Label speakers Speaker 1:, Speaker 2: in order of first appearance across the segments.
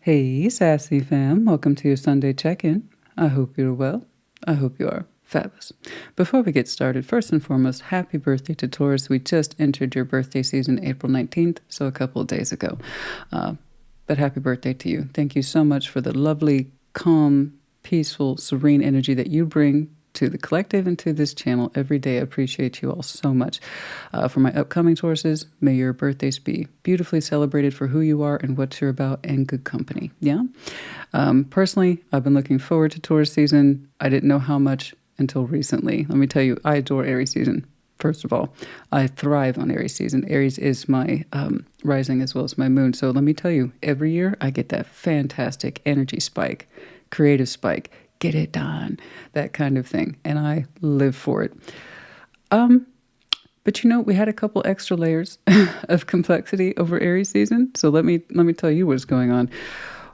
Speaker 1: Hey, Sassy fam. Welcome to your Sunday check-in. I hope you're well. I hope you are fabulous. Before we get started, first and foremost, happy birthday to Taurus. We just entered your birthday season April 19th, so a couple of days ago. But happy birthday to you. Thank you so much for the lovely, calm, peaceful, serene energy that you bring to the collective and to this channel every day. I appreciate you all so much. For my upcoming Tauruses, may your birthdays be beautifully celebrated for who you are and what you're about and good company. Yeah? Personally, I've been looking forward to Taurus season. I didn't know how much until recently. Let me tell you, I adore Aries season. First of all, I thrive on Aries season. Aries is my rising as well as my moon. So let me tell you, every year I get that fantastic energy spike, creative spike, get it done, that kind of thing. And I live for it. But you know, we had a couple extra layers of complexity over Aries season. So let me tell you what's going on.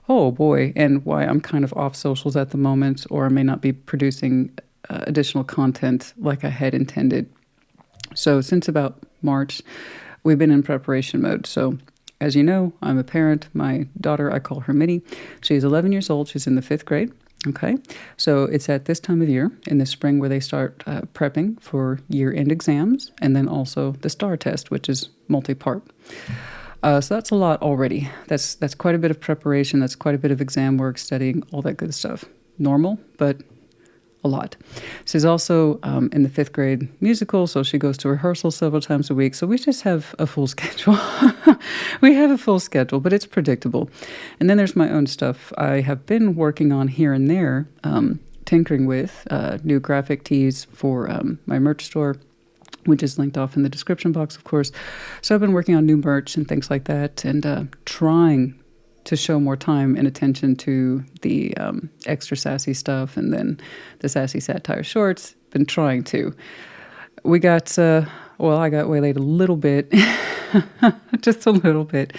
Speaker 1: Oh boy, and why I'm kind of off socials at the moment, or I may not be producing additional content like I had intended. So since about March, we've been in preparation mode. So as you know, I'm a parent. My daughter, I call her Minnie. She's 11 years old. She's in the 5th grade. Okay, so it's at this time of year in the spring where they start prepping for year-end exams, and then also the STAR test, which is multi-part. So that's a lot already. That's quite a bit of preparation. That's quite a bit of exam work, studying, all that good stuff. Normal, but a lot. She's also in the 5th grade musical, so she goes to rehearsal several times a week. So we just have a full schedule. We have a full schedule, but it's predictable. And then there's my own stuff I have been working on here and there, tinkering with new graphic tees for my merch store, which is linked off in the description box, of course. So I've been working on new merch and things like that, and trying to show more time and attention to the extra sassy stuff, and then the sassy satire shorts. Been trying to. We got, I got waylaid a little bit, just a little bit.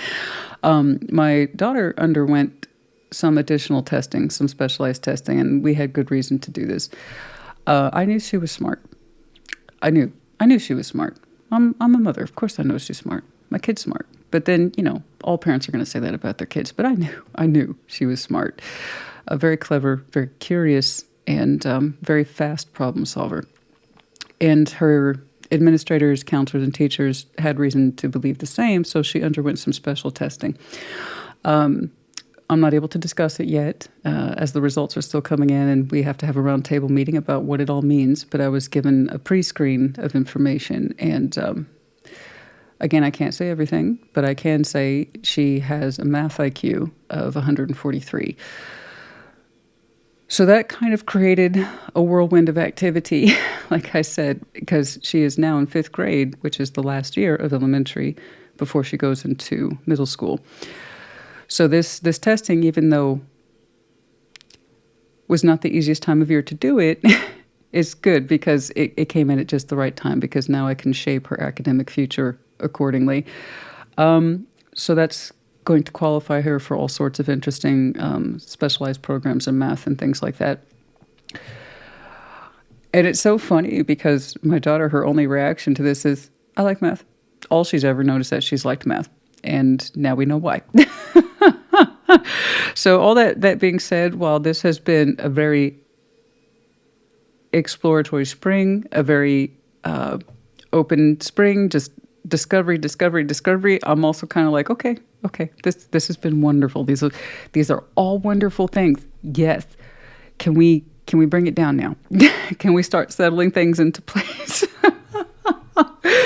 Speaker 1: My daughter underwent some additional testing, some specialized testing, and we had good reason to do this. I knew she was smart. I knew she was smart. I'm a mother. Of course I know she's smart. My kid's smart. But then, you know, all parents are going to say that about their kids. But I knew she was smart. Very clever, very curious, and very fast problem solver. And her administrators, counselors, and teachers had reason to believe the same, so she underwent some special testing. I'm not able to discuss it yet, as the results are still coming in, and we have to have a roundtable meeting about what it all means. But I was given a pre-screen of information, and again, I can't say everything, but I can say she has a math IQ of 143. So that kind of created a whirlwind of activity, like I said, because she is now in 5th grade, which is the last year of elementary before she goes into middle school. So this testing, even though was not the easiest time of year to do it, is good because it came in at just the right time, because now I can shape her academic future accordingly. So that's going to qualify her for all sorts of interesting specialized programs in math and things like that. And it's so funny because my daughter, her only reaction to this is, I like math. All she's ever noticed that she's liked math. And now we know why. So all that being said, while this has been a very exploratory spring, a very open spring, just discovery, I'm also kind of like, okay, this has been wonderful. These are all wonderful things. Yes. Can we bring it down now? Can we start settling things into place?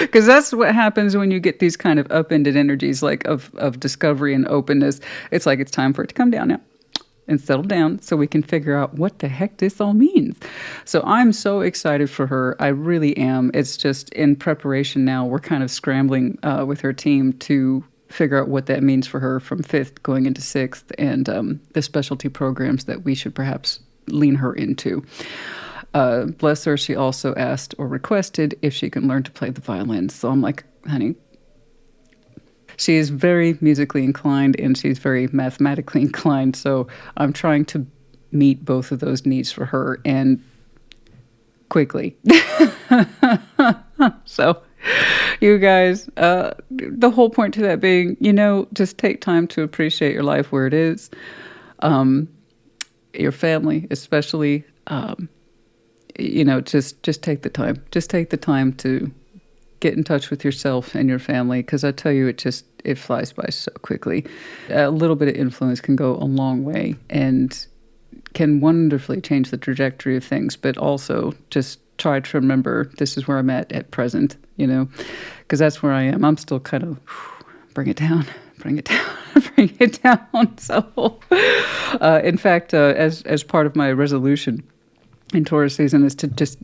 Speaker 1: Because that's what happens when you get these kind of upended energies, like of discovery and openness. It's like it's time for it to come down now and settle down so we can figure out what the heck this all means. So I'm so excited for her. I really am. It's just in preparation now. We're kind of scrambling with her team to figure out what that means for her from 5th going into 6th, and the specialty programs that we should perhaps lean her into. Bless her, she also asked or requested if she can learn to play the violin. So I'm like, honey, she is very musically inclined and she's very mathematically inclined. So I'm trying to meet both of those needs for her, and quickly. So You guys, the whole point to that being, just take time to appreciate your life where it is. Your family, especially, just take the time. Just take the time to get in touch with yourself and your family, because I tell you, it flies by so quickly. A little bit of influence can go a long way and can wonderfully change the trajectory of things, but also just try to remember this is where I'm at present, because that's where I am. I'm still kind of bring it down, bring it down, bring it down. So, in fact, as part of my resolution in Taurus season is to just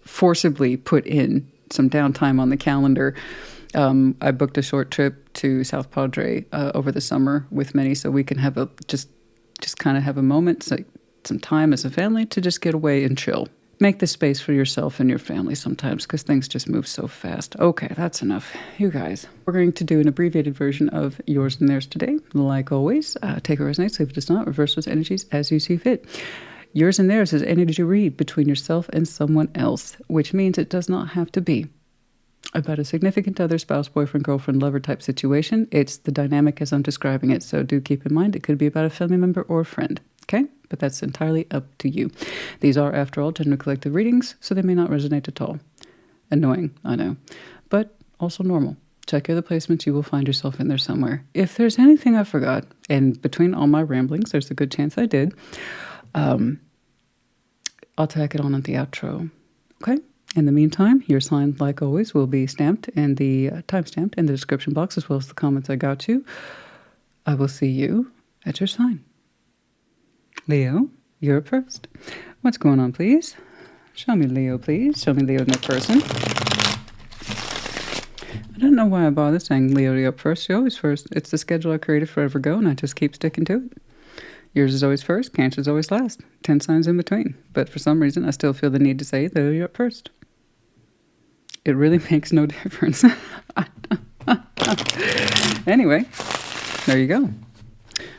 Speaker 1: forcibly put in some downtime on the calendar. I booked a short trip to South Padre over the summer with Minnie, so we can have just kind of have a moment, some time as a family to just get away and chill. Make the space for yourself and your family sometimes, because things just move so fast. Okay, that's enough. You guys, we're going to do an abbreviated version of yours and theirs today. Like always, take what resonates, leave it does not, reverse those energies as you see fit. Yours and theirs is energy read between yourself and someone else, which means it does not have to be about a significant other, spouse, boyfriend, girlfriend, lover type situation. It's the dynamic as I'm describing it. So do keep in mind it could be about a family member or a friend. Okay? But that's entirely up to you. These are, after all, general collective readings, so they may not resonate at all. Annoying, I know. But also normal. Check your other placements. You will find yourself in there somewhere. If there's anything I forgot, and between all my ramblings, there's a good chance I did, I'll tack it on at the outro. Okay? In the meantime, your sign, like always, will be stamped and the time-stamped in the description box, as well as the comments I got you. I will see you at your sign. Leo, you're up first. What's going on, please? Show me Leo, please. Show me Leo in their person. I don't know why I bother saying Leo, you're up first. You're always first. It's the schedule I created forever ago, and I just keep sticking to it. Yours is always first, Cancer's always last. 10 signs in between. But for some reason, I still feel the need to say, Leo, you're up first. It really makes no difference. Anyway, there you go.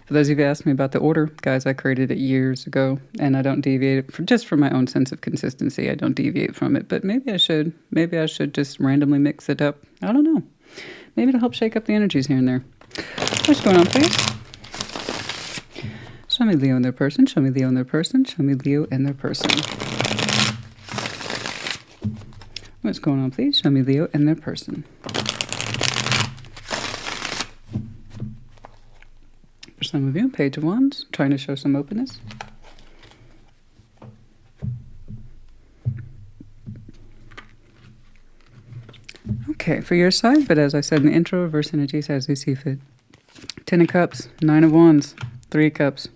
Speaker 1: For those of you who asked me about the order, guys, I created it years ago, and I don't deviate just for my own sense of consistency. I don't deviate from it, but maybe I should. Maybe I should just randomly mix it up. I don't know. Maybe it'll help shake up the energies here and there. What's going on, please? Show me Leo and their person. Show me Leo and their person. Show me Leo and their person. What's going on, please? Show me Leo and their person. For some of you, Page of Wands, trying to show some openness. Okay, for your side, but as I said in the intro, reverse energies as you see fit. 10 of Cups, 9 of Wands, 3 of Cups.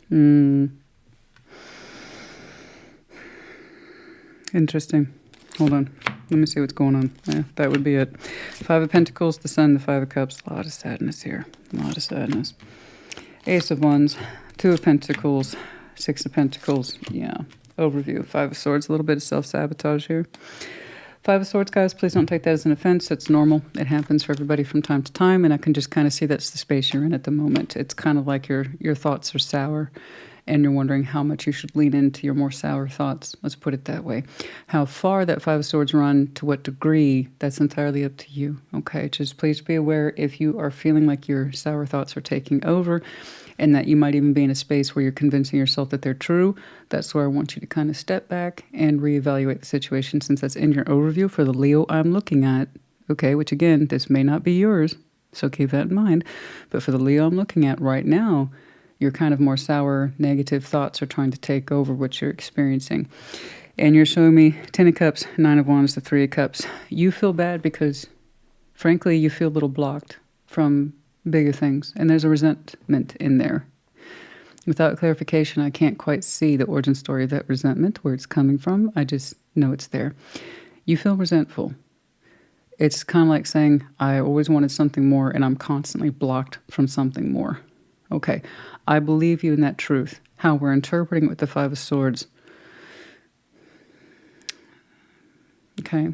Speaker 1: Interesting. Hold on. Let me see what's going on. Yeah, that would be it. 5 of Pentacles, the Sun, the 5 of Cups. A lot of sadness here. A lot of sadness. Ace of Wands, 2 of Pentacles, 6 of Pentacles. Yeah. Overview. 5 of Swords. A little bit of self-sabotage here. 5 of Swords, guys, please don't take that as an offense. It's normal. It happens for everybody from time to time, and I can just kind of see that's the space you're in at the moment. It's kind of like your thoughts are sour, and you're wondering how much you should lean into your more sour thoughts. Let's put it that way. How far that 5 of Swords run, to what degree, that's entirely up to you. Okay, just please be aware if you are feeling like your sour thoughts are taking over, and that you might even be in a space where you're convincing yourself that they're true. That's where I want you to kind of step back and reevaluate the situation, since that's in your overview for the Leo I'm looking at. Okay, which again, this may not be yours, so keep that in mind. But for the Leo I'm looking at right now, your kind of more sour, negative thoughts are trying to take over what you're experiencing. And you're showing me 10 of Cups, 9 of Wands, the 3 of Cups. You feel bad because, frankly, you feel a little blocked from bigger things, and there's a resentment in there. Without clarification, I can't quite see the origin story of that resentment, where it's coming from. I just know it's there. You feel resentful. It's kind of like saying, I always wanted something more, and I'm constantly blocked from something more. Okay, I believe you in that truth. How we're interpreting it with the 5 of Swords. Okay.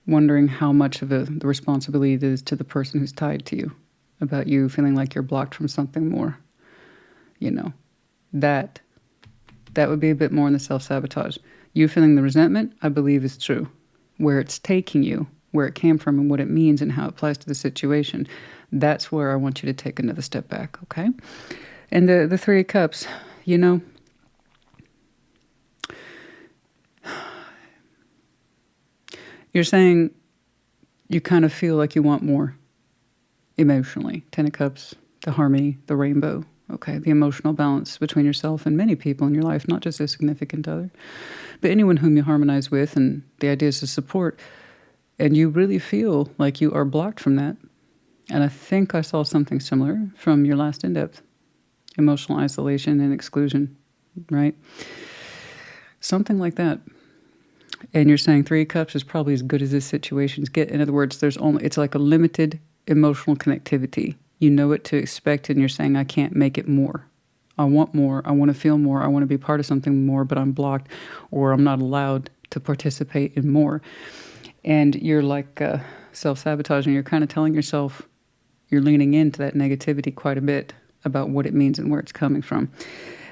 Speaker 1: Wondering how much of the responsibility it is to the person who's tied to you, about you feeling like you're blocked from something more. You know, that would be a bit more in the self-sabotage. You feeling the resentment, I believe, is true. Where it's taking you where it came from and what it means and how it applies to the situation. That's where I want you to take another step back, okay? And the Three of Cups, you know, you're saying you kind of feel like you want more emotionally. Ten of Cups, the harmony, the rainbow, okay? The emotional balance between yourself and many people in your life, not just a significant other, but anyone whom you harmonize with, and the ideas of support. And you really feel like you are blocked from that. And I think I saw something similar from your last in-depth. Emotional isolation and exclusion, right? Something like that. And you're saying Three of Cups is probably as good as this situations get. In other words, it's like a limited emotional connectivity. You know what to expect, and you're saying, I can't make it more. I want more. I want to feel more. I want to be part of something more, but I'm blocked, or I'm not allowed to participate in more. And you're like self-sabotaging. You're kind of telling yourself you're leaning into that negativity quite a bit about what it means and where it's coming from.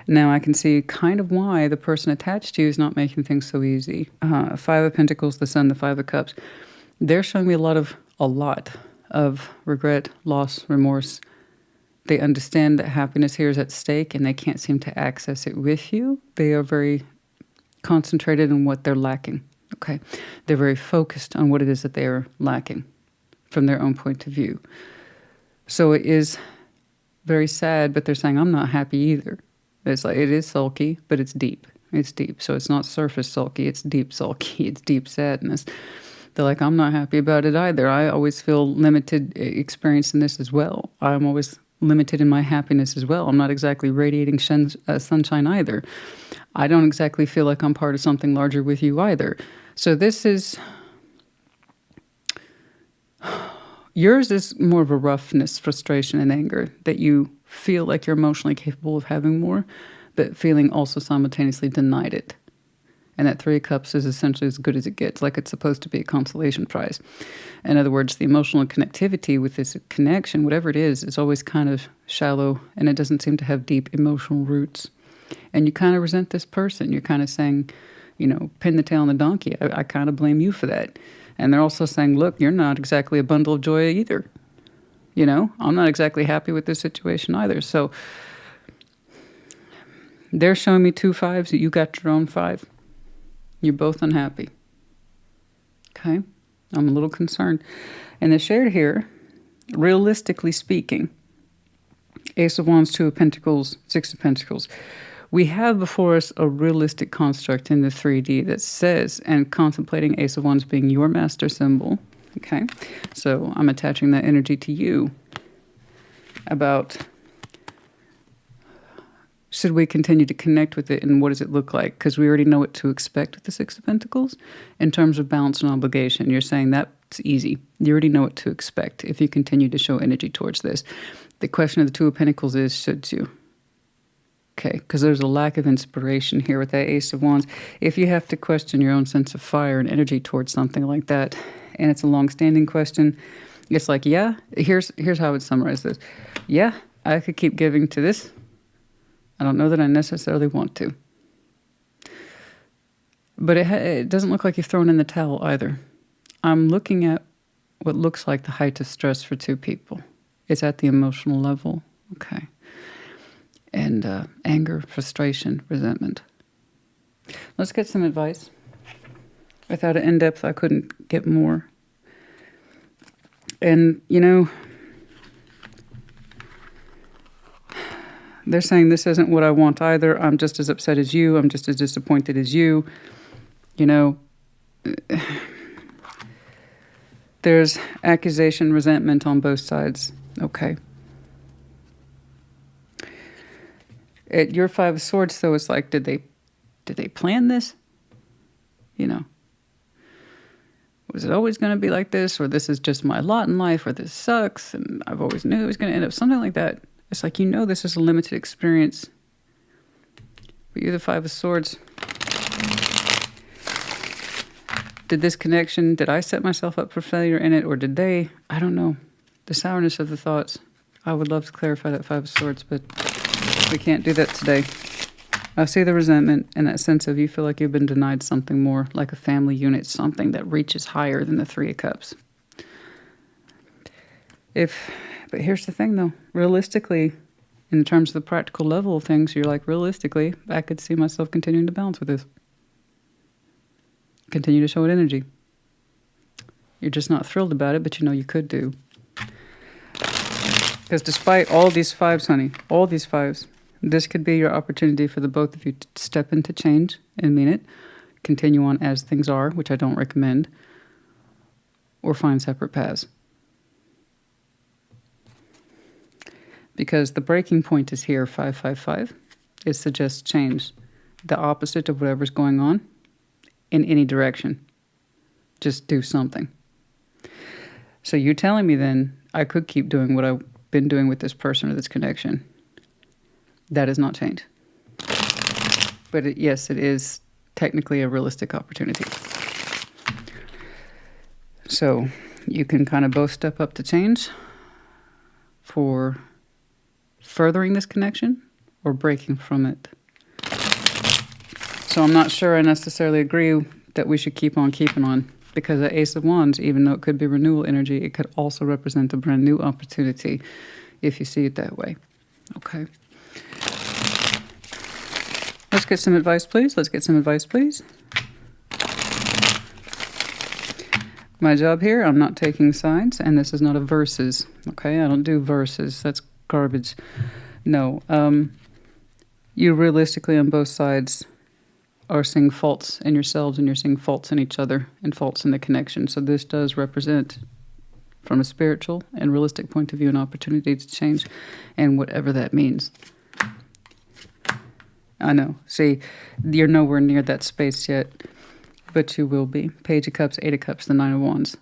Speaker 1: Now, I can see kind of why the person attached to you is not making things so easy. Five of Pentacles, the Sun, the Five of Cups. They're showing me a lot of regret, loss, remorse. They understand that happiness here is at stake and they can't seem to access it with you. They are very concentrated on what they're lacking. Okay, they're very focused on what it is that they are lacking from their own point of view. So it is very sad, but they're saying, I'm not happy either. It's like, it is sulky, but it's deep. It's deep. So it's not surface sulky, it's deep sulky, it's deep sadness. They're like, I'm not happy about it either. I always feel limited experience in this as well. I'm always limited in my happiness as well. I'm not exactly radiating sunshine either. I don't exactly feel like I'm part of something larger with you either. So this is... Yours is more of a roughness, frustration, and anger, that you feel like you're emotionally capable of having more, but feeling also simultaneously denied it. And that Three of Cups is essentially as good as it gets, like it's supposed to be a consolation prize. In other words, the emotional connectivity with this connection, whatever it is always kind of shallow, and it doesn't seem to have deep emotional roots. And you kind of resent this person. You're kind of saying, you know, pin the tail on the donkey. I kind of blame you for that. And they're also saying, look, you're not exactly a bundle of joy either. You know, I'm not exactly happy with this situation either. So they're showing me two fives, that you got your own five. You're both unhappy. Okay? I'm a little concerned. And they shared here, realistically speaking, Ace of Wands, Two of Pentacles, Six of Pentacles. We have before us a realistic construct in the 3D that says, and contemplating Ace of Wands being your master symbol, okay? So I'm attaching that energy to you about, should we continue to connect with it, and what does it look like? Because we already know what to expect with the Six of Pentacles in terms of balance and obligation. You're saying that's easy. You already know what to expect if you continue to show energy towards this. The question of the Two of Pentacles is, should you? Okay, because there's a lack of inspiration here with that Ace of Wands. If you have to question your own sense of fire and energy towards something like that, and it's a long-standing question, it's like, yeah, here's how I would summarize this. Yeah, I could keep giving to this. I don't know that I necessarily want to. But it doesn't look like you've thrown in the towel either. I'm looking at what looks like the height of stress for two people. It's at the emotional level. Okay. And anger, frustration, resentment. Let's get some advice. Without an in-depth, I couldn't get more. And, you know, they're saying this isn't what I want either. I'm just as upset as you. I'm just as disappointed as you. You know, there's accusation, resentment on both sides. Okay. At your Five of Swords, though, it's like, did they plan this? You know, was it always going to be like this, or this is just my lot in life, or this sucks, and I've always knew it was going to end up something like that. It's like, you know, this is a limited experience, but you're the Five of Swords. Did this connection, did I set myself up for failure in it, or did they? I don't know. The sourness of the thoughts. I would love to clarify that Five of Swords, but we can't do that today. I see the resentment and that sense of you feel like you've been denied something more, like a family unit, something that reaches higher than the Three of Cups. But here's the thing, though. Realistically, in terms of the practical level of things, you're like, realistically, I could see myself continuing to balance with this. Continue to show it energy. You're just not thrilled about it, but you know you could do. Because despite all these fives, honey, all these fives, this could be your opportunity for the both of you to step into change and mean it, continue on as things are, which I don't recommend, or find separate paths. Because the breaking point is here, 555. It suggests change, the opposite of whatever's going on in any direction. Just do something. So you're telling me then I could keep doing what I've been doing with this person or this connection. That is not change. But yes, it is technically a realistic opportunity. So you can kind of both step up to change for furthering this connection or breaking from it. So I'm not sure I necessarily agree that we should keep on keeping on, because the Ace of Wands, even though it could be renewal energy, it could also represent a brand new opportunity if you see it that way. Okay. Let's get some advice, please. Let's get some advice, please. My job here, I'm not taking sides, and this is not a verses. Okay, I don't do verses. That's garbage. No. You realistically on both sides are seeing faults in yourselves, and you're seeing faults in each other and faults in the connection. So this does represent, from a spiritual and realistic point of view, an opportunity to change, and whatever that means. I know. See, you're nowhere near that space yet, but you will be. Page of Cups, Eight of Cups, the Nine of Wands.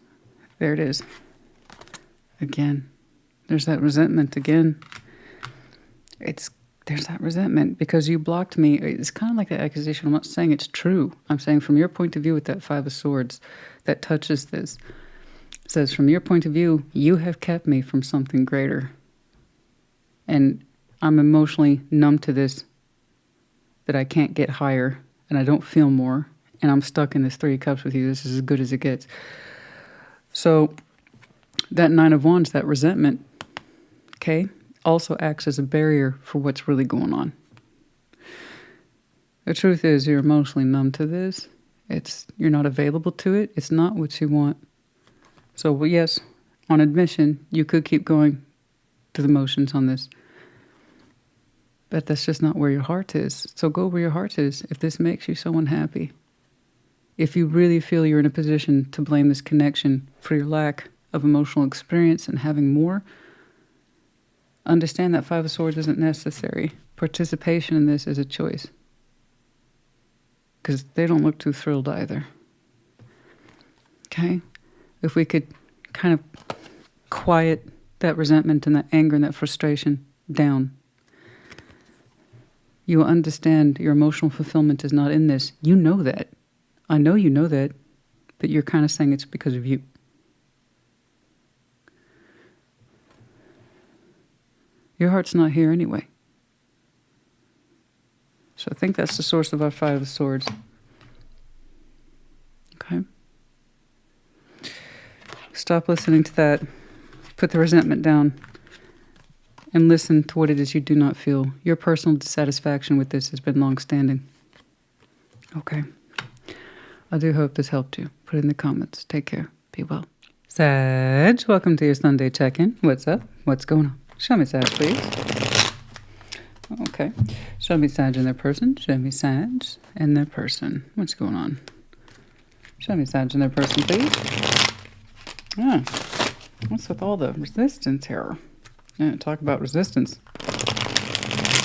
Speaker 1: There it is. Again, there's that resentment again. There's that resentment because you blocked me. It's kind of like that accusation. I'm not saying it's true. I'm saying from your point of view with that Five of Swords that touches this. It says, from your point of view, you have kept me from something greater. And I'm emotionally numb to this, that I can't get higher and I don't feel more. And I'm stuck in this Three of Cups with you. This is as good as it gets. So that Nine of Wands, that resentment, okay, also acts as a barrier for what's really going on. The truth is you're emotionally numb to this. You're not available to it. It's not what you want. So well, yes, on admission, you could keep going through the motions on this. But that's just not where your heart is. So go where your heart is if this makes you so unhappy. If you really feel you're in a position to blame this connection for your lack of emotional experience and having more, understand that Five of Swords isn't necessary. Participation in this is a choice. Because they don't look too thrilled either. Okay? If we could kind of quiet that resentment and that anger and that frustration down, you will understand your emotional fulfillment is not in this. You know that. I know you know that, but you're kind of saying it's because of you. Your heart's not here anyway. So I think that's the source of our Five of Swords. Okay? Stop listening to that. Put the resentment down. And listen to what it is you do not feel. Your personal dissatisfaction with this has been long-standing. Okay. I do hope this helped you. Put it in the comments. Take care. Be well. Sag, welcome to your Sunday check-in. What's up? What's going on? Show me Sag, please. Okay. Show me Sag and their person. Show me Sag and their person. What's going on? Show me Sag and their person, please. Ah, what's with all the resistance here? Yeah, talk about resistance.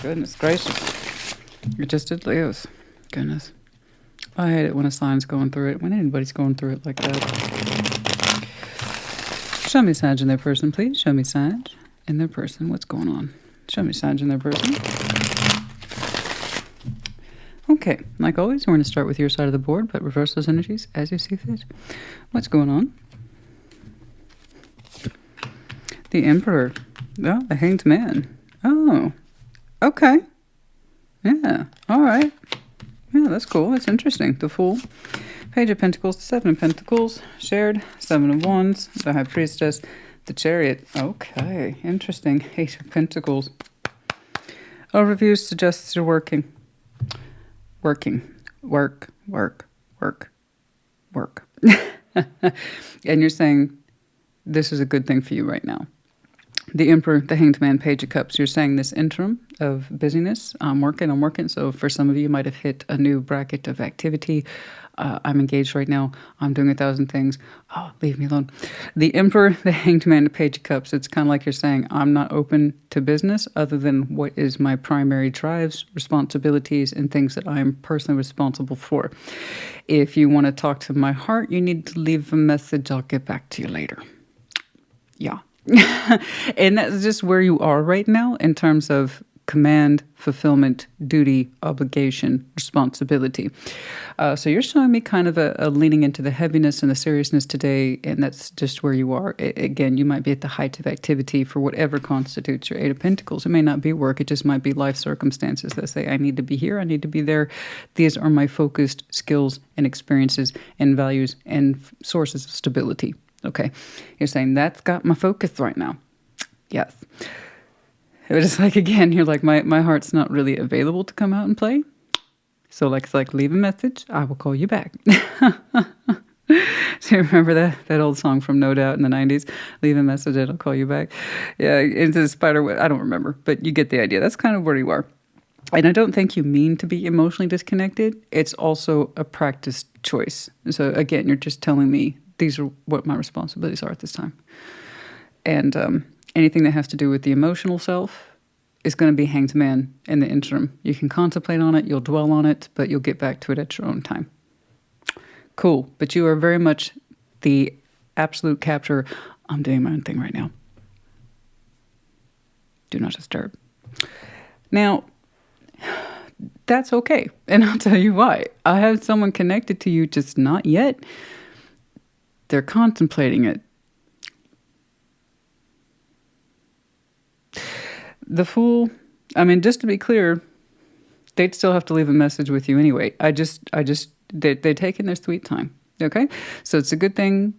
Speaker 1: Goodness gracious. You're just at Leo's. Goodness. I hate it when a sign's going through it, when anybody's going through it like that. Show me Sag and their person, please. Show me Sag and their person. What's going on? Show me Sag and their person. Okay, like always, we're going to start with your side of the board, but reverse those energies as you see fit. What's going on? The Emperor. Oh, the Hanged Man. Oh, okay. Yeah. All right. Yeah, that's cool. That's interesting. The Fool. Page of Pentacles, Seven of Pentacles, shared, Seven of Wands, the High Priestess, the Chariot. Okay, interesting. Eight of Pentacles. Overview suggests you're working. Working. Work. And you're saying this is a good thing for you right now. The Emperor, the Hanged Man, Page of Cups. You're saying this interim of busyness. I'm working. So for some of you, you might have hit a new bracket of activity. I'm engaged right now. I'm doing 1,000 things. Oh, leave me alone. The Emperor, the Hanged Man, the Page of Cups. It's kind of like you're saying, I'm not open to business other than what is my primary drives, responsibilities, and things that I'm personally responsible for. If you want to talk to my heart, you need to leave a message. I'll get back to you later. Yeah. And that's just where you are right now in terms of command, fulfillment, duty, obligation, responsibility. So you're showing me kind of a leaning into the heaviness and the seriousness today, and that's just where you are. Again, you might be at the height of activity for whatever constitutes your Eight of Pentacles. It may not be work. It just might be life circumstances that say, I need to be here, I need to be there. These are my focused skills and experiences and values and sources of stability. Okay, you're saying that's got my focus right now. Yes. It was just like, again, you're like, my heart's not really available to come out and play. So like, it's like, leave a message. I will call you back. So you remember that old song from No Doubt in the 90s? Leave a message and I'll call you back. Yeah, it's a spider web. I don't remember, but you get the idea. That's kind of where you are. And I don't think you mean to be emotionally disconnected. It's also a practiced choice. So again, you're just telling me these are what my responsibilities are at this time. And anything that has to do with the emotional self is going to be Hanged Man in the interim. You can contemplate on it, you'll dwell on it, but you'll get back to it at your own time. Cool. But you are very much the absolute capture. I'm doing my own thing right now. Do not disturb. Now, that's okay. And I'll tell you why. I have someone connected to you, just not yet. They're contemplating it. The Fool, I mean, just to be clear, they'd still have to leave a message with you anyway. They're taking their sweet time. Okay? So it's a good thing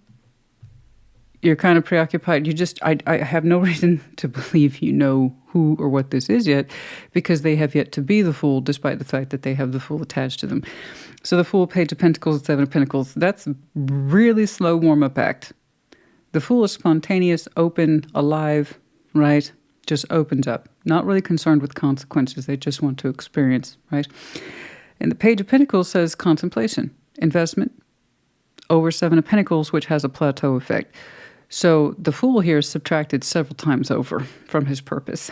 Speaker 1: you're kind of preoccupied. I have no reason to believe you know who or what this is yet, because they have yet to be the Fool, despite the fact that they have the Fool attached to them. So the Fool, Page of Pentacles, Seven of Pentacles, that's really slow warm-up act. The Fool is spontaneous, open, alive, right? Just opens up. Not really concerned with consequences. They just want to experience, right? And the Page of Pentacles says contemplation, investment, over Seven of Pentacles, which has a plateau effect. So the Fool here is subtracted several times over from his purpose.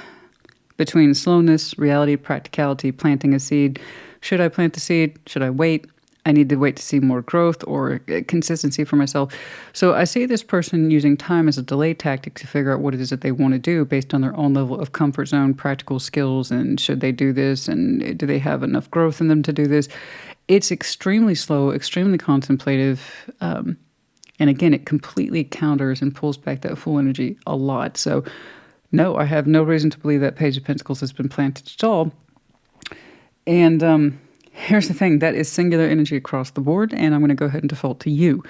Speaker 1: Between slowness, reality, practicality, planting a seed. Should I plant the seed? Should I wait? I need to wait to see more growth or consistency for myself. So I see this person using time as a delay tactic to figure out what it is that they want to do based on their own level of comfort zone, practical skills, and should they do this, and do they have enough growth in them to do this? It's extremely slow, extremely contemplative, and again, it completely counters and pulls back that Fool energy a lot. So no, I have no reason to believe that Page of Pentacles has been planted at all. And here's the thing, that is singular energy across the board, and I'm going to go ahead and default to you.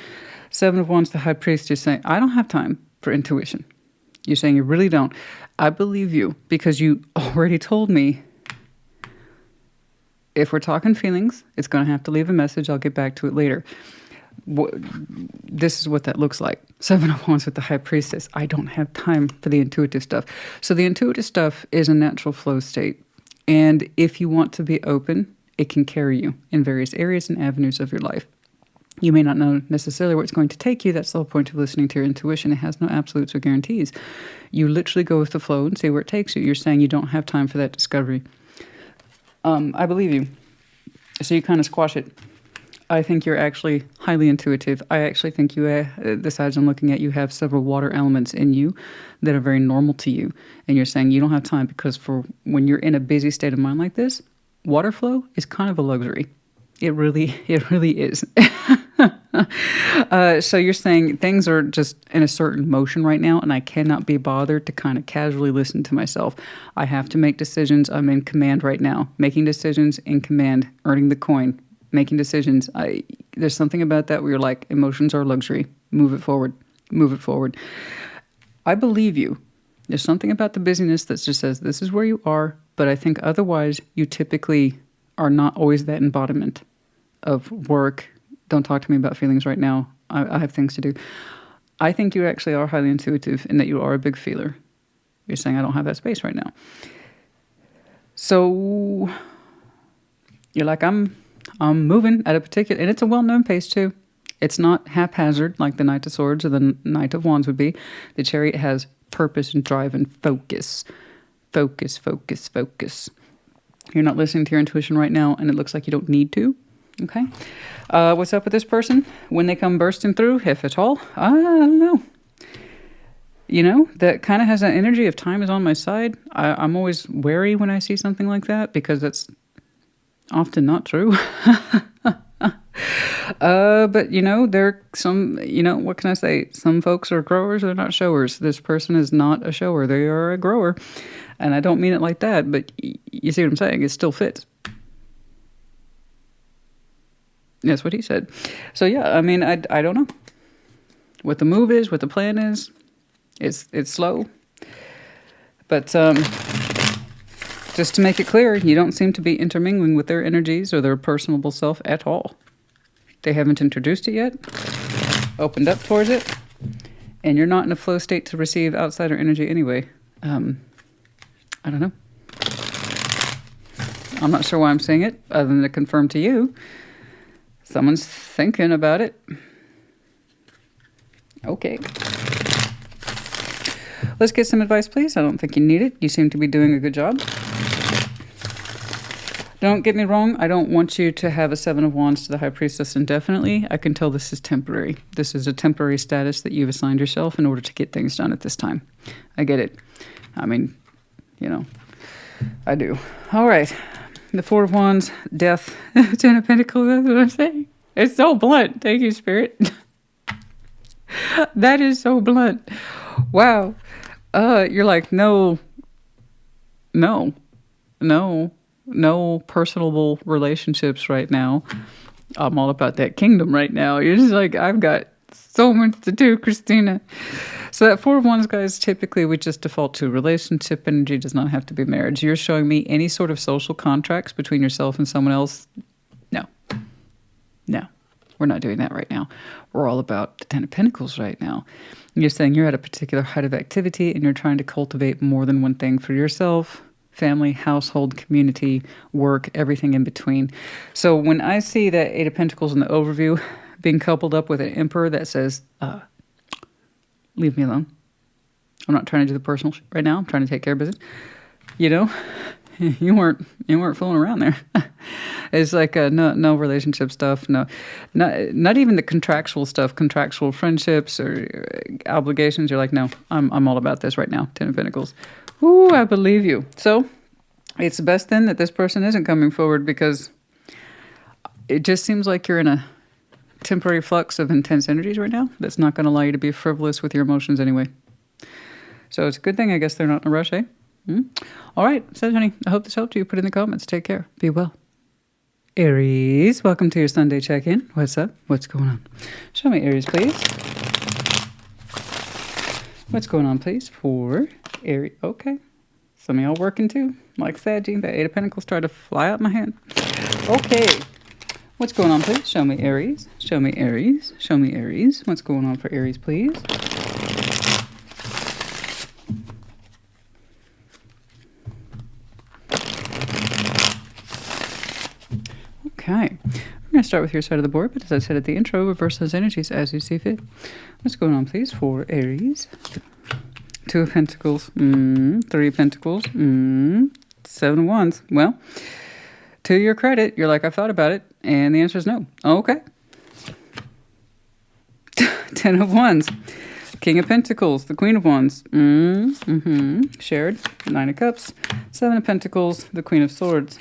Speaker 1: Seven of Wands, the High Priest, you're saying, I don't have time for intuition. You're saying you really don't. I believe you because you already told me if we're talking feelings, it's going to have to leave a message. I'll get back to it later. This is what that looks like. Seven of Wands with the High Priestess. I don't have time for the intuitive stuff. So the intuitive stuff is a natural flow state. And if you want to be open, it can carry you in various areas and avenues of your life. You may not know necessarily where it's going to take you. That's the whole point of listening to your intuition. It has no absolutes or guarantees. You literally go with the flow and see where it takes you. You're saying you don't have time for that discovery. I believe you. So you kind of squash it. I think you're actually highly intuitive. I actually think you, the sides I'm looking at, you have several water elements in you that are very normal to you. And you're saying you don't have time because for when you're in a busy state of mind like this, water flow is kind of a luxury. It really is. So you're saying things are just in a certain motion right now, and I cannot be bothered to kind of casually listen to myself. I have to make decisions. I'm in command right now. Making decisions in command, earning the coin, making decisions. There's something about that where you're like, emotions are luxury. Move it forward. Move it forward. I believe you. There's something about the busyness that just says this is where you are, but I think otherwise you typically are not always that embodiment of work. Don't talk to me about feelings right now. I have things to do. I think you actually are highly intuitive and that you are a big feeler. You're saying I don't have that space right now. So you're like, I'm moving at a particular, and it's a well-known pace too. It's not haphazard like the Knight of Swords or the Knight of Wands would be. The Chariot has purpose and drive and focus. Focus, focus, focus. You're not listening to your intuition right now, and it looks like you don't need to. Okay. What's up with this person? When they come bursting through, if at all? I don't know. You know, that kind of has that energy of time is on my side. I'm always wary when I see something like that because that's often not true. But, you know, there are some, you know, what can I say? Some folks are growers, they're not showers. This person is not a shower. They are a grower. And I don't mean it like that, but you see what I'm saying? It still fits. That's what he said. So, yeah, I mean, I don't know what the move is, what the plan is. It's slow. But just to make it clear, you don't seem to be intermingling with their energies or their personable self at all. They haven't introduced it yet, opened up towards it, and you're not in a flow state to receive outsider energy anyway. I don't know. I'm not sure why I'm saying it, other than to confirm to you. Someone's thinking about it. Okay. Let's get some advice, please. I don't think you need it. You seem to be doing a good job. Don't get me wrong. I don't want you to have a Seven of Wands to the High Priestess indefinitely. I can tell this is temporary. This is a temporary status that you've assigned yourself in order to get things done at this time. I get it. I mean, you know, I do. All right. The Four of Wands, Death, Ten of Pentacles, that's what I'm saying. It's so blunt. Thank you, Spirit. That is so blunt. Wow. You're like, no personable relationships right now. I'm all about that kingdom right now. You're just like, I've got so much to do, Christina. So that Four of Wands, guys, typically we just default to relationship energy. Does not have to be marriage. You're showing me any sort of social contracts between yourself and someone else. No, we're not doing that right now. We're all about the Ten of Pentacles right now. You're saying you're at a particular height of activity and you're trying to cultivate more than one thing for yourself. Family, household, community, work, everything in between. So when I see that Eight of Pentacles in the overview being coupled up with an Emperor that says, leave me alone. I'm not trying to do the personal shit right now. I'm trying to take care of business. You know, you weren't fooling around there. It's like no relationship stuff. Not even the contractual stuff, contractual friendships or obligations. You're like, no, I'm all about this right now. Ten of Pentacles. Ooh, I believe you. So it's best then that this person isn't coming forward because it just seems like you're in a temporary flux of intense energies right now that's not going to allow you to be frivolous with your emotions anyway. So it's a good thing, I guess, they're not in a rush, eh? All right, so honey, I hope this helped you. Put it in the comments. Take care. Be well. Aries, welcome to your Sunday check-in. What's up? What's going on? Show me Aries, please. What's going on, please, for Aries? Okay. Some of y'all working too. Like Saggy, that Eight of Pentacles tried to fly out my hand. Okay. What's going on, please? Show me Aries. Show me Aries. Show me Aries. What's going on for Aries, please? Okay. We're going to start with your side of the board, but as I said at the intro, reverse those energies as you see fit. What's going on, please, for Aries? Two of Pentacles. Three of Pentacles. Seven of Wands. Well, to your credit, you're like, I've thought about it, and the answer is no. Okay. Ten of Wands. King of Pentacles. The Queen of Wands. Shared. Nine of Cups. Seven of Pentacles. The Queen of Swords.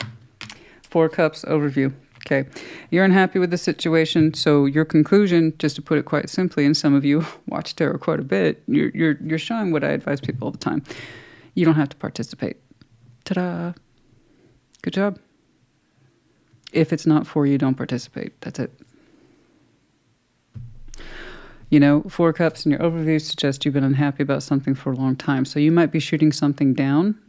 Speaker 1: Four Cups overview. Okay. You're unhappy with the situation. So your conclusion, just to put it quite simply, and some of you watch tarot quite a bit, you're showing what I advise people all the time. You don't have to participate. Ta-da. Good job. If it's not for you, don't participate. That's it. You know, Four Cups in your overview suggests you've been unhappy about something for a long time. So you might be shooting something down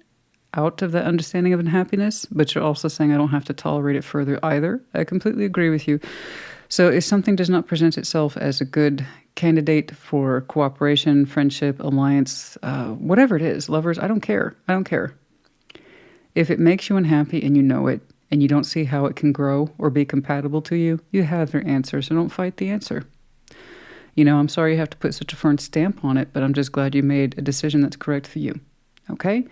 Speaker 1: out of the understanding of unhappiness, but you're also saying I don't have to tolerate it further either. I completely agree with you. So if something does not present itself as a good candidate for cooperation, friendship, alliance, whatever it is, lovers, I don't care. I don't care. If it makes you unhappy and you know it, and you don't see how it can grow or be compatible to you, you have your answer, so don't fight the answer. You know, I'm sorry you have to put such a firm stamp on it, but I'm just glad you made a decision that's correct for you. Okay?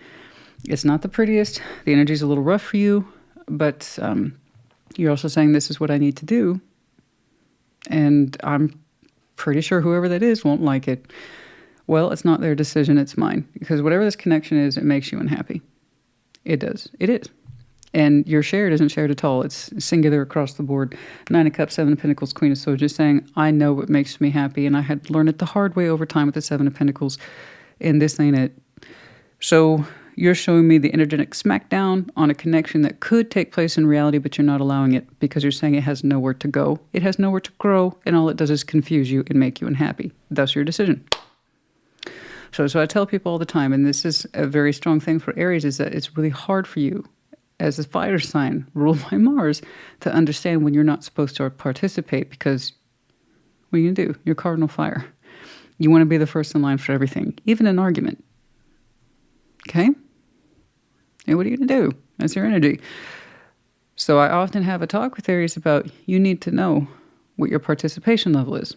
Speaker 1: It's not the prettiest. The energy's a little rough for you, but you're also saying this is what I need to do. And I'm pretty sure whoever that is won't like it. Well, it's not their decision, it's mine. Because whatever this connection is, it makes you unhappy. It does. It is. And your shared isn't shared at all. It's singular across the board. Nine of Cups, Seven of Pentacles, Queen of Swords. Just saying, I know what makes me happy, and I had to learn it the hard way over time with the Seven of Pentacles, and this ain't it. So you're showing me the energetic smackdown on a connection that could take place in reality, but you're not allowing it because you're saying it has nowhere to go. It has nowhere to grow, and all it does is confuse you and make you unhappy. That's your decision. So I tell people all the time, and this is a very strong thing for Aries, is that it's really hard for you as a fire sign ruled by Mars to understand when you're not supposed to participate, because what are you going to do? You're cardinal fire. You want to be the first in line for everything, even an argument. Okay? And what are you going to do? That's your energy. So I often have a talk with Aries about you need to know what your participation level is.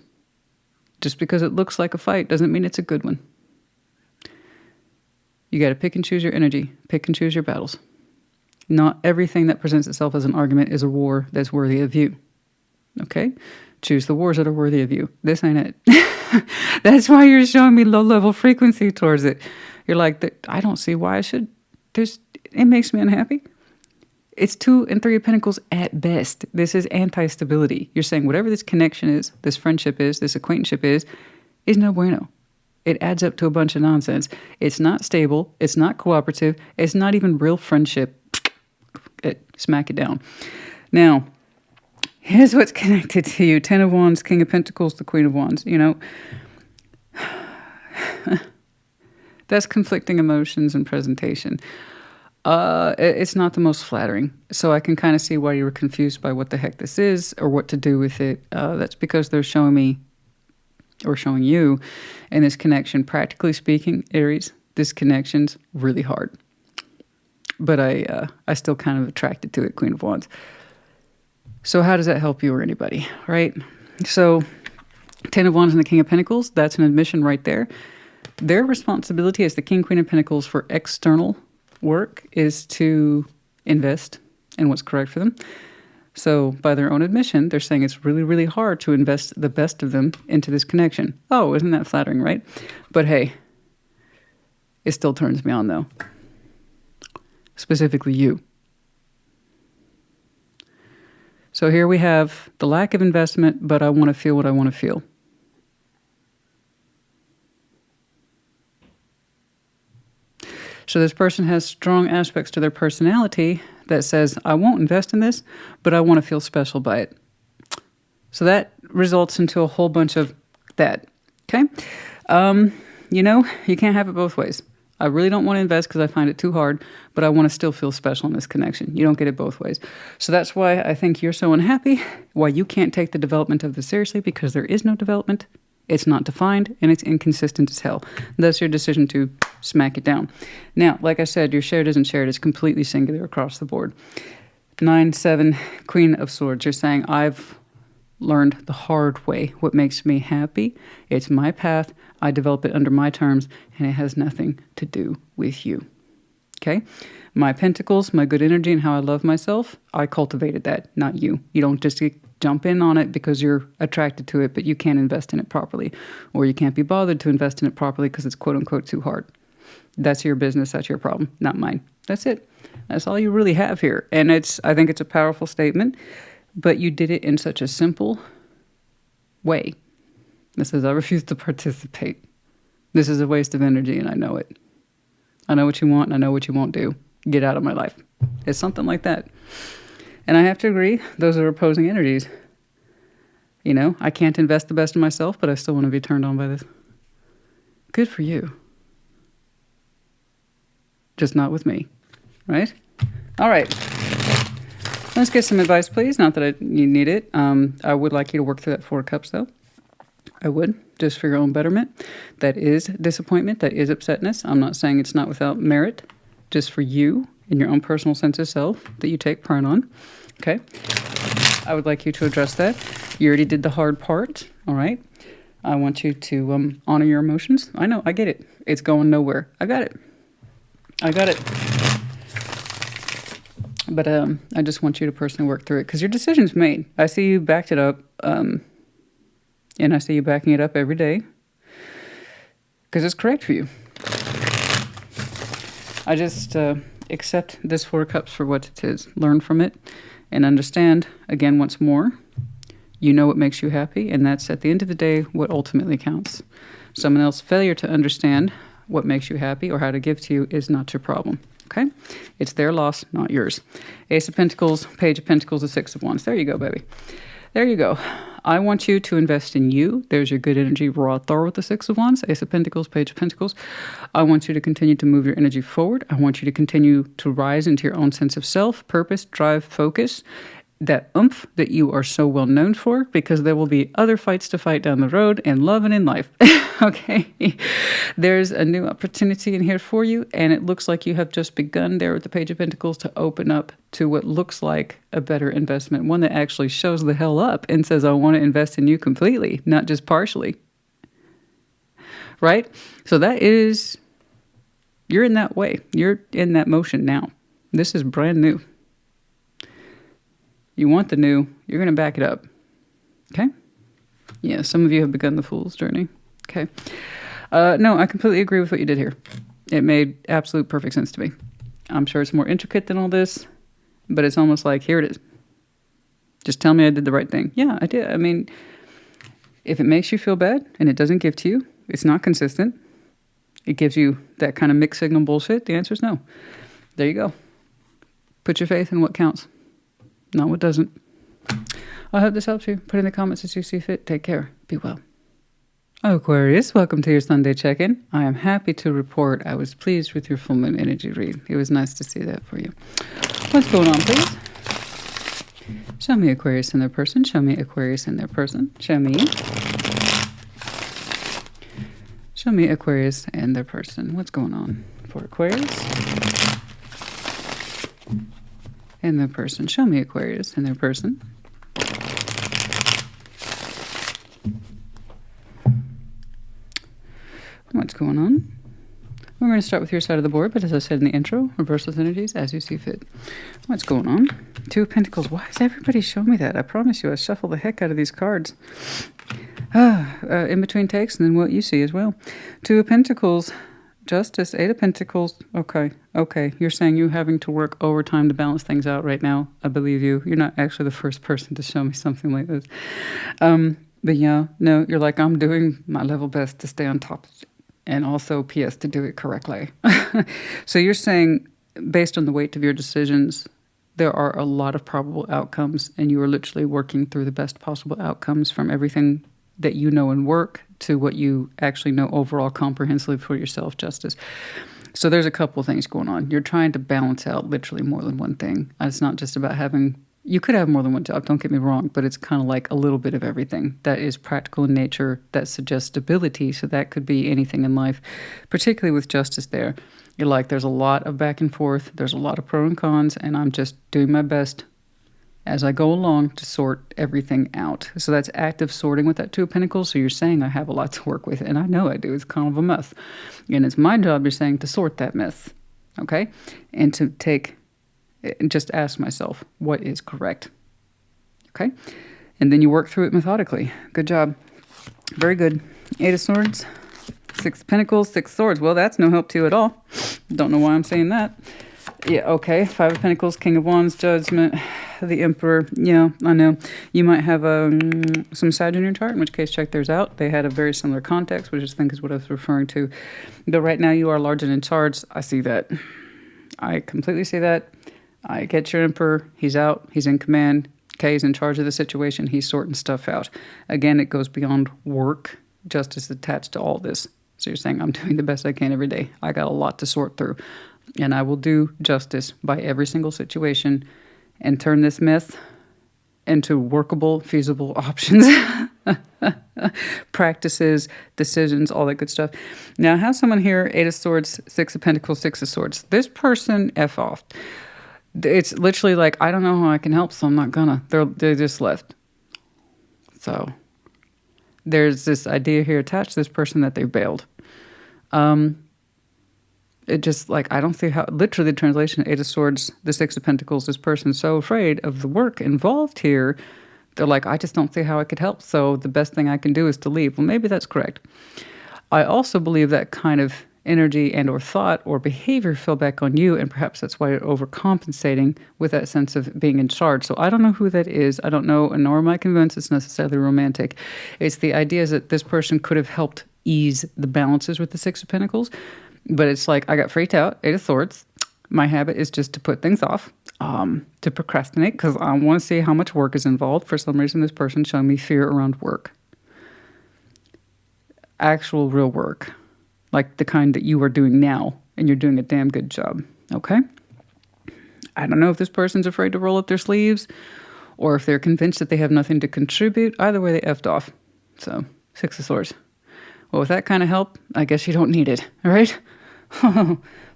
Speaker 1: Just because it looks like a fight doesn't mean it's a good one. You got to pick and choose your energy, pick and choose your battles. Not everything that presents itself as an argument is a war that's worthy of you. Okay? Choose the wars that are worthy of you. This ain't it. That's why you're showing me low-level frequency towards it. You're like, I don't see why I should. It makes me unhappy. It's 2 and 3 of Pentacles at best. This is anti-stability. You're saying whatever this connection is, this friendship is, this acquaintanceship is no bueno. It adds up to a bunch of nonsense. It's not stable. It's not cooperative. It's not even real friendship. Smack it down. Now, here's what's connected to you. 10 of Wands, King of Pentacles, the Queen of Wands. You know, that's conflicting emotions and presentation. It's not the most flattering. So I can kind of see why you were confused by what the heck this is or what to do with it. That's because they're showing me or showing you in this connection. Practically speaking, Aries, this connection's really hard. But I still kind of attracted to it, Queen of Wands. So how does that help you or anybody, right? So 10 of Wands and the King of Pentacles, that's an admission right there. Their responsibility as the King, Queen of Pentacles for external work is to invest in what's correct for them. So by their own admission, they're saying it's really, really hard to invest the best of them into this connection. Oh, isn't that flattering, right? But hey, it still turns me on though. Specifically you. So here we have the lack of investment, but I want to feel what I want to feel. So this person has strong aspects to their personality that says, I won't invest in this, but I want to feel special by it. So that results into a whole bunch of that. Okay? You know, you can't have it both ways. I really don't want to invest because I find it too hard, but I want to still feel special in this connection. You don't get it both ways. So that's why I think you're so unhappy, why you can't take the development of this seriously, because there is no development. It's not defined, and it's inconsistent as hell. That's your decision to smack it down. Now, like I said, your shared isn't shared. It's completely singular across the board. 9-7, Queen of Swords. You're saying, I've learned the hard way what makes me happy. It's my path. I develop it under my terms, and it has nothing to do with you. Okay? My pentacles, my good energy, and how I love myself, I cultivated that, not you. You don't just jump in on it because you're attracted to it, but you can't invest in it properly. Or you can't be bothered to invest in it properly because it's quote-unquote too hard. That's your business. That's your problem, not mine. That's it. That's all you really have here. And I think it's a powerful statement. but you did it in such a simple way. This says, I refuse to participate. This is a waste of energy, and I know it. I know what you want, and I know what you won't do. Get out of my life. It's something like that. And I have to agree, those are opposing energies. You know, I can't invest the best in myself, but I still want to be turned on by this. Good for you. Just not with me, right? All right. Let's get some advice, please. Not that you need it. I would like you to work through that 4 of Cups, though. I would, just for your own betterment. That is disappointment. That is upsetness. I'm not saying it's not without merit. Just for you and your own personal sense of self that you take pride on. Okay? I would like you to address that. You already did the hard part, all right? I want you to honor your emotions. I know, I get it. It's going nowhere. I got it. But I just want you to personally work through it because your decision's made. I see you backed it up, and I see you backing it up every day because it's correct for you. I just accept this 4 of Cups for what it is. Learn from it and understand, again, once more, you know what makes you happy, and that's, at the end of the day, what ultimately counts. Someone else's failure to understand what makes you happy or how to give to you is not your problem, okay? It's their loss, not yours. Ace of Pentacles, Page of Pentacles, the 6 of Wands. There you go, baby. There you go. I want you to invest in you. There's your good energy, raw, thorough with the 6 of Wands, Ace of Pentacles, Page of Pentacles. I want you to continue to move your energy forward. I want you to continue to rise into your own sense of self, purpose, drive, focus, that oomph that you are so well known for, because there will be other fights to fight down the road in love and in life. Okay? There's a new opportunity in here for you, and it looks like you have just begun there with the Page of Pentacles to open up to what looks like a better investment, one that actually shows the hell up and says, I want to invest in you completely, not just partially. Right? So that is, you're in that way. You're in that motion now. This is brand new. You want the new, you're going to back it up. Okay? Yeah, some of you have begun the fool's journey. Okay. No, I completely agree with what you did here. It made absolute perfect sense to me. I'm sure it's more intricate than all this, but it's almost like, here it is. Just tell me I did the right thing. Yeah, I did. I mean, if it makes you feel bad and it doesn't give to you, it's not consistent, it gives you that kind of mixed signal bullshit, the answer is no. There you go. Put your faith in what counts. Not what doesn't. I hope this helps you. Put in the comments as you see fit. Take care. Be well. Aquarius, welcome to your Sunday check-in. I am happy to report I was pleased with your full moon energy read. It was nice to see that for you. What's going on, please? Show me Aquarius and their person. Show me Aquarius and their person. Show me. Show me Aquarius and their person. What's going on for Aquarius and their person? Show me Aquarius and their person. What's going on? We're going to start with your side of the board, but as I said in the intro, reverse those energies as you see fit. What's going on? 2 of Pentacles. Why is everybody showing me that? I promise you, I shuffle the heck out of these cards. In between takes, and then what you see as well. 2 of Pentacles. Justice, 8 of Pentacles. Okay. You're saying you're having to work overtime to balance things out right now. I believe you. You're not actually the first person to show me something like this. But yeah, no, you're like, I'm doing my level best to stay on top of it. And also, P.S., to do it correctly. So you're saying, based on the weight of your decisions, there are a lot of probable outcomes, and you are literally working through the best possible outcomes from everything that you know in work to what you actually know overall comprehensively for yourself, Justice. So there's a couple of things going on. You're trying to balance out literally more than one thing. It's not just about having, you could have more than one job, don't get me wrong, but it's kind of like a little bit of everything that is practical in nature, that suggests stability. So that could be anything in life, particularly with Justice there. You're like, there's a lot of back and forth, there's a lot of pros and cons, and I'm just doing my best as I go along to sort everything out. So that's active sorting with that 2 of Pentacles. So you're saying I have a lot to work with, and I know I do. It's kind of a mess. And it's my job, you're saying, to sort that mess, okay? And to just ask myself, what is correct, okay? And then you work through it methodically. Good job. Very good. 8 of Swords, 6 of Pentacles, 6 of Swords. Well, that's no help to you at all. Don't know why I'm saying that. Yeah, okay. Five of Pentacles, King of Wands, Judgment, the Emperor. Yeah, I know. You might have some Sag in your chart, in which case check theirs out. They had a very similar context, which I think is what I was referring to. But right now you are large and in charge. I see that. I completely see that. I get your Emperor. He's out. He's in command. Okay, he's in charge of the situation. He's sorting stuff out. Again, it goes beyond work. Justice attached to all this. So you're saying, I'm doing the best I can every day. I got a lot to sort through. And I will do justice by every single situation and turn this myth into workable, feasible options, practices, decisions, all that good stuff. Now, I have someone here, Eight of Swords, Six of Pentacles, Six of Swords. This person, F off. It's literally like, I don't know how I can help, so I'm not gonna. They just left. So there's this idea here attached to this person that they bailed. It just like, I don't see how, literally the translation, Eight of Swords, the Six of Pentacles, this person's so afraid of the work involved here. They're like, I just don't see how I could help. So the best thing I can do is to leave. Well, maybe that's correct. I also believe that kind of energy and or thought or behavior fell back on you. And perhaps that's why you're overcompensating with that sense of being in charge. So I don't know who that is. I don't know, nor am I convinced it's necessarily romantic. It's the idea is that this person could have helped ease the balances with the Six of Pentacles. But it's like, I got freaked out, Eight of Swords. My habit is just to put things off, to procrastinate, because I want to see how much work is involved. For some reason, this person's showing me fear around work. Actual real work. Like the kind that you are doing now, and you're doing a damn good job, okay? I don't know if this person's afraid to roll up their sleeves, or if they're convinced that they have nothing to contribute. Either way, they effed off. So, Six of Swords. Well, with that kind of help, I guess you don't need it, all right?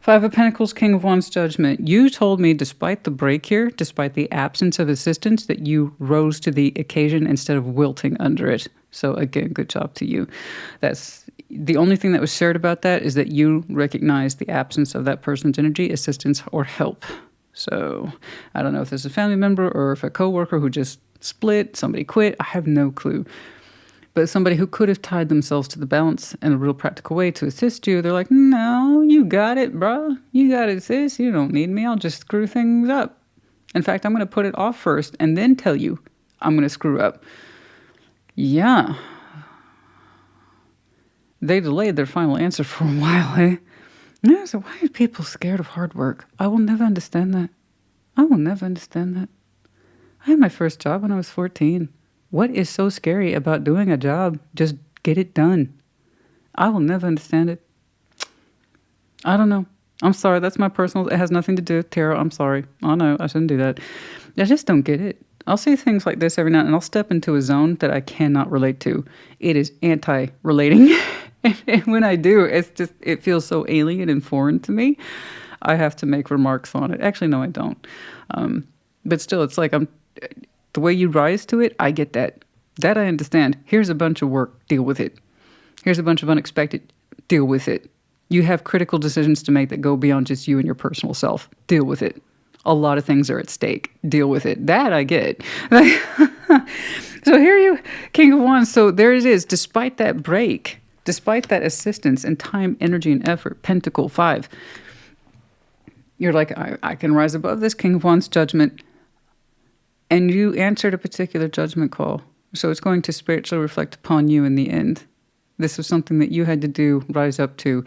Speaker 1: Five of Pentacles, King of Wands, Judgment. You told me, despite the break here, despite the absence of assistance, that you rose to the occasion instead of wilting under it. So again, good job to you. That's the only thing that was shared about that, is that you recognized the absence of that person's energy, assistance, or help. So I don't know if this is a family member or if a coworker who just split, somebody quit. I have no clue. But somebody who could have tied themselves to the balance in a real practical way to assist you, they're like, no, you got it, bro. You got it, sis. You don't need me. I'll just screw things up. In fact, I'm going to put it off first and then tell you I'm going to screw up. Yeah. They delayed their final answer for a while, eh? Yeah, so why are people scared of hard work? I will never understand that. I will never understand that. I had my first job when I was 14. What is so scary about doing a job? Just get it done. I will never understand it. I don't know. I'm sorry. That's my personal. It has nothing to do with tarot. I'm sorry. I know I shouldn't do that. I just don't get it. I'll see things like this every now and then. I'll step into a zone that I cannot relate to. It is anti-relating. And when I do, it feels so alien and foreign to me. I have to make remarks on it. Actually, no, I don't. But still, it's like the way you rise to it, I get that. That I understand. Here's a bunch of work. Deal with it. Here's a bunch of unexpected. Deal with it. You have critical decisions to make that go beyond just you and your personal self. Deal with it. A lot of things are at stake. Deal with it. That I get. So here you, King of Wands. So there it is. Despite that break, despite that assistance and time, energy, and effort, Pentacle 5, you're like, I can rise above this, King of Wands, Judgment. And you answered a particular judgment call. So it's going to spiritually reflect upon you in the end. This was something that you had to do, rise up to.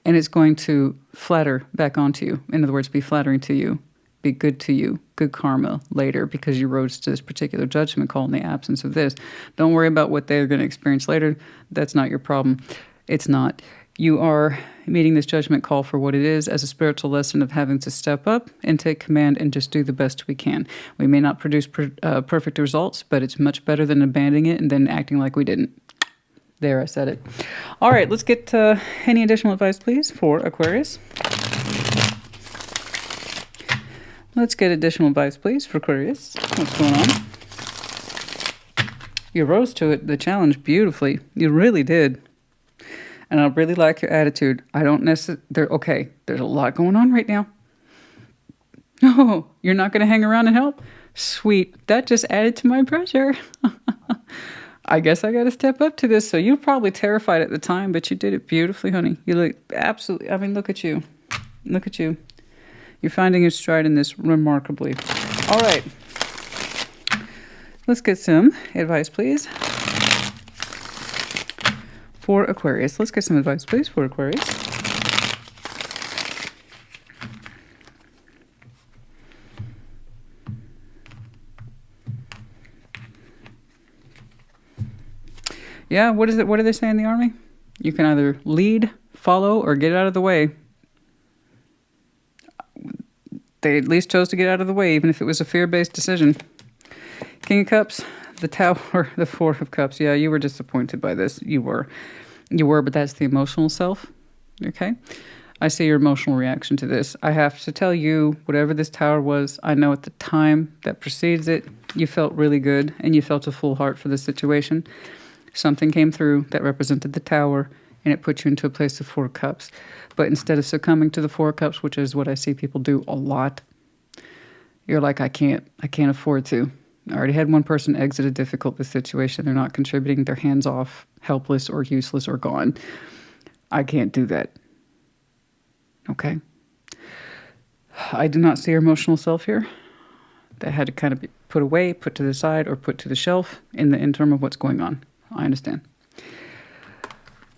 Speaker 1: And it's going to flatter back onto you. In other words, be flattering to you. Be good to you. Good karma later because you rose to this particular judgment call in the absence of this. Don't worry about what they're going to experience later. That's not your problem. It's not. You are meeting this judgment call for what it is, as a spiritual lesson of having to step up and take command and just do the best we can. We may not produce perfect results, but it's much better than abandoning it and then acting like we didn't. There, I said it. All right, let's get any additional advice, please, for Aquarius. Let's get additional advice, please, for Aquarius. What's going on? You rose to it, the challenge, beautifully. You really did. And I really like your attitude. I don't necessarily... Okay, there's a lot going on right now. Oh, you're not going to hang around and help? Sweet. That just added to my pressure. I guess I got to step up to this. So you were probably terrified at the time, but you did it beautifully, honey. You look absolutely... I mean, look at you. Look at you. You're finding your stride in this remarkably. All right. Let's get some advice, please, for Aquarius. Let's get some advice, please, for Aquarius. Yeah, what is it? What do they say in the army? You can either lead, follow, or get out of the way. They at least chose to get out of the way, even if it was a fear-based decision. King of Cups, the Tower, the Four of Cups. Yeah, you were disappointed by this. You were, but that's the emotional self. Okay? I see your emotional reaction to this. I have to tell you, whatever this Tower was, I know at the time that precedes it, you felt really good, and you felt a full heart for the situation. Something came through that represented the Tower, and it put you into a place of Four Cups. But instead of succumbing to the Four Cups, which is what I see people do a lot, you're like, I can't afford to. I already had one person exit a difficult situation. They're not contributing. They're hands off, helpless, or useless, or gone. I can't do that. Okay? I do not see your emotional self here. That had to kind of be put away, put to the side, or put to the shelf in the interim of what's going on. I understand.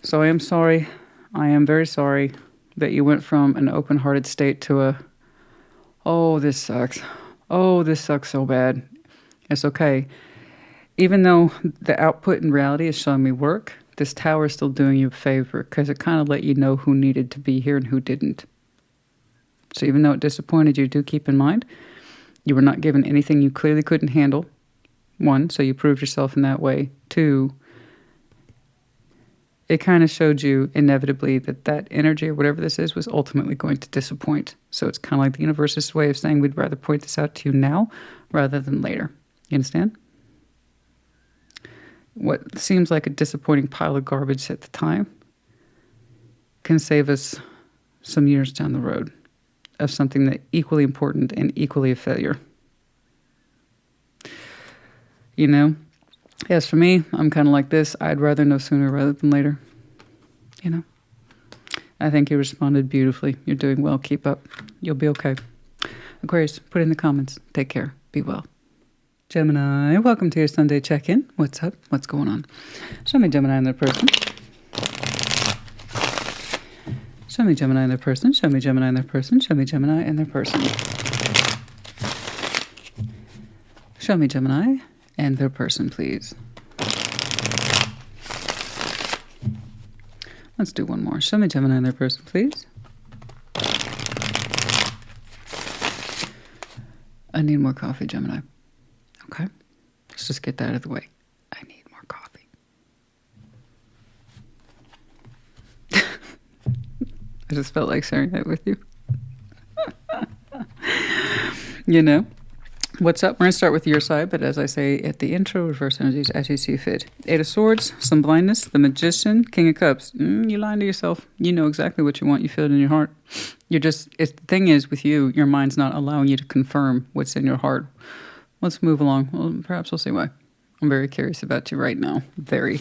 Speaker 1: So I am sorry. I am very sorry that you went from an open-hearted state to a, oh, this sucks. Oh, this sucks so bad. It's okay. Even though the output in reality is showing me work, this Tower is still doing you a favor because it kind of let you know who needed to be here and who didn't. So even though it disappointed you, do keep in mind, you were not given anything you clearly couldn't handle. One, so you proved yourself in that way. Two, it kind of showed you inevitably that energy or whatever this is was ultimately going to disappoint. So it's kind of like the universe's way of saying we'd rather point this out to you now rather than later. You understand? What seems like a disappointing pile of garbage at the time can save us some years down the road of something that equally important and equally a failure. You know? As for me, I'm kind of like this. I'd rather know sooner rather than later. You know? I think you responded beautifully. You're doing well. Keep up. You'll be okay. Aquarius, put in the comments. Take care. Be well. Gemini, welcome to your Sunday check-in. What's up? What's going on? Show me Gemini and their person. Show me Gemini and their person. Show me Gemini and their person. Show me Gemini and their person. Show me Gemini and their person, please. Let's do one more. Show me Gemini and their person, please. I need more coffee, Gemini. Okay? Let's just get that out of the way. I need more coffee. I just felt like sharing that with you. You know? What's up? We're going to start with your side, but as I say at the intro, reverse energies as you see fit. Eight of Swords, some blindness, the Magician, King of Cups. You're lying to yourself. You know exactly what you want. You feel it in your heart. The thing is with you, your mind's not allowing you to confirm what's in your heart. Let's move along. Well, perhaps we'll see why. I'm very curious about you right now. Very.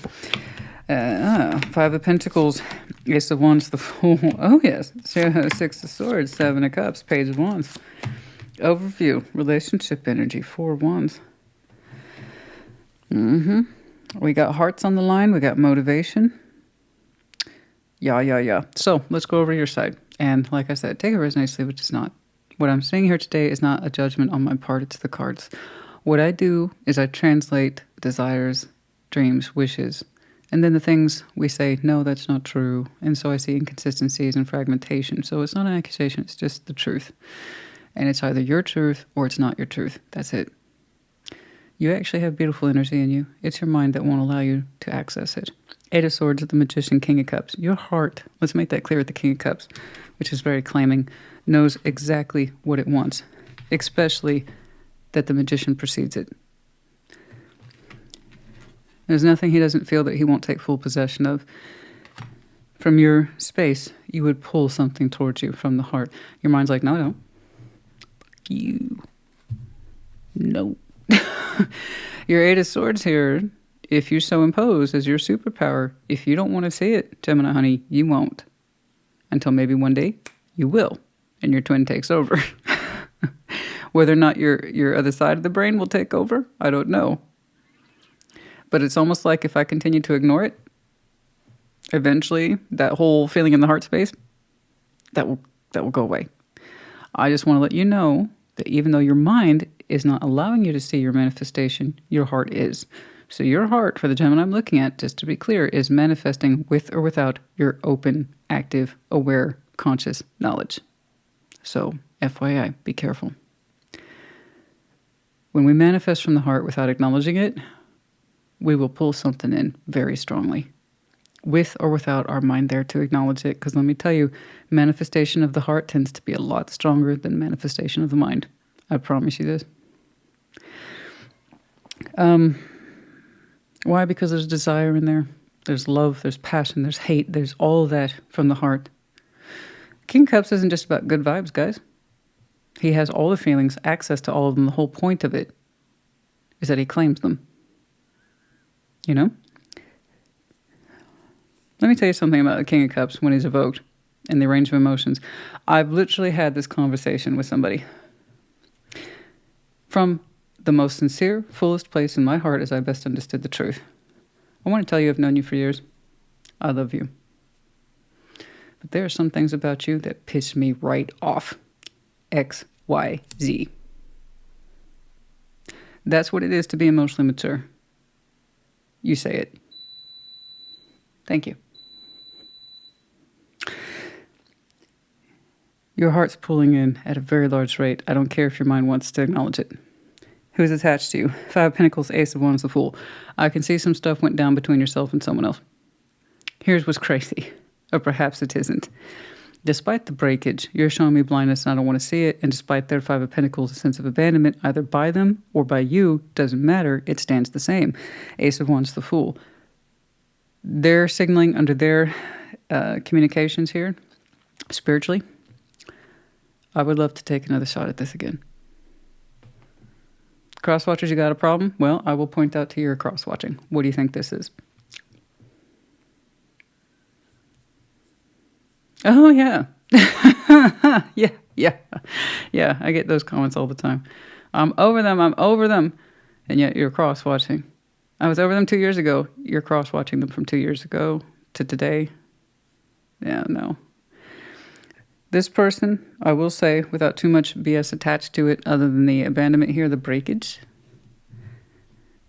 Speaker 1: Five of Pentacles, Ace of Wands, the Fool. Oh, yes. Six of Swords, Seven of Cups, Page of Wands. Overview, relationship energy, Four of Wands. We got hearts on the line. We got motivation. Yeah. So let's go over your side. And like I said, take it resonates, leave it does not. What I'm saying here today is not a judgment on my part. It's the cards. What I do is I translate desires, dreams, wishes, and then the things we say, no, that's not true. And so I see inconsistencies and fragmentation. So it's not an accusation. It's just the truth. And it's either your truth or it's not your truth. That's it. You actually have beautiful energy in you. It's your mind that won't allow you to access it. Eight of Swords, the Magician, King of Cups. Your heart, let's make that clear with the King of Cups, which is very claiming, knows exactly what it wants, especially that the Magician precedes it. There's nothing he doesn't feel that he won't take full possession of. From your space, you would pull something towards you from the heart. Your mind's like, no, I don't. You. No. Your Eight of Swords here, if you so impose as your superpower, if you don't want to see it, Gemini honey, you won't. Until maybe one day you will. and your twin takes over. Whether or not your other side of the brain will take over, I don't know. But it's almost like if I continue to ignore it, eventually that whole feeling in the heart space, that will go away. I just want to let you know that even though your mind is not allowing you to see your manifestation, your heart is. So your heart, for the Gemini I'm looking at, just to be clear, is manifesting with or without your open, active, aware, conscious knowledge. So FYI, be careful. When we manifest from the heart without acknowledging it, we will pull something in very strongly, with or without our mind there to acknowledge it. Because let me tell you, manifestation of the heart tends to be a lot stronger than manifestation of the mind. I promise you this. Why? Because there's desire in there. There's love, there's passion, there's hate, there's all of that from the heart. King of Cups isn't just about good vibes, guys. He has all the feelings, access to all of them. The whole point of it is that he claims them. You know? Let me tell you something about the King of Cups when he's evoked and the range of emotions. I've literally had this conversation with somebody from the most sincere, fullest place in my heart as I best understood the truth. I want to tell you I've known you for years. I love you. But there are some things about you that piss me right off. X, Y, Z. That's what it is to be emotionally mature. You say it. Thank you. Your heart's pulling in at a very large rate. I don't care if your mind wants to acknowledge it. Who's attached to you? Five of Pentacles, Ace of Wands, the Fool. I can see some stuff went down between yourself and someone else. Here's what's crazy. Or perhaps it isn't. Despite the breakage, you're showing me blindness and I don't want to see it. And despite their Five of Pentacles, a sense of abandonment, either by them or by you, doesn't matter. It stands the same. Ace of Wands, the Fool. They're signaling under their communications here, spiritually. I would love to take another shot at this again. Cross-watchers, you got a problem? Well, I will point out to your cross-watching. What do you think this is? Oh, yeah. Yeah, I get those comments all the time. I'm over them. And yet you're cross-watching. I was over them 2 years ago. You're cross-watching them from 2 years ago to today. Yeah, no. This person, I will say, without too much BS attached to it, other than the abandonment here, the breakage.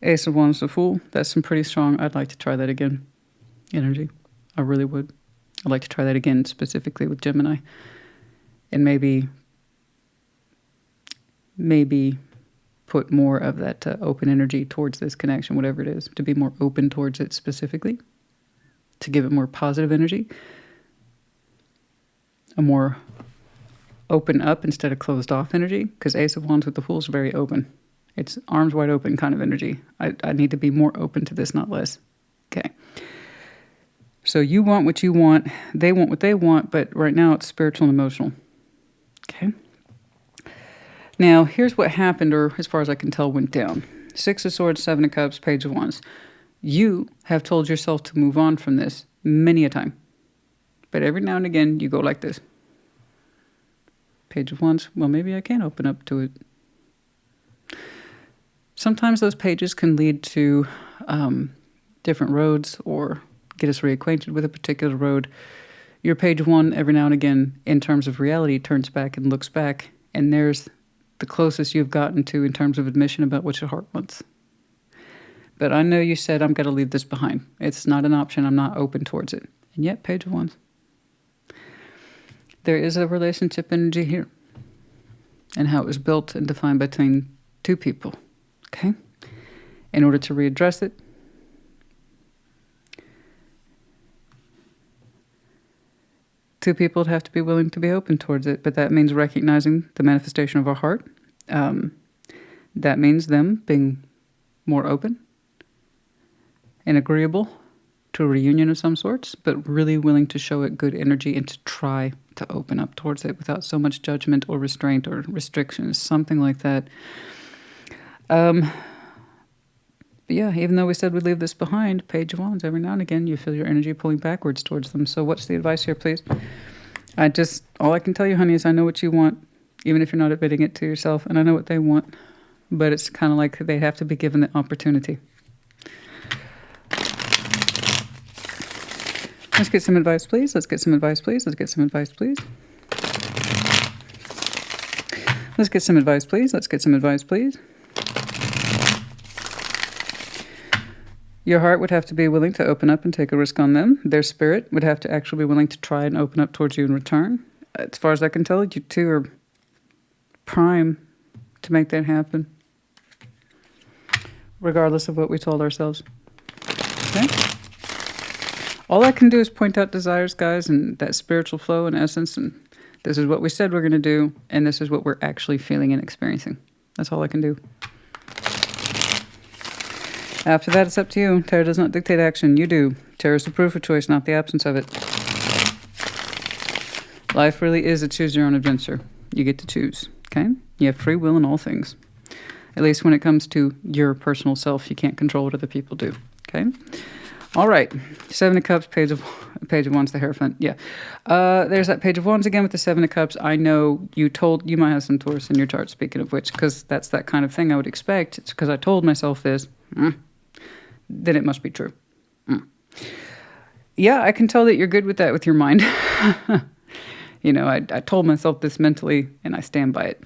Speaker 1: Ace of Wands, the Fool. That's some pretty strong, I'd like to try that again energy. I really would. I'd like to try that again, specifically with Gemini. And maybe put more of that open energy towards this connection, whatever it is, to be more open towards it specifically, to give it more positive energy. A more open up instead of closed off energy, because Ace of Wands with the Fool is very open. It's arms wide open kind of energy. I need to be more open to this, not less. Okay. So you want what you want. They want what they want, but right now it's spiritual and emotional. Okay. Now, here's what happened, or as far as I can tell, went down. Six of Swords, Seven of Cups, Page of Wands. You have told yourself to move on from this many a time. But every now and again, you go like this. Page of Wands. Well, maybe I can open up to it. Sometimes those pages can lead to different roads or get us reacquainted with a particular road. Your page one, every now and again, in terms of reality, turns back and looks back. And there's the closest you've gotten to in terms of admission about what your heart wants. But I know you said, I'm going to leave this behind. It's not an option. I'm not open towards it. And yet, Page of Wands. There is a relationship energy here and how it was built and defined between two people, okay? In order to readdress it, two people would have to be willing to be open towards it, but that means recognizing the manifestation of our heart. That means them being more open and agreeable to a reunion of some sorts, but really willing to show it good energy and to try to open up towards it without so much judgment or restraint or restrictions, something like that. But yeah, even though we said we'd leave this behind, Page of Wands, every now and again, you feel your energy pulling backwards towards them. So what's the advice here, please? All I can tell you, honey, is I know what you want, even if you're not admitting it to yourself, and I know what they want. But it's kind of like they have to be given the opportunity. Let's get some advice, please. Let's get some advice, please. Let's get some advice, please. Let's get some advice, please. Let's get some advice, please. Your heart would have to be willing to open up and take a risk on them. Their spirit would have to actually be willing to try and open up towards you in return. As far as I can tell, you two are prime to make that happen, regardless of what we told ourselves. Okay? All I can do is point out desires, guys, and that spiritual flow in essence, and this is what we said we're going to do, and this is what we're actually feeling and experiencing. That's all I can do. After that, it's up to you. Tarot does not dictate action. You do. Tarot is the proof of choice, not the absence of it. Life really is a choose-your-own adventure. You get to choose, okay? You have free will in all things. At least when it comes to your personal self, you can't control what other people do, okay? All right. Seven of Cups, Page of Wands, the Hierophant. Yeah. There's that Page of Wands again with the Seven of Cups. I know you might have some Taurus in your chart, speaking of which, because that's that kind of thing I would expect. It's because I told myself this. Then it must be true. Yeah, I can tell that you're good with that with your mind. I told myself this mentally, and I stand by it.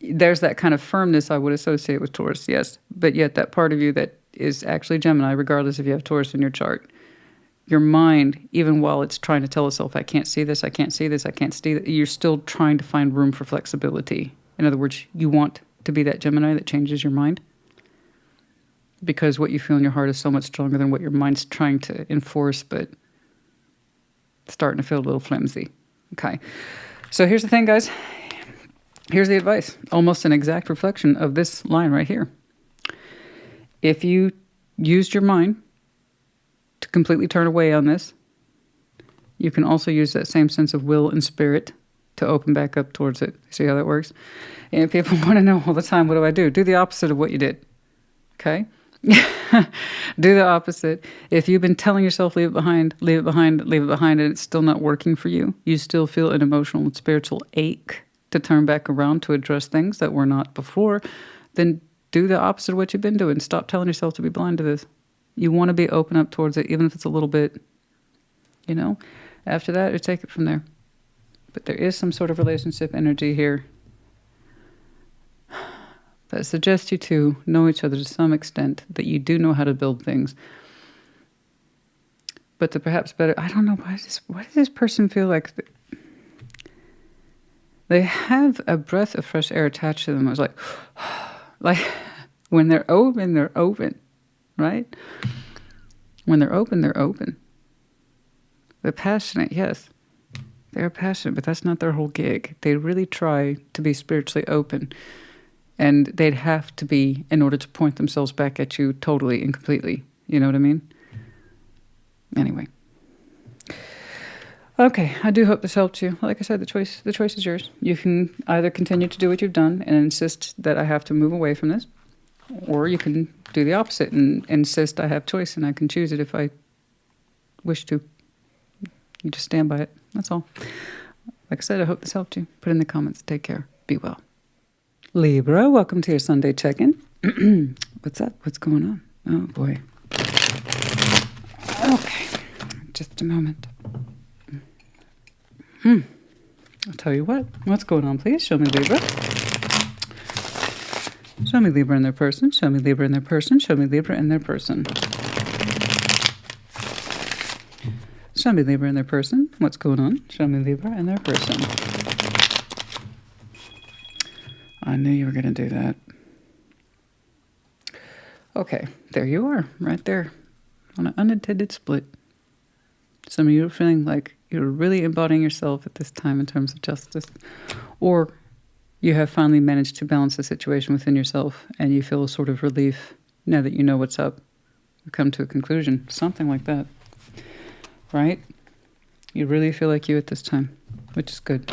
Speaker 1: There's that kind of firmness I would associate with Taurus, yes. But yet that part of you that is actually Gemini, regardless if you have Taurus in your chart, your mind, even while it's trying to tell itself, I can't see this, I can't see this, I can't see that, you're still trying to find room for flexibility. In other words, you want to be that Gemini that changes your mind. Because what you feel in your heart is so much stronger than what your mind's trying to enforce, but starting to feel a little flimsy. Okay. So here's the thing, guys. Here's the advice. Almost an exact reflection of this line right here. If you used your mind to completely turn away on this, you can also use that same sense of will and spirit to open back up towards it. See how that works? And people want to know all the time, what do I do? Do the opposite of what you did. Okay? Do the opposite. If you've been telling yourself, leave it behind, leave it behind, leave it behind, and it's still not working for you, you still feel an emotional and spiritual ache to turn back around to address things that were not before, then do the opposite of what you've been doing. Stop telling yourself to be blind to this. You want to be open up towards it, even if it's a little bit, After that, you take it from there. But there is some sort of relationship energy here that suggests you two know each other to some extent, that you do know how to build things. But to perhaps better, I don't know, why does this person feel like they have a breath of fresh air attached to them? It was like when they're open, right? When they're open, they're open. They're passionate, yes. They're passionate, but that's not their whole gig. They really try to be spiritually open. And they'd have to be in order to point themselves back at you totally and completely. You know what I mean? Anyway. Okay, I do hope this helped you. Like I said, the choice is yours. You can either continue to do what you've done and insist that I have to move away from this, or you can do the opposite and insist I have choice and I can choose it if I wish to. You just stand by it. That's all. Like I said, I hope this helped you. Put in the comments. Take care. Be well. Libra, welcome to your Sunday check-in. What's up? What's going on? Oh, boy. Okay. Just a moment. I'll tell you what. What's going on, please? Show me Libra. Show me Libra in their person. Show me Libra in their person. Show me Libra in their person. Show me Libra in their person. What's going on? Show me Libra in their person. I knew you were going to do that. Okay, there you are, right there, on an unintended split. Some of you are feeling like you're really embodying yourself at this time in terms of justice, or you have finally managed to balance the situation within yourself and you feel a sort of relief now that you know what's up. You come to a conclusion, something like that, right? You really feel like you at this time, which is good.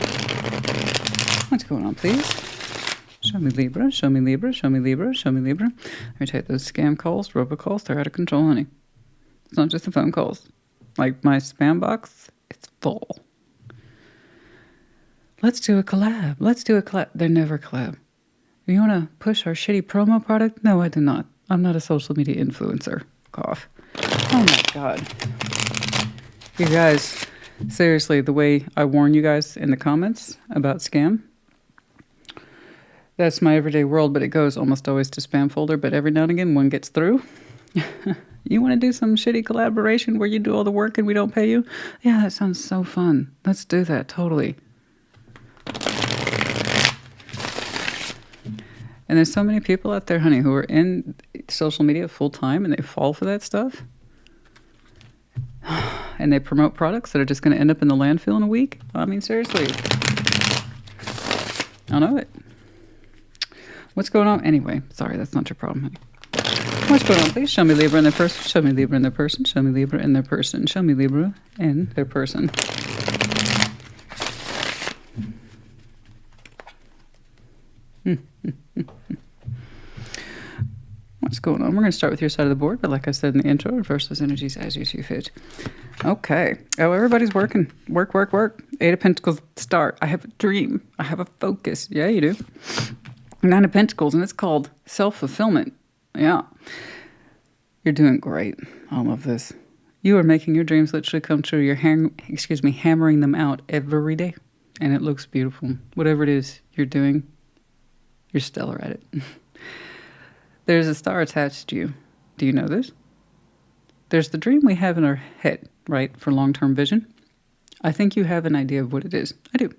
Speaker 1: What's going on, please? Show me Libra, show me Libra, show me Libra, show me Libra. Let me take those scam calls, robocalls, they're out of control, honey. It's not just the phone calls. Like my spam box, it's full. let's do a collab. Let's do a collab. They're never collab. You want to push our shitty promo product? No, I do not. I'm not a social media influencer. Cough. Oh my God. You guys, seriously, the way I warn you guys in the comments about scam, that's my everyday world, but it goes almost always to spam folder. But every now and again, one gets through. You want to do some shitty collaboration where you do all the work and we don't pay you? Yeah, that sounds so fun. Let's do that, totally. And there's so many people out there, honey, who are in social media full time and they fall for that stuff. And they promote products that are just going to end up in the landfill in a week. I mean, seriously. I know it. What's going on? Anyway, sorry, that's not your problem, honey. What's going on? Please show me Libra in their person. Show me Libra in their person. Show me Libra in their person. Show me Libra in their person. What's going on? We're going to start with your side of the board, but like I said in the intro, reverse those energies as you see fit. Okay. Oh, everybody's working. Work, work, work. 8 of Pentacles, start. I have a dream. I have a focus. Yeah, you do. 9 of Pentacles, and it's called self-fulfillment. Yeah. You're doing great. I love this. You are making your dreams literally come true. You're hammering them out every day, and it looks beautiful. Whatever it is you're doing, you're stellar at it. There's a star attached to you. Do you know this? There's the dream we have in our head, right, for long-term vision. I think you have an idea of what it is. I do.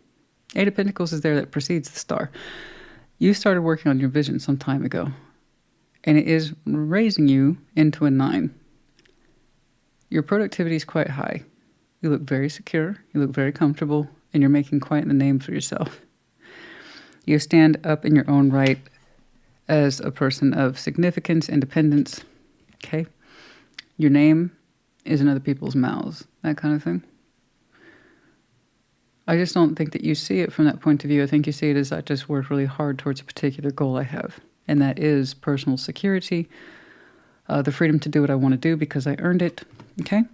Speaker 1: 8 of Pentacles is there that precedes the star. You started working on your vision some time ago, and it is raising you into a 9. Your productivity is quite high. You look very secure, you look very comfortable, and you're making quite the name for yourself. You stand up in your own right as a person of significance, independence, okay? Your name is in other people's mouths, that kind of thing. I just don't think that you see it from that point of view. I think you see it as I just worked really hard towards a particular goal I have, and that is personal security, the freedom to do what I want to do because I earned it, okay?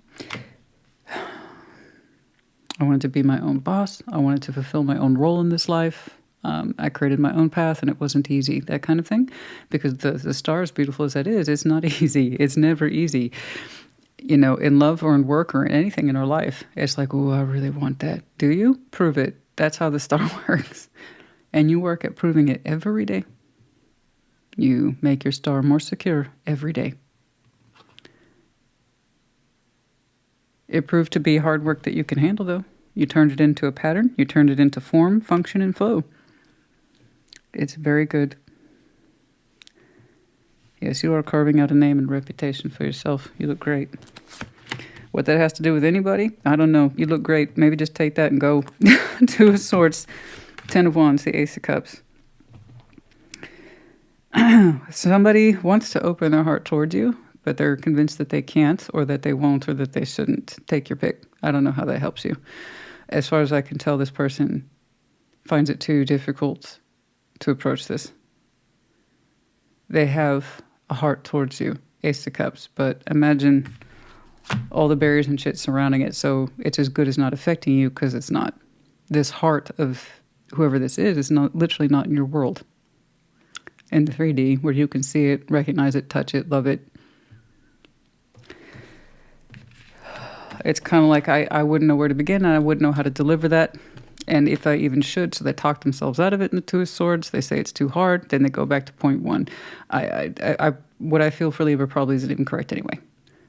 Speaker 1: I wanted to be my own boss. I wanted to fulfill my own role in this life. I created my own path, and it wasn't easy, that kind of thing. Because the star, as beautiful as that is, it's not easy. It's never easy. You know, in love or in work or in anything in our life, it's like, oh, I really want that. Do you? Prove it. That's how the star works. And you work at proving it every day. You make your star more secure every day. It proved to be hard work that you can handle, though. You turned it into a pattern. You turned it into form, function, and flow. It's very good. Yes, you are carving out a name and reputation for yourself. You look great. What that has to do with anybody, I don't know. You look great. Maybe just take that and go. 2 of Swords, 10 of Wands, the Ace of Cups. Somebody wants to open their heart towards you, but they're convinced that they can't or that they won't or that they shouldn't. Take your pick. I don't know how that helps you. As far as I can tell, this person finds it too difficult to approach this. They have a heart towards you, Ace of Cups, but imagine all the barriers and shit surrounding it, so it's as good as not affecting you because it's not. This heart of whoever this is not literally not in your world. In the 3D, where you can see it, recognize it, touch it, love it. It's kind of like I wouldn't know where to begin, and I wouldn't know how to deliver that. And if I even should, so they talk themselves out of it in the 2 of Swords. They say it's too hard. Then they go back to point 1. What I feel for Libra probably isn't even correct anyway.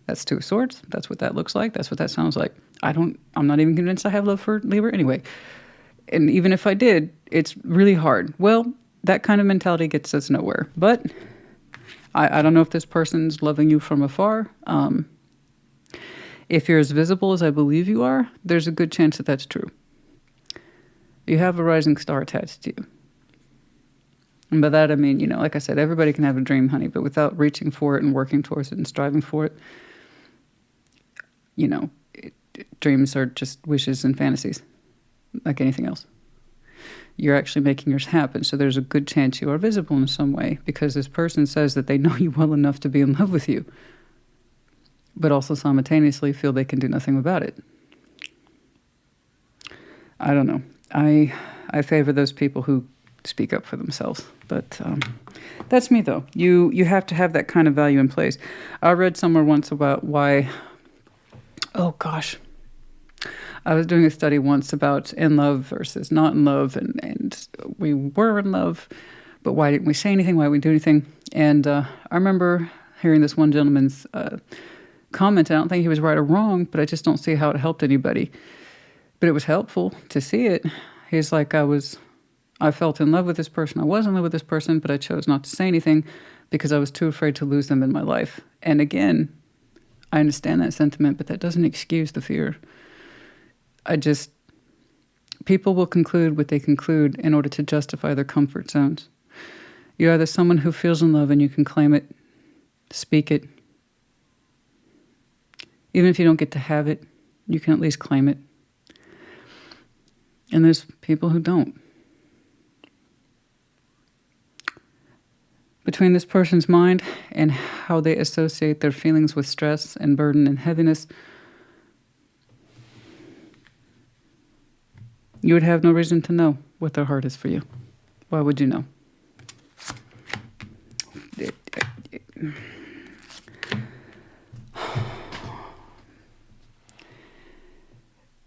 Speaker 1: That's 2 of Swords. That's what that looks like. That's what that sounds like. I'm not even convinced I have love for Libra anyway. And even if I did, it's really hard. Well, that kind of mentality gets us nowhere. But I don't know if this person's loving you from afar. If you're as visible as I believe you are, there's a good chance that that's true. You have a rising star attached to you. And by that I mean, like I said, everybody can have a dream, honey, but without reaching for it and working towards it and striving for it, dreams are just wishes and fantasies, like anything else. You're actually making yours happen, so there's a good chance you are visible in some way because this person says that they know you well enough to be in love with you, but also simultaneously feel they can do nothing about it. I don't know. I favor those people who speak up for themselves. But that's me, though. You have to have that kind of value in place. I read somewhere once about why... Oh, gosh. I was doing a study once about in love versus not in love, and we were in love, but why didn't we say anything? Why didn't we do anything? And I remember hearing this one gentleman's comment. I don't think he was right or wrong, but I just don't see how it helped anybody. But it was helpful to see it. He's like, I felt in love with this person. I was in love with this person, but I chose not to say anything because I was too afraid to lose them in my life. And again, I understand that sentiment, but that doesn't excuse the fear. People will conclude what they conclude in order to justify their comfort zones. You're either someone who feels in love and you can claim it, speak it. Even if you don't get to have it, you can at least claim it. And there's people who don't. Between this person's mind and how they associate their feelings with stress and burden and heaviness, you would have no reason to know what their heart is for you. Why would you know?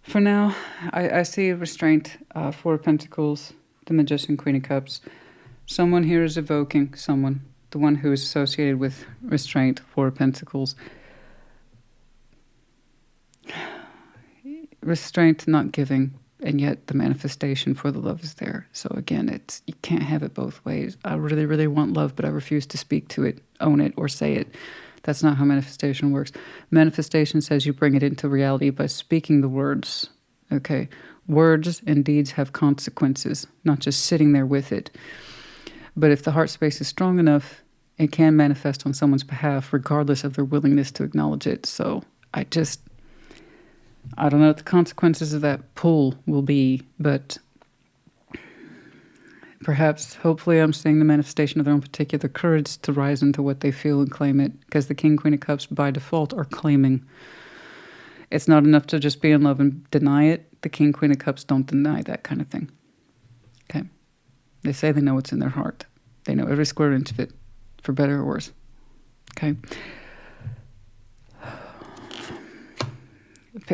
Speaker 1: For now, I see restraint, Four of Pentacles, the Magician, Queen of Cups. Someone here is evoking someone, the one who is associated with restraint, Four of Pentacles. Restraint, not giving, and yet the manifestation for the love is there. So again, you can't have it both ways. I really, really want love, but I refuse to speak to it, own it, or say it. That's not how manifestation works. Manifestation says you bring it into reality by speaking the words. Okay? Words and deeds have consequences, not just sitting there with it. But if the heart space is strong enough, it can manifest on someone's behalf, regardless of their willingness to acknowledge it. So I don't know what the consequences of that pull will be, but perhaps, hopefully, I'm seeing the manifestation of their own particular courage to rise into what they feel and claim it, because the King, Queen of Cups, by default, are claiming. It's not enough to just be in love and deny it. The King, Queen of Cups don't deny that kind of thing. Okay? They say they know what's in their heart. They know every square inch of it, for better or worse. Okay?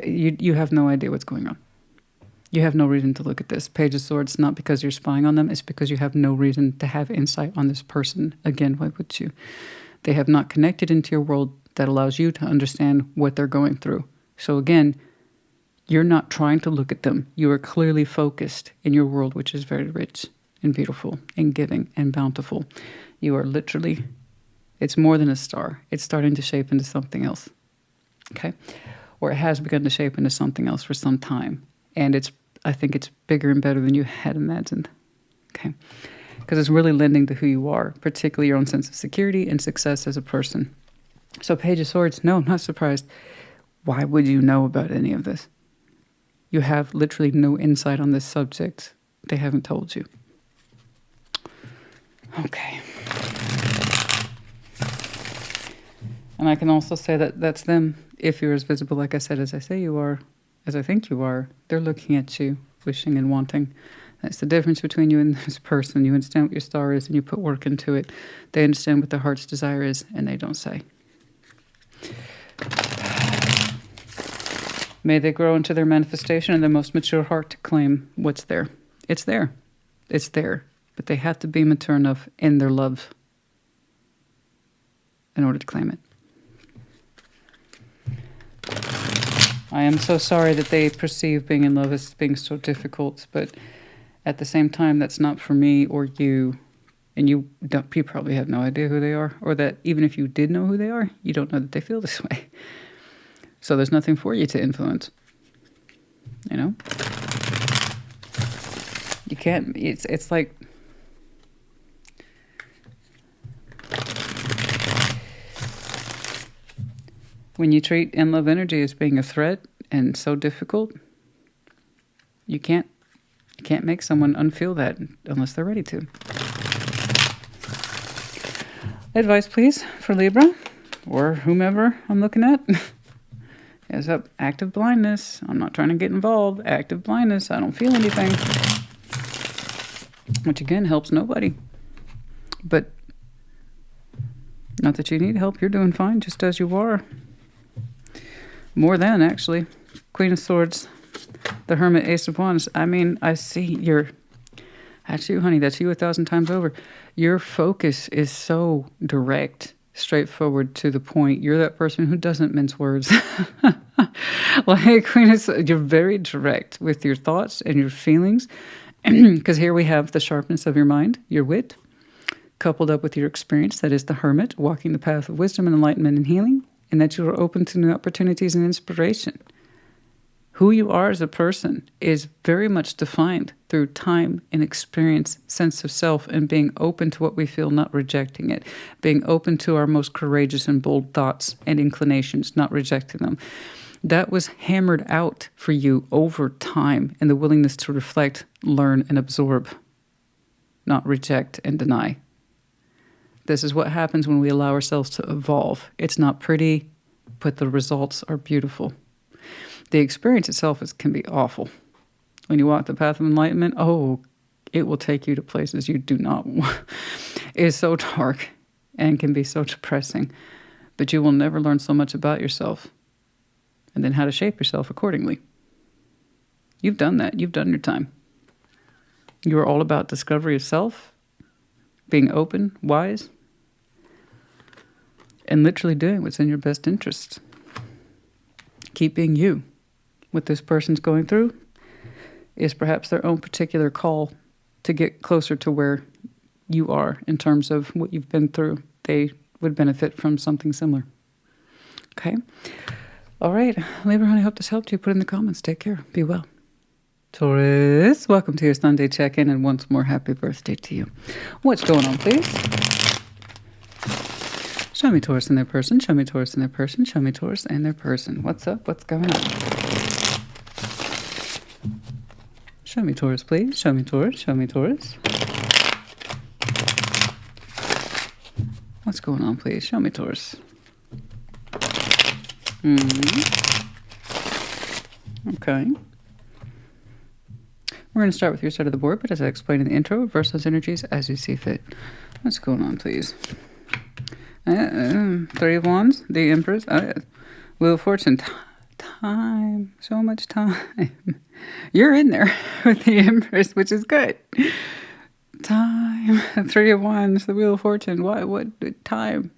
Speaker 1: You have no idea what's going on. You have no reason to look at this. Page of Swords, not because you're spying on them, it's because you have no reason to have insight on this person. Again, why would you? They have not connected into your world that allows you to understand what they're going through. So again, you're not trying to look at them. You are clearly focused in your world, which is very rich and beautiful and giving and bountiful. You are literally, it's more than a star. It's starting to shape into something else. Okay? Or it has begun to shape into something else for some time. And I think it's bigger and better than you had imagined. Okay? Because it's really lending to who you are, particularly your own sense of security and success as a person. So Page of Swords, no, I'm not surprised. Why would you know about any of this? You have literally no insight on this subject. They haven't told you. Okay. And I can also say that that's them. If you're as visible, like I said, as I say you are, as I think you are, they're looking at you, wishing and wanting. That's the difference between you and this person. You understand what your star is and you put work into it. They understand what their heart's desire is and they don't say. May they grow into their manifestation and their most mature heart to claim what's there. It's there. It's there. But they have to be mature enough in their love in order to claim it. I am so sorry that they perceive being in love as being so difficult, but at the same time, that's not for me or you. And you probably have no idea who they are, or that even if you did know who they are, you don't know that they feel this way. So there's nothing for you to influence. You know? You can't, it's like, when you treat in-love energy as being a threat and so difficult, you can't make someone unfeel that unless they're ready to. Advice, please, for Libra or whomever I'm looking at. Is up active blindness. I'm not trying to get involved. Active blindness. I don't feel anything. which again helps nobody. But not that you need help. You're doing fine just as you are. More than, actually. Queen of Swords, the Hermit, Ace of Wands. I mean, I see your... That's you, honey. That's you 1,000 times over. Your focus is so direct, straightforward, to the point. You're that person who doesn't mince words. Like, Queen of Swords, you're very direct with your thoughts and your feelings. Because here we have the sharpness of your mind, your wit, coupled up with your experience, that is the Hermit, walking the path of wisdom and enlightenment and healing, and that you are open to new opportunities and inspiration. Who you are as a person is very much defined through time and experience, sense of self, and being open to what we feel, not rejecting it. Being open to our most courageous and bold thoughts and inclinations, not rejecting them. That was hammered out for you over time in the willingness to reflect, learn, and absorb, not reject and deny. This is what happens when we allow ourselves to evolve. It's not pretty, but the results are beautiful. The experience itself can be awful. When you walk the path of enlightenment, it will take you to places you do not want. It is so dark and can be so depressing, but you will never learn so much about yourself and then how to shape yourself accordingly. You've done that. You've done your time. You are all about discovery of self, being open, wise, and literally doing what's in your best interest. Keep being you. What this person's going through is perhaps their own particular call to get closer to where you are in terms of what you've been through. They would benefit from something similar. Okay? All right. Libra, honey, hope this helped you. Put in the comments. Take care. Be well. Taurus, welcome to your Sunday check-in, and once more, happy birthday to you. What's going on, please? Show me Taurus and their person. Show me Taurus and their person. Show me Taurus and their person. What's up? What's going on? Show me Taurus, please. Show me Taurus. Show me Taurus. What's going on, please? Show me Taurus. Okay. We're going to start with your side of the board, but as I explained in the intro, reverse those energies as you see fit. What's going on, please? Three of Wands, the Empress, Wheel of Fortune. Time, so much time. You're in there with the Empress, which is good. Time, Three of Wands, the Wheel of Fortune. What time?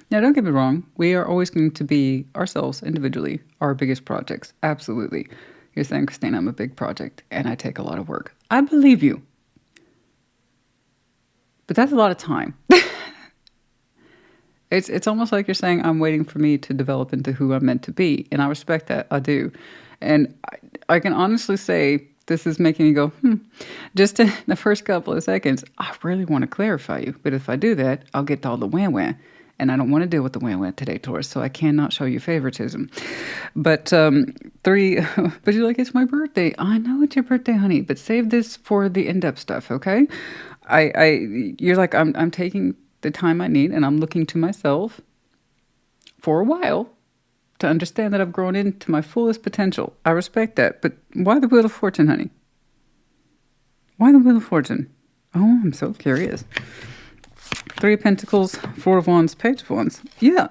Speaker 1: Now, don't get me wrong. We are always going to be ourselves individually, our biggest projects. Absolutely. You're saying, Christina, I'm a big project and I take a lot of work. I believe you. But that's a lot of time. It's almost like you're saying, I'm waiting for me to develop into who I'm meant to be. And I respect that. I do. And I can honestly say, this is making me go, Just in the first couple of seconds, I really want to clarify you. But if I do that, I'll get to all the wah-wah. And I don't want to deal with the wah-wah today, Taurus. So I cannot show you favoritism. But but you're like, it's my birthday. I know it's your birthday, honey. But save this for the in-depth stuff, okay? You're like, I'm taking the time I need, and I'm looking to myself for a while to understand that I've grown into my fullest potential. I respect that, but why the Wheel of Fortune, honey? Why the Wheel of Fortune? Oh, I'm so curious. Three of Pentacles, Four of Wands, Page of Wands. Yeah,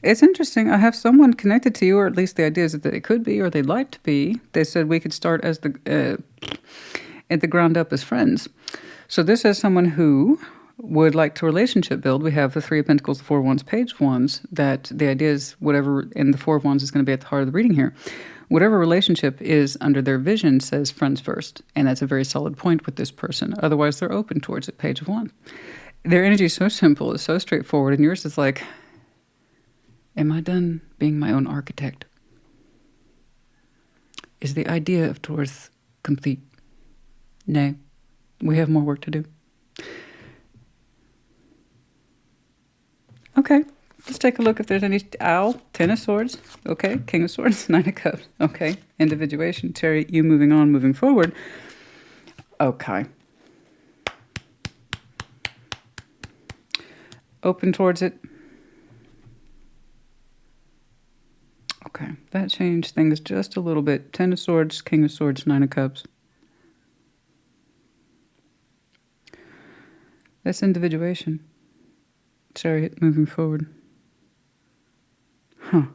Speaker 1: it's interesting. I have someone connected to you, or at least the idea is that they could be, or they'd like to be. They said we could start as at the ground up as friends. So this is someone who would like to relationship build. We have the Three of Pentacles, the Four of Wands, Page of Wands, that the idea is whatever, and the Four of Wands is going to be at the heart of the reading here. Whatever relationship is under their vision says friends first. And that's a very solid point with this person. Otherwise, they're open towards it, Page of Wands. Their energy is so simple, it's so straightforward, and yours is like, am I done being my own architect? Is the idea of Taurus complete? No. We have more work to do. Okay, let's take a look if there's any. Owl, Ten of Swords, okay, King of Swords, Nine of Cups, okay, individuation, Chariot, you moving on, moving forward. Okay. Open towards it. Okay, that changed things just a little bit. Ten of Swords, King of Swords, Nine of Cups. That's individuation. Chariot, moving forward. Huh.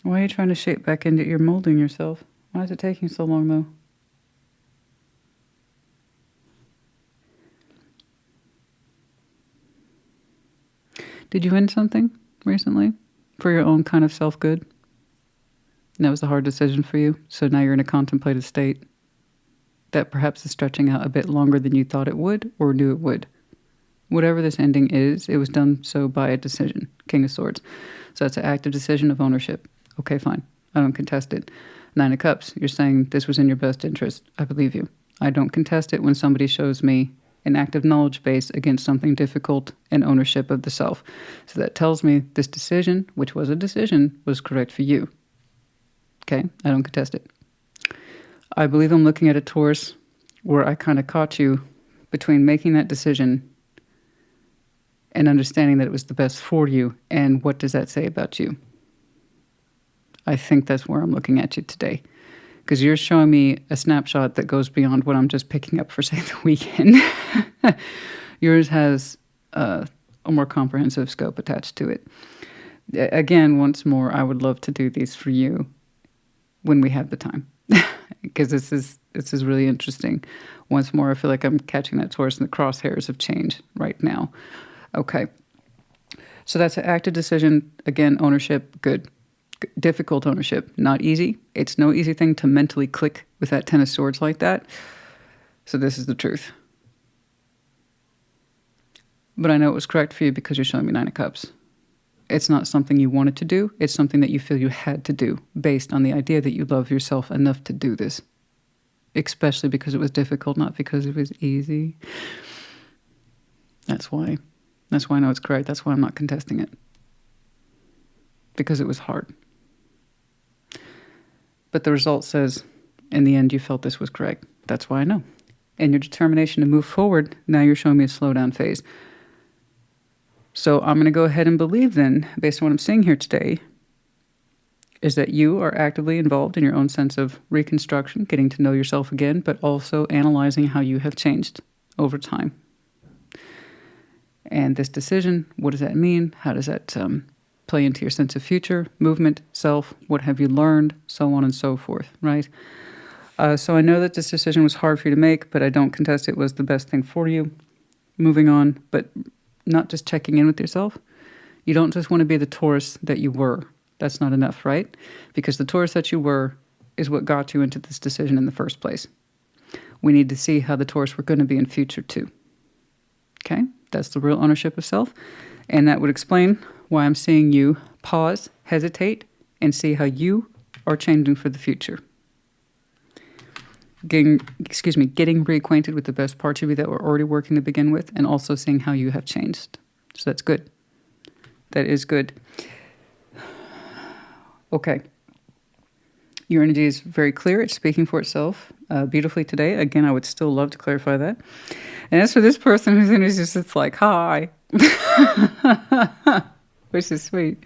Speaker 1: Why are you trying to shape back into, you're molding yourself? Why is it taking so long, though? Did you win something recently for your own kind of self-good? And that was a hard decision for you, so now you're in a contemplative state that perhaps is stretching out a bit longer than you thought it would or knew it would. Whatever this ending is, it was done so by a decision. King of Swords. So that's an active decision of ownership. Okay, fine. I don't contest it. Nine of Cups. You're saying this was in your best interest. I believe you. I don't contest it when somebody shows me an active knowledge base against something difficult and ownership of the self. So that tells me this decision, which was a decision, was correct for you. Okay? I don't contest it. I believe I'm looking at a Taurus where I kind of caught you between making that decision and understanding that it was the best for you. And what does that say about you? I think that's where I'm looking at you today. Because you're showing me a snapshot that goes beyond what I'm just picking up for, say, the weekend. Yours has a more comprehensive scope attached to it. Again, once more, I would love to do these for you when we have the time. Because this is really interesting. Once more, I feel like I'm catching that Taurus in the crosshairs of change right now. Okay. So that's an active decision. Again, ownership, good. Difficult ownership, not easy. It's no easy thing to mentally click with that Ten of Swords like that. So this is the truth. But I know it was correct for you because you're showing me Nine of Cups. It's not something you wanted to do. It's something that you feel you had to do based on the idea that you love yourself enough to do this. Especially because it was difficult, not because it was easy. That's why. That's why I know it's correct. That's why I'm not contesting it. Because it was hard. But the result says, in the end, you felt this was correct. That's why I know. And your determination to move forward, now you're showing me a slowdown phase. So I'm going to go ahead and believe then, based on what I'm seeing here today, is that you are actively involved in your own sense of reconstruction, getting to know yourself again, but also analyzing how you have changed over time. And this decision, what does that mean? How does that play into your sense of future, movement, self, what have you learned, so on and so forth, right? So I know that this decision was hard for you to make, but I don't contest it was the best thing for you. Moving on, but not just checking in with yourself. You don't just want to be the Taurus that you were. That's not enough, right? Because the Taurus that you were is what got you into this decision in the first place. We need to see how the Taurus we're going to be in future too. Okay? That's the real ownership of self. And that would explain why I'm seeing you pause, hesitate, and see how you are changing for the future. Getting reacquainted with the best parts of you that we're already working to begin with, and also seeing how you have changed. So that's good. That is good. Okay. Your energy is very clear. It's speaking for itself beautifully today. Again, I would still love to clarify that. And as for this person whose energy is just like, hi. Which is sweet.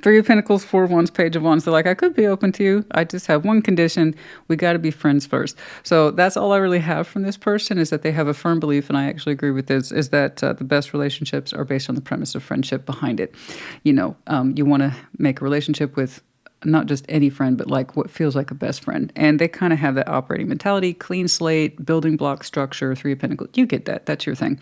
Speaker 1: Three of Pentacles, Four of Wands, Page of Wands. They're like, I could be open to you. I just have one condition. We got to be friends first. So that's all I really have from this person, is that they have a firm belief, and I actually agree with this, is that the best relationships are based on the premise of friendship behind it. You know, you want to make a relationship with not just any friend, but like what feels like a best friend. And they kind of have that operating mentality, clean slate, building block structure, Three of Pentacles. You get that. That's your thing.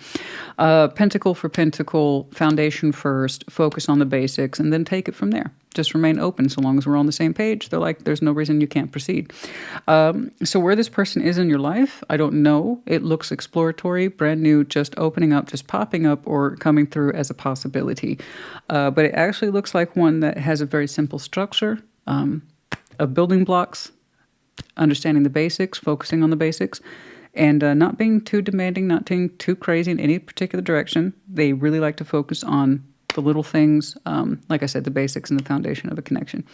Speaker 1: Pentacle for pentacle, foundation first, focus on the basics, and then take it from there. Just remain open so long as we're on the same page. They're like, there's no reason you can't proceed. So where this person is in your life, I don't know. It looks exploratory, brand new, just opening up, just popping up or coming through as a possibility. But it actually looks like one that has a very simple structure of building blocks, understanding the basics, focusing on the basics, and not being too demanding, not being too crazy in any particular direction. They really like to focus on the little things, like I said, the basics and the foundation of a connection.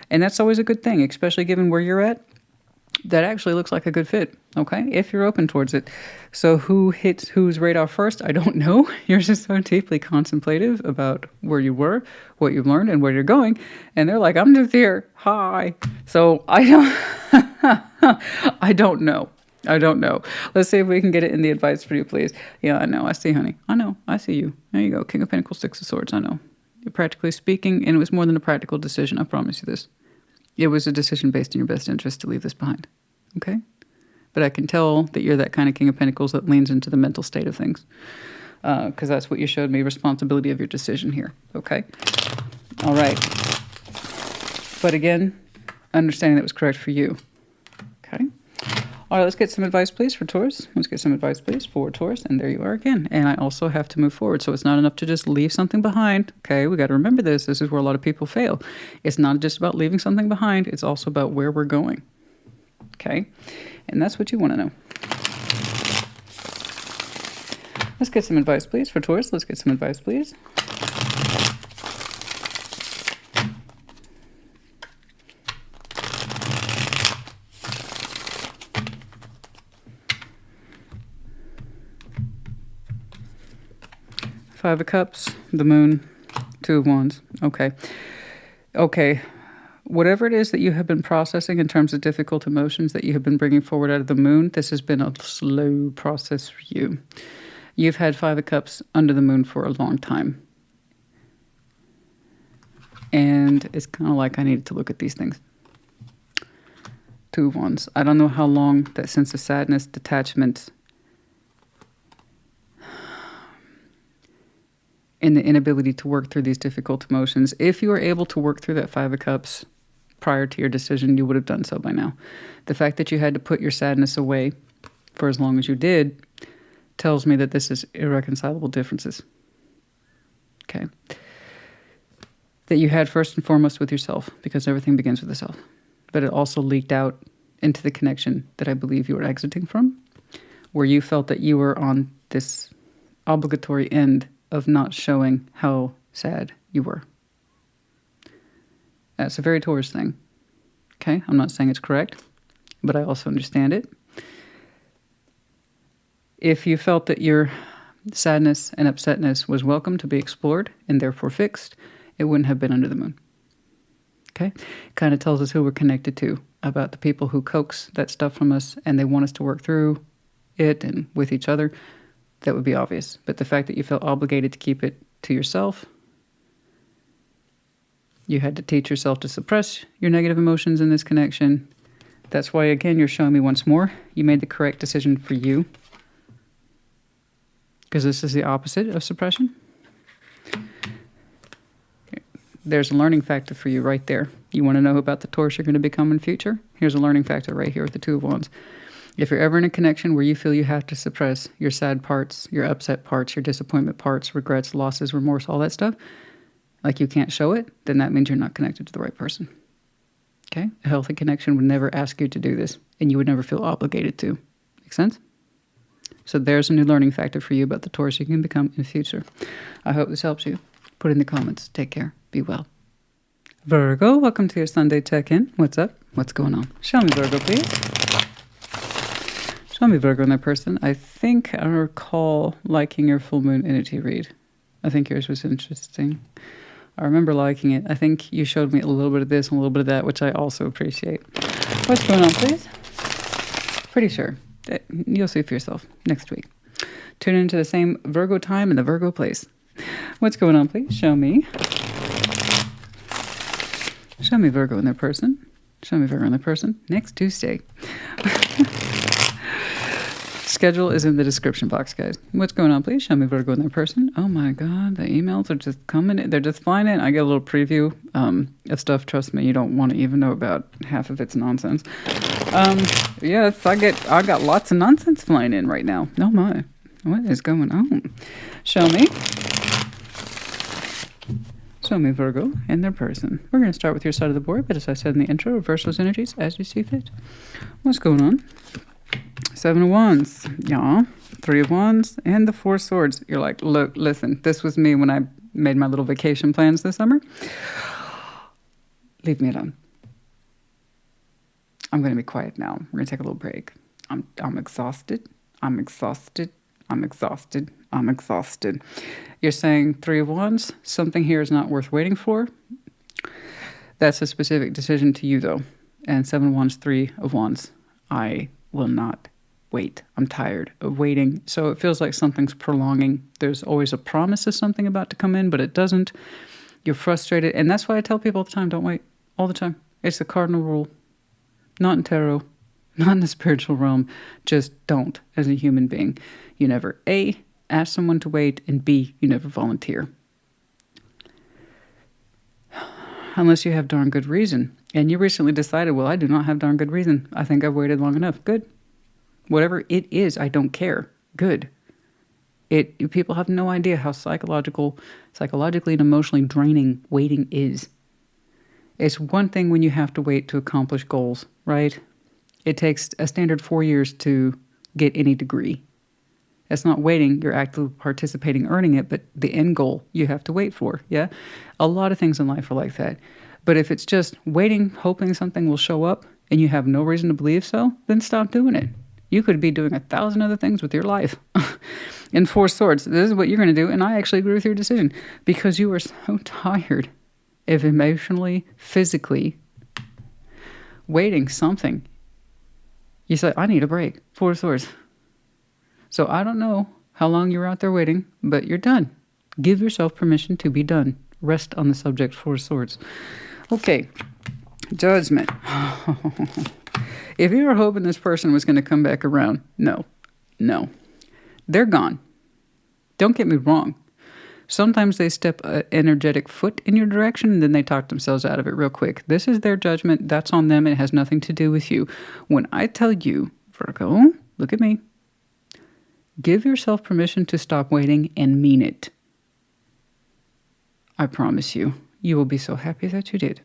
Speaker 1: And that's always a good thing, especially given where you're at. That actually looks like a good fit, okay, if you're open towards it. So who hits whose radar first, I don't know. You're just so deeply contemplative about where you were, what you've learned, and where you're going. And they're like, I'm just here. Hi. So I don't, I don't know. I don't know. Let's see if we can get it in the advice for you, please. Yeah, I know. I see, honey. I know. I see you. There you go. King of Pentacles, Six of Swords. I know. You're practically speaking, and it was more than a practical decision. I promise you this. It was a decision based in your best interest to leave this behind. Okay? But I can tell that you're that kind of King of Pentacles that leans into the mental state of things. Because that's what you showed me, responsibility of your decision here. Okay? All right. But again, understanding that was correct for you. Okay? All right, let's get some advice, please, for Taurus. Let's get some advice, please, for Taurus. And there you are again. And I also have to move forward. So it's not enough to just leave something behind. Okay, we got to remember this. This is where a lot of people fail. It's not just about leaving something behind. It's also about where we're going. Okay? And that's what you want to know. Let's get some advice, please, for Taurus. Let's get some advice, please. Five of Cups, the Moon, Two of Wands. Okay. Okay. Whatever it is that you have been processing in terms of difficult emotions that you have been bringing forward out of the Moon, this has been a slow process for you. You've had Five of Cups under the Moon for a long time. And it's kind of like I needed to look at these things. Two of Wands. I don't know how long that sense of sadness, detachment, and the inability to work through these difficult emotions. If you were able to work through that Five of Cups prior to your decision, you would have done so by now. The fact that you had to put your sadness away for as long as you did tells me that this is irreconcilable differences. Okay. That you had first and foremost with yourself, because everything begins with the self. But it also leaked out into the connection that I believe you were exiting from, where you felt that you were on this obligatory end of not showing how sad you were. That's a very Taurus thing. Okay? I'm not saying it's correct, but I also understand it. If you felt that your sadness and upsetness was welcome to be explored and therefore fixed, it wouldn't have been under the Moon. Okay? It kind of tells us who we're connected to, about the people who coax that stuff from us and they want us to work through it and with each other. That would be obvious. But the fact that you felt obligated to keep it to yourself, you had to teach yourself to suppress your negative emotions in this connection. That's why, again, you're showing me once more, you made the correct decision for you. Because this is the opposite of suppression. There's a learning factor for you right there. You want to know about the Taurus you're going to become in future? Here's a learning factor right here with the Two of Wands. If you're ever in a connection where you feel you have to suppress your sad parts, your upset parts, your disappointment parts, regrets, losses, remorse, all that stuff, like you can't show it, then that means you're not connected to the right person. Okay? A healthy connection would never ask you to do this, and you would never feel obligated to. Make sense? So there's a new learning factor for you about the Taurus you can become in the future. I hope this helps you. Put it in the comments. Take care. Be well. Virgo, welcome to your Sunday check-in. What's up? What's going on? Show me Virgo, please. Show me Virgo in that person. I think I recall liking your full moon energy read. I think yours was interesting. I remember liking it. I think you showed me a little bit of this and a little bit of that, which I also appreciate. What's going on, please? Pretty sure. You'll see for yourself next week. Tune into the same Virgo time in the Virgo place. What's going on, please? Show me. Show me Virgo in their person. Show me Virgo in their person next Tuesday. Schedule is in the description box, guys. What's going on, please? Show me Virgo in their person. Oh my God, the emails are just coming in. They're just flying in. I get a little preview of stuff. Trust me, you don't want to even know about half of its nonsense. Yes, I got lots of nonsense flying in right now. Oh my, what is going on? Show me. Show me Virgo and their person. We're going to start with your side of the board, but as I said in the intro, reverse those energies as you see fit. What's going on? Seven of Wands, yeah. Three of Wands, and the Four Swords. You're like, look, listen, this was me when I made my little vacation plans this summer. Leave me alone. I'm going to be quiet now. We're going to take a little break. I'm exhausted. I'm exhausted. I'm exhausted. I'm exhausted. You're saying Three of Wands, something here is not worth waiting for. That's a specific decision to you, though. And Seven of Wands, Three of Wands, I will not wait. I'm tired of waiting. So it feels like something's prolonging. There's always a promise of something about to come in, but it doesn't. You're frustrated. And that's why I tell people all the time, don't wait. All the time. It's the cardinal rule. Not in tarot, not in the spiritual realm. Just don't as a human being. You never, A, ask someone to wait, and B, you never volunteer. Unless you have darn good reason. And you recently decided, well, I do not have darn good reason. I think I've waited long enough. Good. Whatever it is, I don't care. Good. People have no idea how psychologically and emotionally draining waiting is. It's one thing when you have to wait to accomplish goals, right? It takes a standard 4 years to get any degree. It's not waiting, you're actively participating, earning it, but the end goal you have to wait for, yeah? A lot of things in life are like that. But if it's just waiting, hoping something will show up, and you have no reason to believe so, then stop doing it. You could be doing 1,000 other things with your life. In Four Swords, this is what you're going to do, and I actually agree with your decision, because you are so tired of emotionally, physically waiting something. You say, I need a break. Four Swords. So I don't know how long you were out there waiting, but you're done. Give yourself permission to be done. Rest on the subject, Four Swords. Okay, Judgment. If you were hoping this person was going to come back around, no. They're gone. Don't get me wrong. Sometimes they step an energetic foot in your direction and then they talk themselves out of it real quick. This is their judgment. That's on them. It has nothing to do with you. When I tell you, Virgo, look at me. Give yourself permission to stop waiting and mean it. I promise you, you will be so happy that you did.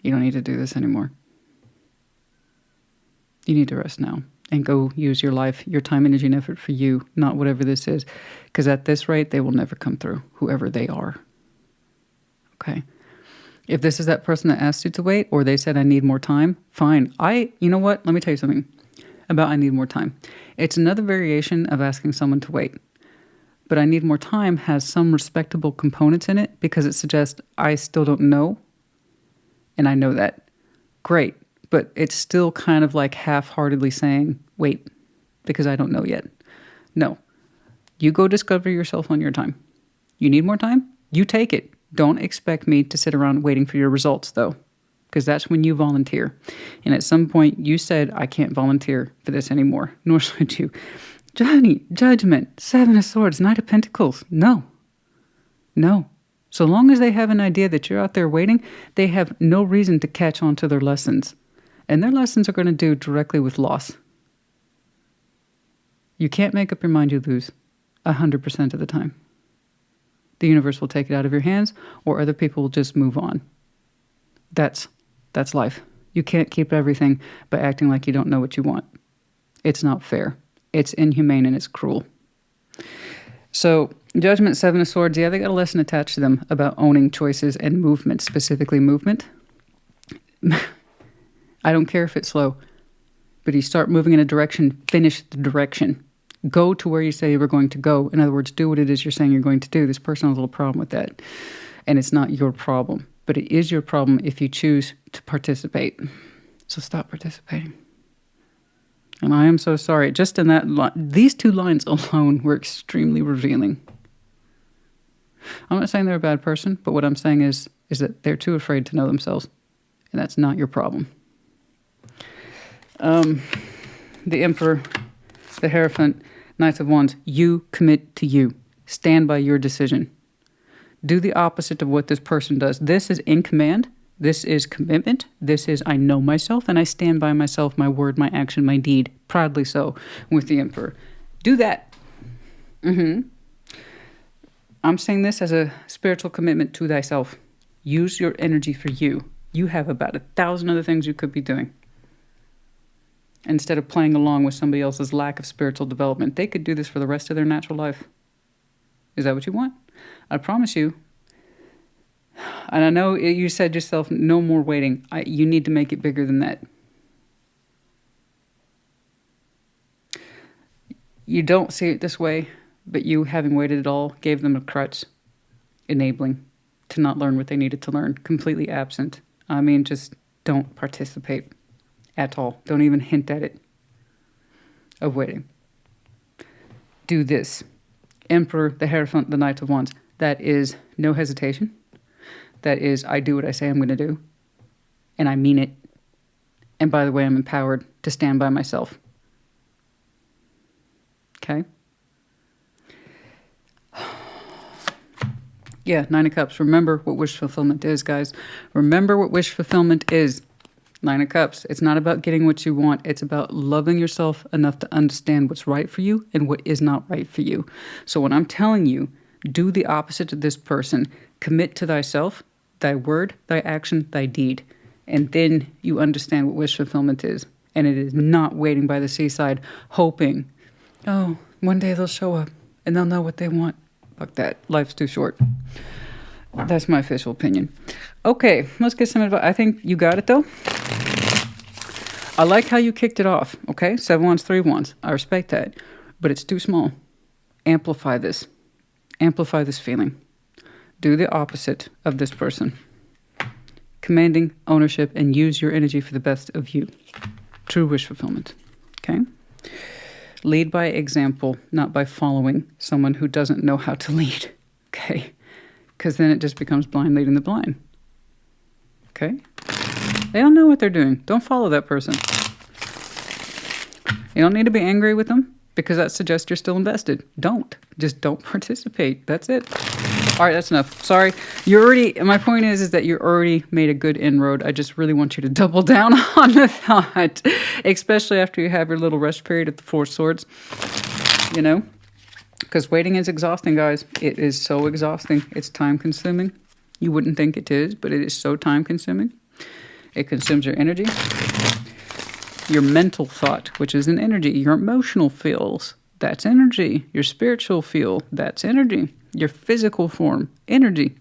Speaker 1: You don't need to do this anymore. You need to rest now and go use your life, your time, energy, and effort for you, not whatever this is. Because at this rate, they will never come through, whoever they are. Okay? If this is that person that asked you to wait, or they said, I need more time, fine. You know what? Let me tell you something about I need more time. It's another variation of asking someone to wait. But I need more time has some respectable components in it because it suggests I still don't know. And I know that. Great. But it's still kind of like half-heartedly saying, wait, because I don't know yet. No. You go discover yourself on your time. You need more time? You take it. Don't expect me to sit around waiting for your results, though, because that's when you volunteer. And at some point, you said, I can't volunteer for this anymore, nor should you. Johnny, Judgment, Seven of Swords, Knight of Pentacles. No. So long as they have an idea that you're out there waiting, they have no reason to catch on to their lessons. And their lessons are going to do directly with loss. You can't make up your mind, you lose 100% of the time. The universe will take it out of your hands, or other people will just move on. That's life. You can't keep everything by acting like you don't know what you want. It's not fair. It's inhumane and it's cruel. So, Judgment, Seven of Swords, yeah, they got a lesson attached to them about owning choices and movement, specifically movement. I don't care if it's slow, but you start moving in a direction, finish the direction. Go to where you say you were going to go. In other words, do what it is you're saying you're going to do. This person has a little problem with that. And it's not your problem, but it is your problem if you choose to participate. So stop participating. And I am so sorry. Just in that these two lines alone were extremely revealing. I'm not saying they're a bad person, but what I'm saying is that they're too afraid to know themselves. And that's not your problem. The Emperor, the Hierophant, Knight of Wands, you commit to you. Stand by your decision. Do the opposite of what this person does. This is in command. This is commitment. This is I know myself and I stand by myself, my word, my action, my deed. Proudly so with the Emperor. Do that. I'm saying this as a spiritual commitment to thyself. Use your energy for you. You have about 1,000 other things you could be doing. Instead of playing along with somebody else's lack of spiritual development. They could do this for the rest of their natural life. Is that what you want? I promise you. And I know you said yourself, no more waiting. You need to make it bigger than that. You don't see it this way, but you, having waited it all, gave them a crutch, enabling to not learn what they needed to learn, completely absent. I mean, just don't participate at all. Don't even hint at it. of waiting. Do this. Emperor, the Hierophant, the Knight of Wands. That is no hesitation. That is, I do what I say I'm going to do. And I mean it. And by the way, I'm empowered to stand by myself. Okay? Yeah, Nine of Cups. Remember what wish fulfillment is, guys. Remember what wish fulfillment is. Nine of Cups. It's not about getting what you want. It's about loving yourself enough to understand what's right for you and what is not right for you. So when I'm telling you, do the opposite of this person. Commit to thyself, thy word, thy action, thy deed. And then you understand what wish fulfillment is. And it is not waiting by the seaside, hoping, oh, one day they'll show up and they'll know what they want. Fuck that. Life's too short. That's my official opinion. Okay, let's get some advice. I think you got it, though. I like how you kicked it off, okay? 7 wands, 3 wands. I respect that. But it's too small. Amplify this. Amplify this feeling. Do the opposite of this person. Commanding ownership and use your energy for the best of you. True wish fulfillment, okay? Lead by example, not by following someone who doesn't know how to lead, okay? Because then it just becomes blind leading the blind, okay? They don't know what they're doing. Don't follow that person. You don't need to be angry with them because that suggests you're still invested. Don't. Just don't participate. That's it. All right, that's enough. Sorry. My point is that you already made a good inroad. I just really want you to double down on the thought, especially after you have your little rest period at the 4 swords, you know, because waiting is exhausting, guys. It is so exhausting. It's time consuming. You wouldn't think it is, but it is so time consuming. It consumes your energy, your mental thought, which is an energy, your emotional feels, that's energy, your spiritual feel, that's energy. Your physical form, energy.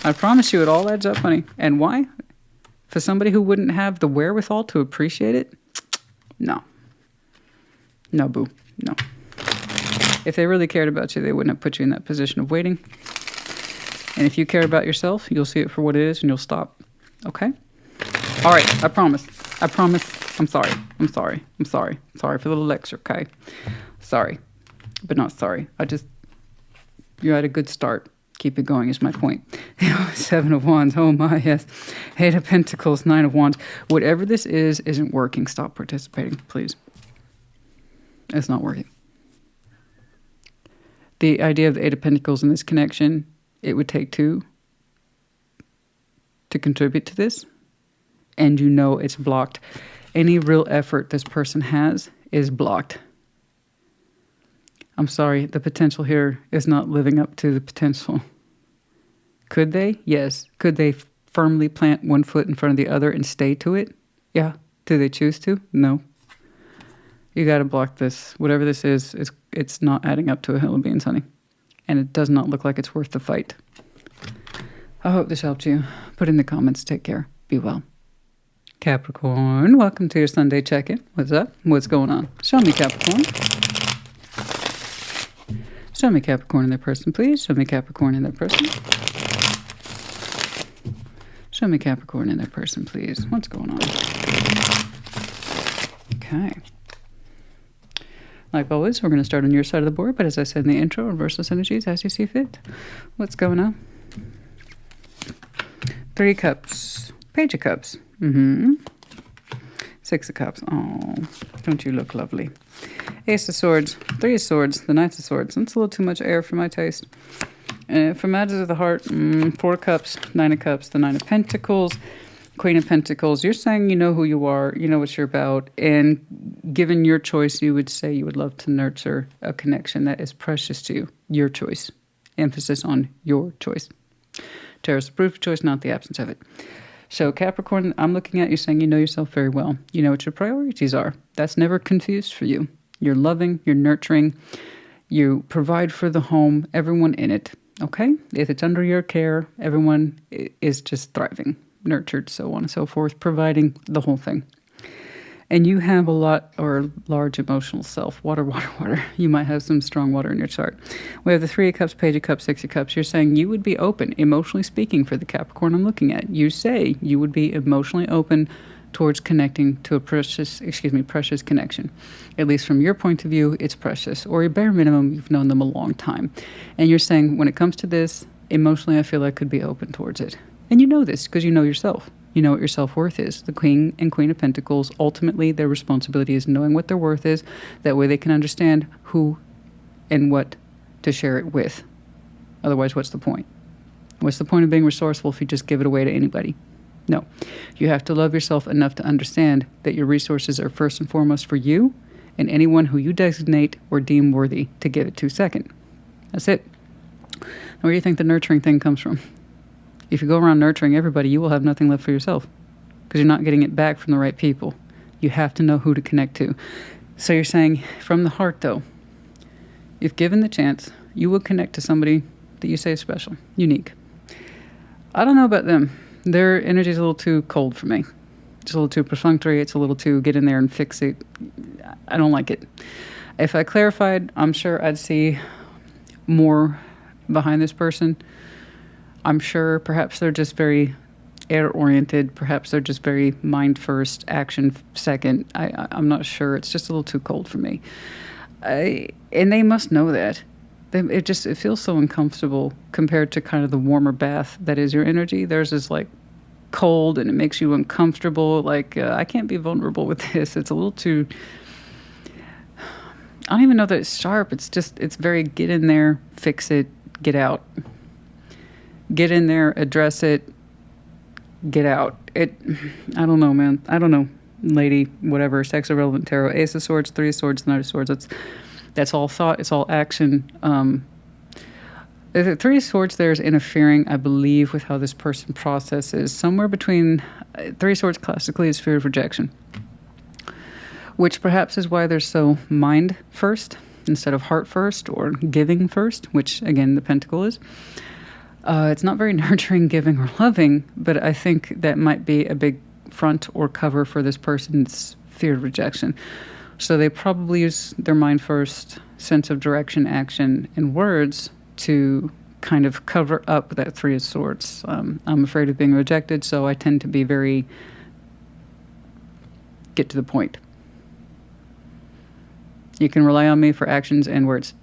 Speaker 1: I promise you it all adds up, honey. And why? For somebody who wouldn't have the wherewithal to appreciate it? No. No, boo. No. If they really cared about you, they wouldn't have put you in that position of waiting. And if you care about yourself, you'll see it for what it is and you'll stop. Okay? All right. I promise. I promise. I'm sorry. I'm sorry. I'm sorry. Sorry for the little lecture, okay? Sorry. But not sorry. You're at a good start. Keep it going is my point. 7 of Wands. Oh my, yes. 8 of Pentacles. 9 of Wands. Whatever this isn't working. Stop participating, please. It's not working. The idea of the 8 of Pentacles in this connection, it would take 2 to contribute to this. And you know it's blocked. Any real effort this person has is blocked. I'm sorry, the potential here is not living up to the potential. Could they? Yes. Could they firmly plant one foot in front of the other and stay to it? Yeah. Do they choose to? No. You got to block this. Whatever this is, it's not adding up to a hill of beans, honey. And it does not look like it's worth the fight. I hope this helped you. Put in the comments. Take care. Be well. Capricorn, welcome to your Sunday check-in. What's up? What's going on? Show me, Capricorn. Show me Capricorn in their person, please. Show me Capricorn in their person. Show me Capricorn in their person, please. What's going on? Okay. Like always, we're going to start on your side of the board, but as I said in the intro, reverse those energies as you see fit. What's going on? 3 of Cups. Page of Cups. 6 of Cups. Oh, don't you look lovely? Ace of Swords, 3 of Swords, the Knight of Swords. That's a little too much air for my taste. For Matters of the Heart, 4 of Cups, 9 of Cups, the 9 of Pentacles, Queen of Pentacles. You're saying you know who you are, you know what you're about, and given your choice, you would say you would love to nurture a connection that is precious to you. Your choice. Emphasis on your choice. Taurus approved choice, not the absence of it. So Capricorn, I'm looking at you saying you know yourself very well. You know what your priorities are. That's never confused for you. You're loving, you're nurturing, you provide for the home, everyone in it, okay? If it's under your care, everyone is just thriving, nurtured, so on and so forth, providing the whole thing. And you have a lot or large emotional self. Water, water, water. You might have some strong water in your chart. We have the 3 of Cups, Page of Cups, 6 of Cups. You're saying you would be open, emotionally speaking, for the Capricorn I'm looking at. You say you would be emotionally open towards connecting to a precious connection. At least from your point of view, it's precious. Or at bare minimum, you've known them a long time. And you're saying, when it comes to this, emotionally, I feel I could be open towards it. And you know this because you know yourself. You know what your self-worth is. The King and Queen of Pentacles, ultimately, their responsibility is knowing what their worth is. That way they can understand who and what to share it with. Otherwise, what's the point? What's the point of being resourceful if you just give it away to anybody? No. You have to love yourself enough to understand that your resources are first and foremost for you and anyone who you designate or deem worthy to give it to second. That's it. Now, where do you think the nurturing thing comes from? If you go around nurturing everybody, you will have nothing left for yourself because you're not getting it back from the right people. You have to know who to connect to. So you're saying, from the heart, though, if given the chance, you will connect to somebody that you say is special, unique. I don't know about them. Their energy is a little too cold for me. It's a little too perfunctory. It's a little too get in there and fix it. I don't like it. If I clarified, I'm sure I'd see more behind this person. I'm sure perhaps they're just very air-oriented. Perhaps they're just very mind first, action second. I'm not sure. It's just a little too cold for me. And they must know that. It feels so uncomfortable compared to kind of the warmer bath that is your energy. Theirs is like cold and it makes you uncomfortable. Like, I can't be vulnerable with this. It's a little too... I don't even know that it's sharp. It's very get in there, fix it, get out. Get in there, address it, get out. I don't know, man. I don't know. Lady, whatever, sex irrelevant tarot, Ace of Swords, Three of Swords, Knight of Swords. That's all thought. It's all action. The Three of Swords there is interfering, I believe, with how this person processes. Somewhere between Three of Swords classically is fear of rejection, which perhaps is why they're so mind first instead of heart first or giving first, which again the Pentacle is. It's not very nurturing, giving, or loving, but I think that might be a big front or cover for this person's fear of rejection. So they probably use their mind first, sense of direction, action, and words to kind of cover up that Three of Swords. I'm afraid of being rejected, so I tend to be very get to the point. You can rely on me for actions and words,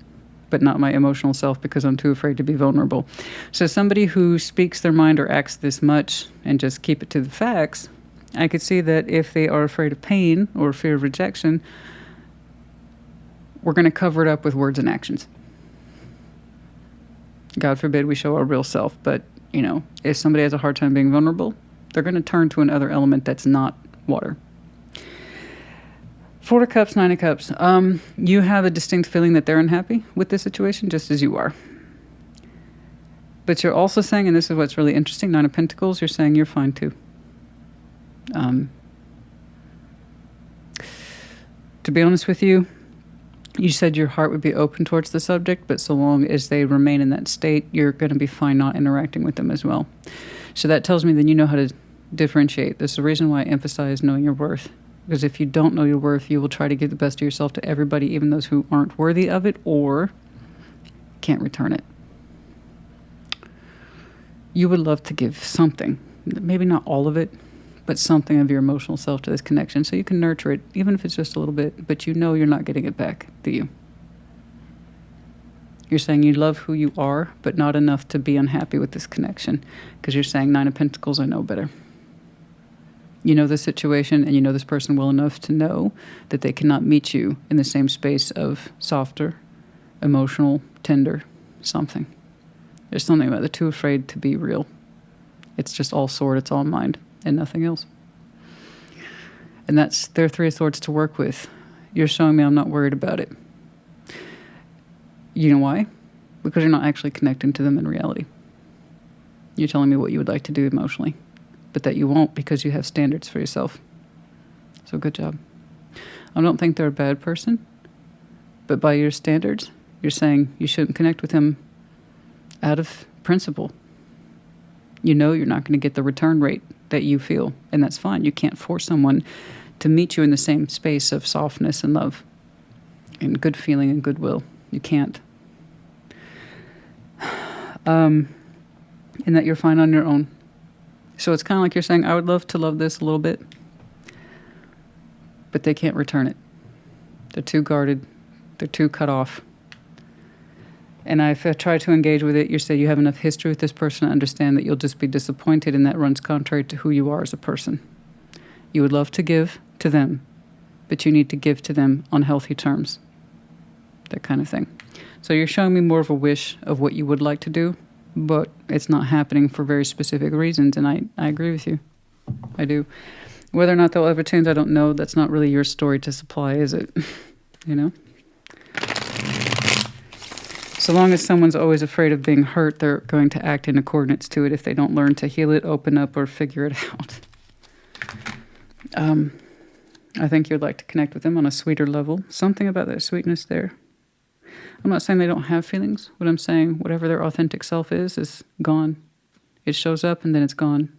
Speaker 1: but not my emotional self because I'm too afraid to be vulnerable. So somebody who speaks their mind or acts this much and just keep it to the facts, I could see that if they are afraid of pain or fear of rejection, we're going to cover it up with words and actions. God forbid we show our real self, but, if somebody has a hard time being vulnerable, they're going to turn to another element that's not water. Four of Cups, Nine of Cups. You have a distinct feeling that they're unhappy with this situation, just as you are. But you're also saying, and this is what's really interesting, Nine of Pentacles, you're saying you're fine too. To be honest with you, you said your heart would be open towards the subject, but so long as they remain in that state, you're going to be fine not interacting with them as well. So that tells me that you know how to differentiate. This is the reason why I emphasize knowing your worth. Because if you don't know your worth, you will try to give the best of yourself to everybody, even those who aren't worthy of it or can't return it. You would love to give something, maybe not all of it, but something of your emotional self to this connection so you can nurture it, even if it's just a little bit, but you know you're not getting it back, do you? You're saying you love who you are, but not enough to be unhappy with this connection because you're saying Nine of Pentacles, I know better. You know the situation and you know this person well enough to know that they cannot meet you in the same space of softer, emotional, tender, something. There's something about the too afraid to be real. It's just all sword, it's all mind, and nothing else. And that's their Three of Swords to work with. You're showing me I'm not worried about it. You know why? Because you're not actually connecting to them in reality. You're telling me what you would like to do emotionally, but that you won't because you have standards for yourself. So good job. I don't think they're a bad person, but by your standards, you're saying you shouldn't connect with him out of principle. You know you're not going to get the return rate that you feel, and that's fine. You can't force someone to meet you in the same space of softness and love and good feeling and goodwill. You can't. And that you're fine on your own. So it's kind of like you're saying, I would love to love this a little bit, but they can't return it. They're too guarded. They're too cut off. And I've tried to engage with it. You say you have enough history with this person to understand that you'll just be disappointed, and that runs contrary to who you are as a person. You would love to give to them, but you need to give to them on healthy terms. That kind of thing. So you're showing me more of a wish of what you would like to do, but it's not happening for very specific reasons, and I agree with you. I do. Whether or not they'll ever change, I don't know. That's not really your story to supply, is it? You know? So long as someone's always afraid of being hurt, they're going to act in accordance to it if they don't learn to heal it, open up, or figure it out. I think you'd like to connect with them on a sweeter level. Something about that sweetness there. I'm not saying they don't have feelings. What I'm saying, whatever their authentic self is gone. It shows up and then it's gone.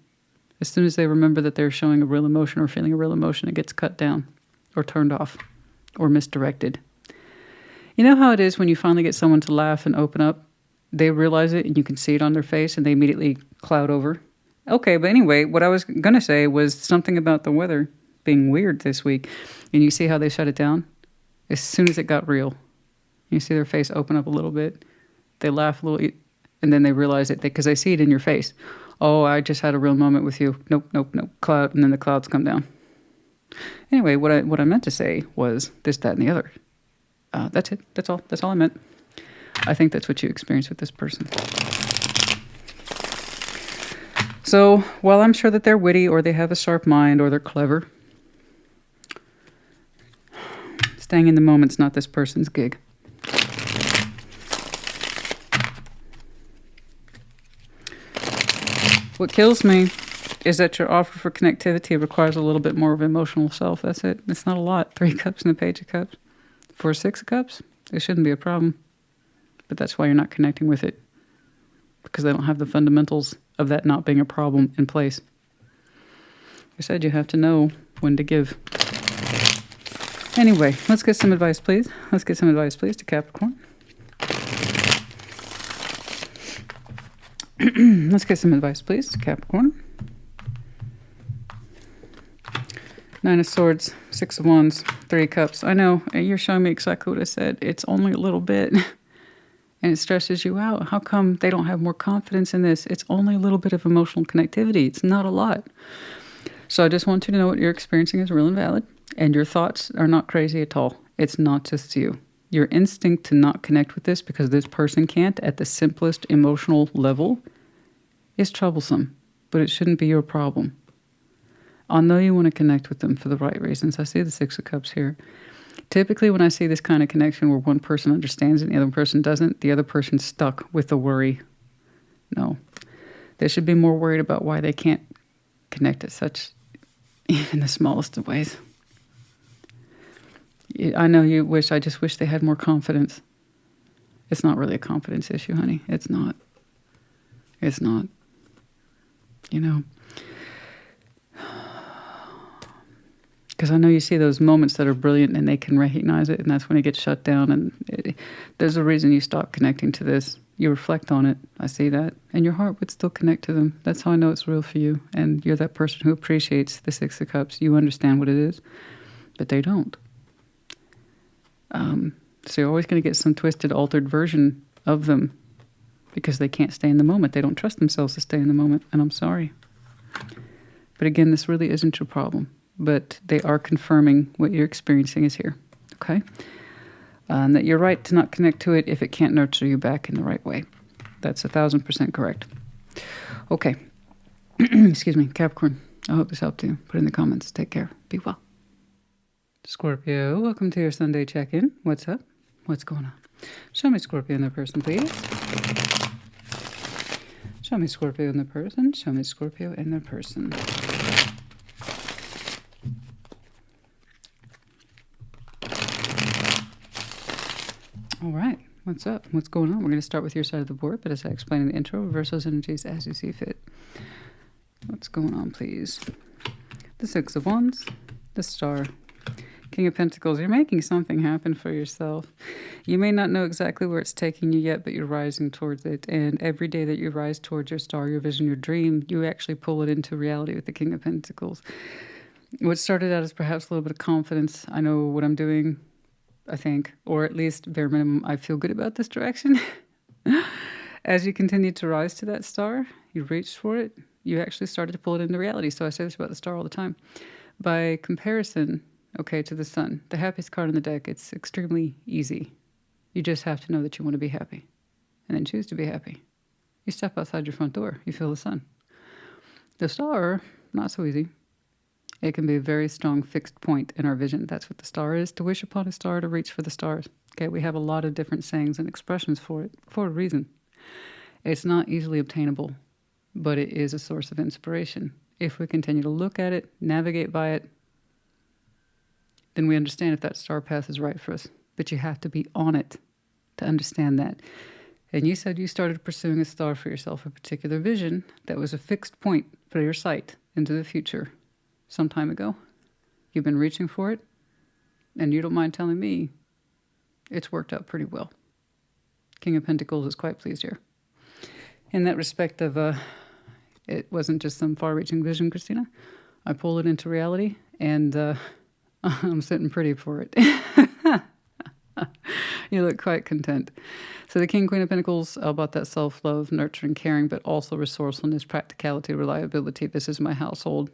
Speaker 1: As soon as they remember that they're showing a real emotion or feeling a real emotion, it gets cut down or turned off or misdirected. You know how it is when you finally get someone to laugh and open up? They realize it and you can see it on their face and they immediately cloud over. Okay, but anyway, what I was going to say was something about the weather being weird this week. And you see how they shut it down? As soon as it got real. You see their face open up a little bit. They laugh a little, and then they realize it because they see it in your face. Oh, I just had a real moment with you. Nope, cloud, and then the clouds come down. Anyway, what I meant to say was this, that, and the other. That's it. That's all. That's all I meant. I think that's what you experience with this person. So, while I'm sure that they're witty or they have a sharp mind or they're clever, staying in the moment's not this person's gig. What kills me is that your offer for connectivity requires a little bit more of emotional self. That's it. It's not a lot. 3 cups and the Page of Cups. For 6 of Cups, it shouldn't be a problem. But that's why you're not connecting with it. Because they don't have the fundamentals of that not being a problem in place. I said you have to know when to give. Anyway, let's get some advice, please. Let's get some advice, please, to Capricorn. Let's get some advice, please, to Capricorn. 9 of Swords, 6 of Wands, 3 of Cups. I know, you're showing me exactly what I said. It's only a little bit, and it stresses you out. How come they don't have more confidence in this? It's only a little bit of emotional connectivity. It's not a lot. So I just want you to know what you're experiencing is real and valid, and your thoughts are not crazy at all. It's not just you. Your instinct to not connect with this because this person can't at the simplest emotional level is troublesome, but it shouldn't be your problem. I'll know you want to connect with them for the right reasons. I see the 6 of Cups here. Typically, when I see this kind of connection where one person understands it and the other person doesn't, the other person's stuck with the worry. No. They should be more worried about why they can't connect at such, even the smallest of ways. I know you wish, I just wish they had more confidence. It's not really a confidence issue, honey. It's not. It's not. You know. Because I know you see those moments that are brilliant and they can recognize it, and that's when it gets shut down. And there's a reason you stop connecting to this. You reflect on it. I see that. And your heart would still connect to them. That's how I know it's real for you. And you're that person who appreciates the 6 of Cups. You understand what it is, but they don't. So you're always going to get some twisted, altered version of them because they can't stay in the moment. They don't trust themselves to stay in the moment, and I'm sorry. But again, this really isn't your problem. But they are confirming what you're experiencing is here, okay? And that you're right to not connect to it if it can't nurture you back in the right way. That's 1,000% correct. Okay. Excuse me, Capricorn. I hope this helped you. Put it in the comments. Take care. Be well. Scorpio, welcome to your Sunday check-in. What's up? What's going on? Show me Scorpio in their person, please. Show me Scorpio in their person. Show me Scorpio in their person. All right. What's up? What's going on? We're going to start with your side of the board, but as I explained in the intro, reverse those energies as you see fit. What's going on, please? The 6 of Wands, the Star, King of Pentacles. You're making something happen for yourself. You may not know exactly where it's taking you yet, but you're rising towards it. And every day that you rise towards your star, your vision, your dream, you actually pull it into reality with the King of Pentacles. What started out as perhaps a little bit of confidence. I know what I'm doing, I think, or at least bare minimum, I feel good about this direction. As you continue to rise to that star, you reached for it, you actually started to pull it into reality. So I say this about the star all the time. By comparison, okay, to the sun, the happiest card in the deck, it's extremely easy. You just have to know that you want to be happy and then choose to be happy. You step outside your front door, you feel the sun. The star, not so easy. It can be a very strong fixed point in our vision. That's what the star is. To wish upon a star, to reach for the stars. Okay, we have a lot of different sayings and expressions for it, for a reason. It's not easily obtainable, but it is a source of inspiration. If we continue to look at it, navigate by it, then we understand if that star path is right for us. But you have to be on it to understand that. And you said you started pursuing a star for yourself, a particular vision that was a fixed point for your sight into the future some time ago. You've been reaching for it, and you don't mind telling me it's worked out pretty well. King of Pentacles is quite pleased here. In that respect of, it wasn't just some far-reaching vision, Christina. I pulled it into reality, and I'm sitting pretty for it. You look quite content. So the King, Queen of Pentacles, all about that self-love, nurturing, caring, but also resourcefulness, practicality, reliability. This is my household.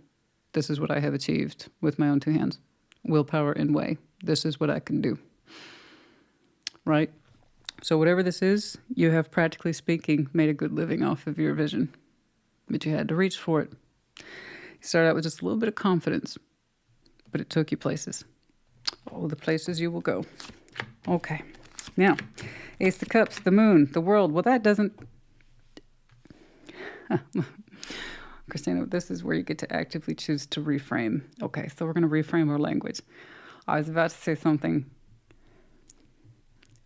Speaker 1: This is what I have achieved with my own two hands. Willpower and way. This is what I can do. Right? So whatever this is, you have, practically speaking, made a good living off of your vision. But you had to reach for it. You started out with just a little bit of confidence, but it took you places. Oh, the places you will go. Okay. Now, Ace of Cups, the moon, the world. Well, that doesn't... Christina, this is where you get to actively choose to reframe. Okay, so we're going to reframe our language. I was about to say something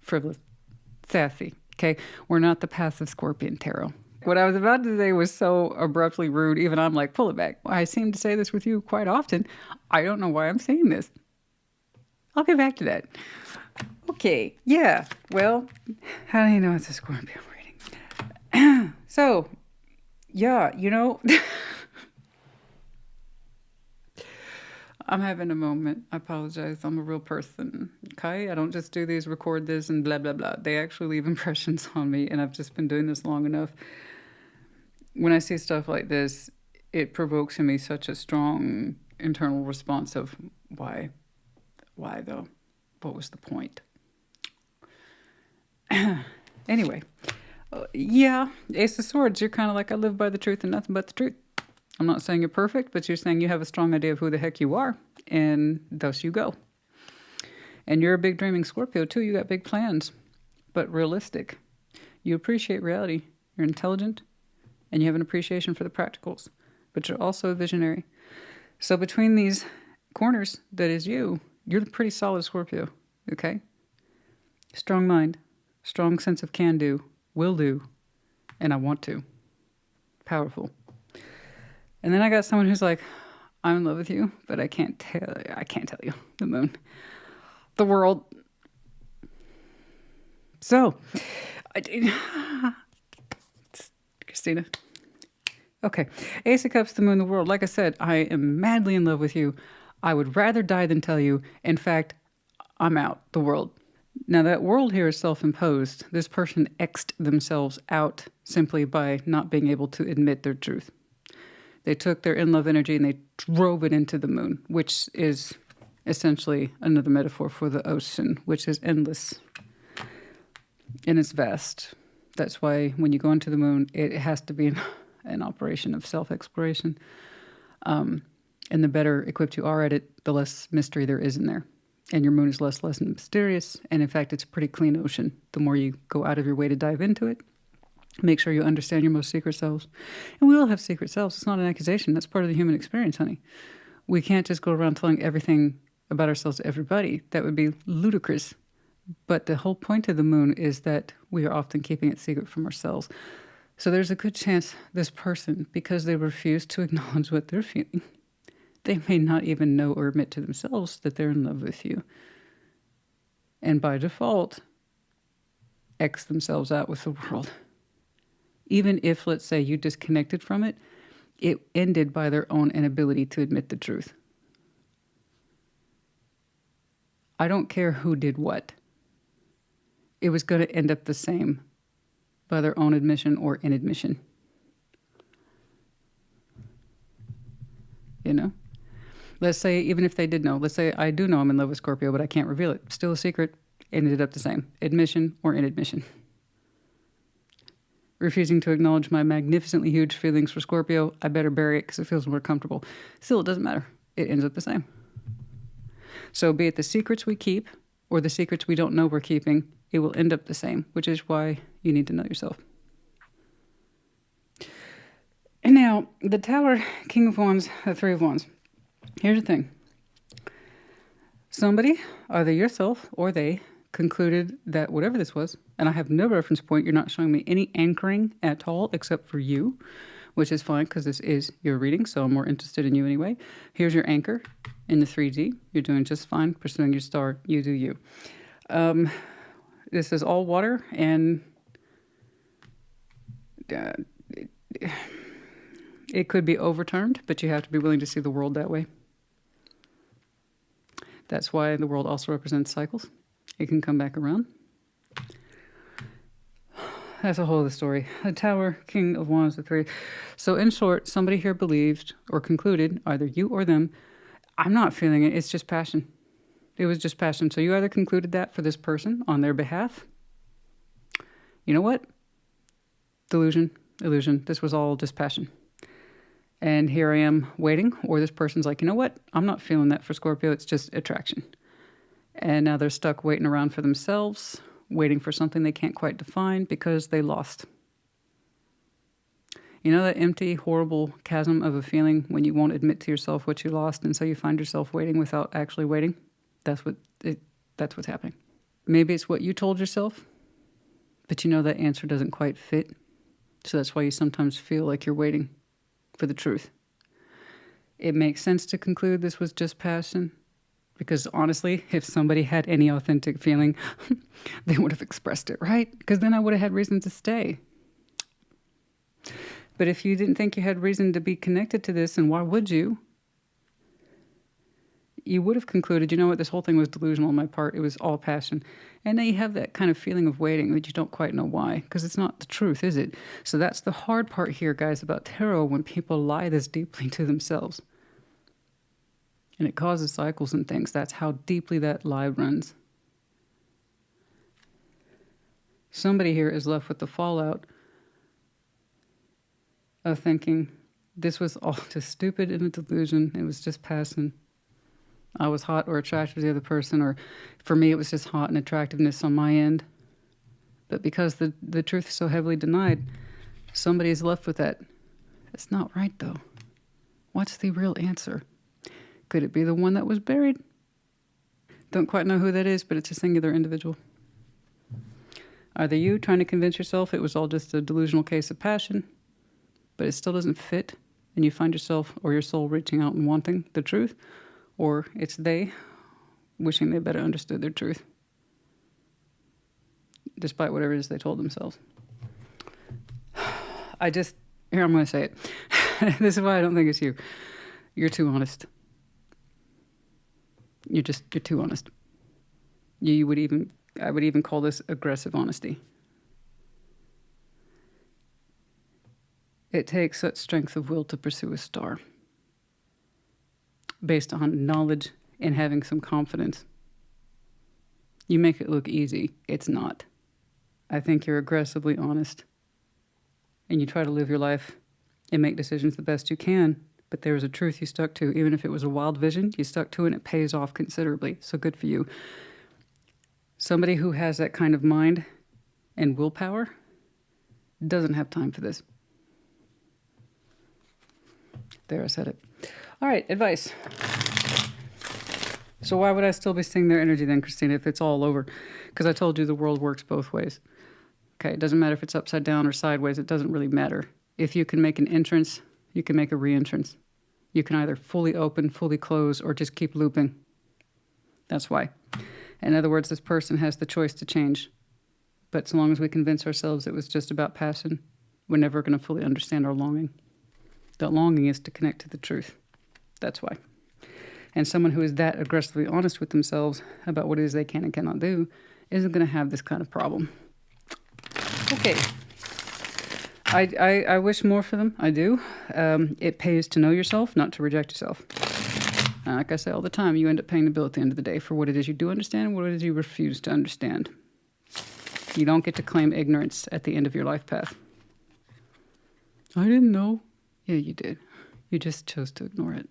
Speaker 1: frivolous, sassy, okay? We're not the passive Scorpion tarot. What I was about to say was so abruptly rude, even I'm like, pull it back. I seem to say this with you quite often. I don't know why I'm saying this. I'll get back to that. Okay, yeah, well, how do you know it's a Scorpio reading? So, yeah, you know, I'm having a moment. I apologize. I'm a real person, okay? I don't just do these, record this, and blah, blah, blah. They actually leave impressions on me, and I've just been doing this long enough. When I see stuff like this, it provokes in me such a strong internal response of why? Why, though? What was the point? Anyway, yeah, Ace of Swords, you're kind of like, I live by the truth and nothing but the truth. I'm not saying you're perfect, but you're saying you have a strong idea of who the heck you are, and thus you go. And you're a big dreaming Scorpio, too. You got big plans, but realistic. You appreciate reality. You're intelligent, and you have an appreciation for the practicals, but you're also a visionary. So between these corners, that is you, you're the pretty solid Scorpio, okay? Strong mind, strong sense of can do, will do, and I want to. Powerful. And then I got someone who's like, I'm in love with you, but I can't tell you. The moon. The world. So, Christina. Okay. Ace of Cups, the moon, the world. Like I said, I am madly in love with you. I would rather die than tell you. In fact, I'm out. The world. Now, that world here is self-imposed. This person X'd themselves out simply by not being able to admit their truth. They took their in-love energy and they drove it into the moon, which is essentially another metaphor for the ocean, which is endless and it's vast. That's why when you go into the moon, it has to be an operation of self-exploration. And the better equipped you are at it, the less mystery there is in there. And your moon is less mysterious. And in fact, it's a pretty clean ocean. The more you go out of your way to dive into it, make sure you understand your most secret selves. And we all have secret selves. It's not an accusation. That's part of the human experience, honey. We can't just go around telling everything about ourselves to everybody. That would be ludicrous. But the whole point of the moon is that we are often keeping it secret from ourselves. So there's a good chance this person, because they refuse to acknowledge what they're feeling, they may not even know or admit to themselves that they're in love with you. And by default, X themselves out with the world. Even if, let's say, you disconnected from it, it ended by their own inability to admit the truth. I don't care who did what. It was going to end up the same by their own admission or inadmission. You know? Let's say, even if they did know, let's say I do know I'm in love with Scorpio, but I can't reveal it. Still a secret, ended up the same. Admission or inadmission. Refusing to acknowledge my magnificently huge feelings for Scorpio, I better bury it because it feels more comfortable. Still, it doesn't matter. It ends up the same. So be it the secrets we keep or the secrets we don't know we're keeping, it will end up the same, which is why you need to know yourself. And now, the Tower, King of Wands, the Three of Wands. Here's the thing. Somebody, either yourself or they, concluded that whatever this was, and I have no reference point, you're not showing me any anchoring at all except for you, which is fine because this is your reading, so I'm more interested in you anyway. Here's your anchor in the 3D. You're doing just fine, pursuing your star. You do you. This is all water, and it could be overturned, but you have to be willing to see the world that way. That's why the world also represents cycles. It can come back around. That's a whole other story. The Tower, King of Wands, the Three. So in short, somebody here believed or concluded, either you or them, I'm not feeling it, it's just passion. It was just passion. So you either concluded that for this person on their behalf. You know what? Delusion, illusion. This was all just passion. And here I am waiting, or this person's like, you know what? I'm not feeling that for Scorpio. It's just attraction. And now they're stuck waiting around for themselves, waiting for something they can't quite define because they lost. You know that empty, horrible chasm of a feeling when you won't admit to yourself what you lost, and so you find yourself waiting without actually waiting? That's what's happening. Maybe it's what you told yourself, but you know that answer doesn't quite fit. So that's why you sometimes feel like you're waiting for the truth. It makes sense to conclude this was just passion, because honestly, if somebody had any authentic feeling, they would have expressed it, right? Because then I would have had reason to stay. But if you didn't think you had reason to be connected to this, and why would you? You would have concluded, you know what, this whole thing was delusional on my part. It was all passion. And then you have that kind of feeling of waiting that you don't quite know why, because it's not the truth, is it? So that's the hard part here, guys, about tarot, when people lie this deeply to themselves. And it causes cycles and things. That's how deeply that lie runs. Somebody here is left with the fallout of thinking, this was all just stupid and a delusion. It was just passion. I was hot or attracted to the other person, or for me it was just hot and attractiveness on my end. But because the truth is so heavily denied, somebody is left with that. It's not right, though. What's the real answer? Could it be the one that was buried? Don't quite know who that is, but it's a singular individual. Either you trying to convince yourself it was all just a delusional case of passion, but it still doesn't fit, and you find yourself or your soul reaching out and wanting the truth, or it's they wishing they better understood their truth, despite whatever it is they told themselves. Here, I'm going to say it. This is why I don't think it's you. You're too honest. You're too honest. I would even call this aggressive honesty. It takes such strength of will to pursue a star, based on knowledge and having some confidence. You make it look easy. It's not. I think you're aggressively honest, and you try to live your life and make decisions the best you can. But there was a truth you stuck to. Even if it was a wild vision, you stuck to it, and it pays off considerably. So good for you. Somebody who has that kind of mind and willpower doesn't have time for this. There, I said it. All right, advice. So why would I still be seeing their energy then, Christina, if it's all over? Because I told you the world works both ways. Okay, it doesn't matter if it's upside down or sideways. It doesn't really matter. If you can make an entrance, you can make a re-entrance. You can either fully open, fully close, or just keep looping. That's why. In other words, this person has the choice to change. But so long as we convince ourselves it was just about passion, we're never going to fully understand our longing. That longing is to connect to the truth. That's why. And someone who is that aggressively honest with themselves about what it is they can and cannot do isn't going to have this kind of problem. Okay. I wish more for them. I do. It pays to know yourself, not to reject yourself. Like I say all the time, you end up paying the bill at the end of the day for what it is you do understand and what it is you refuse to understand. You don't get to claim ignorance at the end of your life path. I didn't know. Yeah, you did. You just chose to ignore it.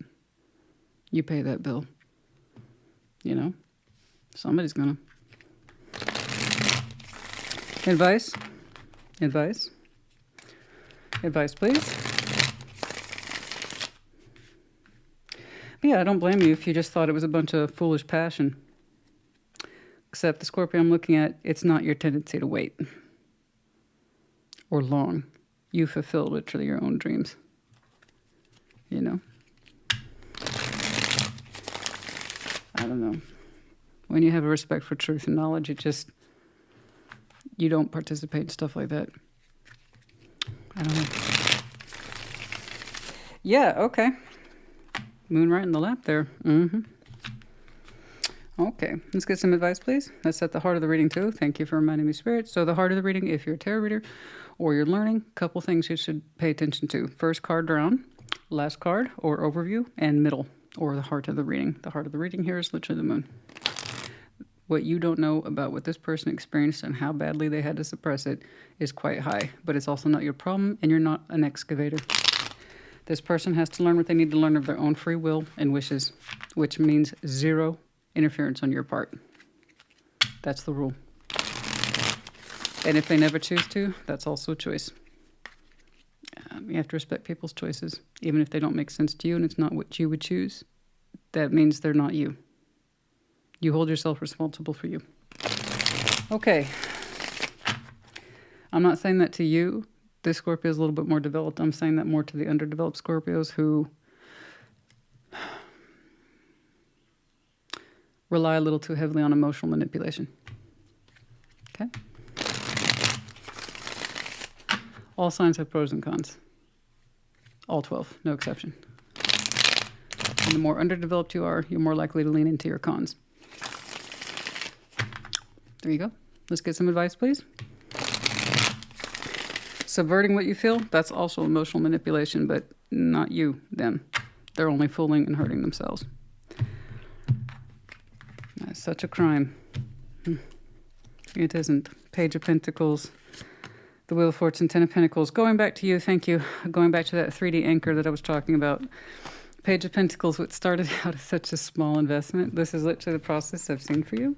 Speaker 1: You pay that bill. You know? Somebody's gonna. Advice? Advice? Advice, please? Yeah, I don't blame you if you just thought it was a bunch of foolish passion. Except the Scorpio I'm looking at, it's not your tendency to wait. Or long. You fulfill literally your own dreams. You know? I don't know. When you have a respect for truth and knowledge, you don't participate in stuff like that. I don't know. Yeah, okay. Moon right in the lap there. Mm-hmm. Okay, let's get some advice, please. That's at the heart of the reading, too. Thank you for reminding me, Spirit. So the heart of the reading, if you're a tarot reader or you're learning, a couple things you should pay attention to. First card down, last card, or overview, and middle, or the heart of the reading. The heart of the reading here is literally the moon. What you don't know about what this person experienced and how badly they had to suppress it is quite high, but it's also not your problem, and you're not an excavator. This person has to learn what they need to learn of their own free will and wishes, which means zero interference on your part. That's the rule. And if they never choose to, that's also a choice. You have to respect people's choices, even if they don't make sense to you and it's not what you would choose. That means they're not you. You hold yourself responsible for you. Okay. I'm not saying that to you. This Scorpio is a little bit more developed. I'm saying that more to the underdeveloped Scorpios who rely a little too heavily on emotional manipulation. Okay? All signs have pros and cons. All 12, no exception. And the more underdeveloped you are, you're more likely to lean into your cons. There you go. Let's get some advice, please. Subverting what you feel, that's also emotional manipulation, but not you, them. They're only fooling and hurting themselves. That's such a crime. It isn't. Page of Pentacles, the Wheel of Fortune, Ten of Pentacles. Going back to you, thank you. Going back to that 3D anchor that I was talking about. Page of Pentacles, what started out as such a small investment. This is literally the process I've seen for you.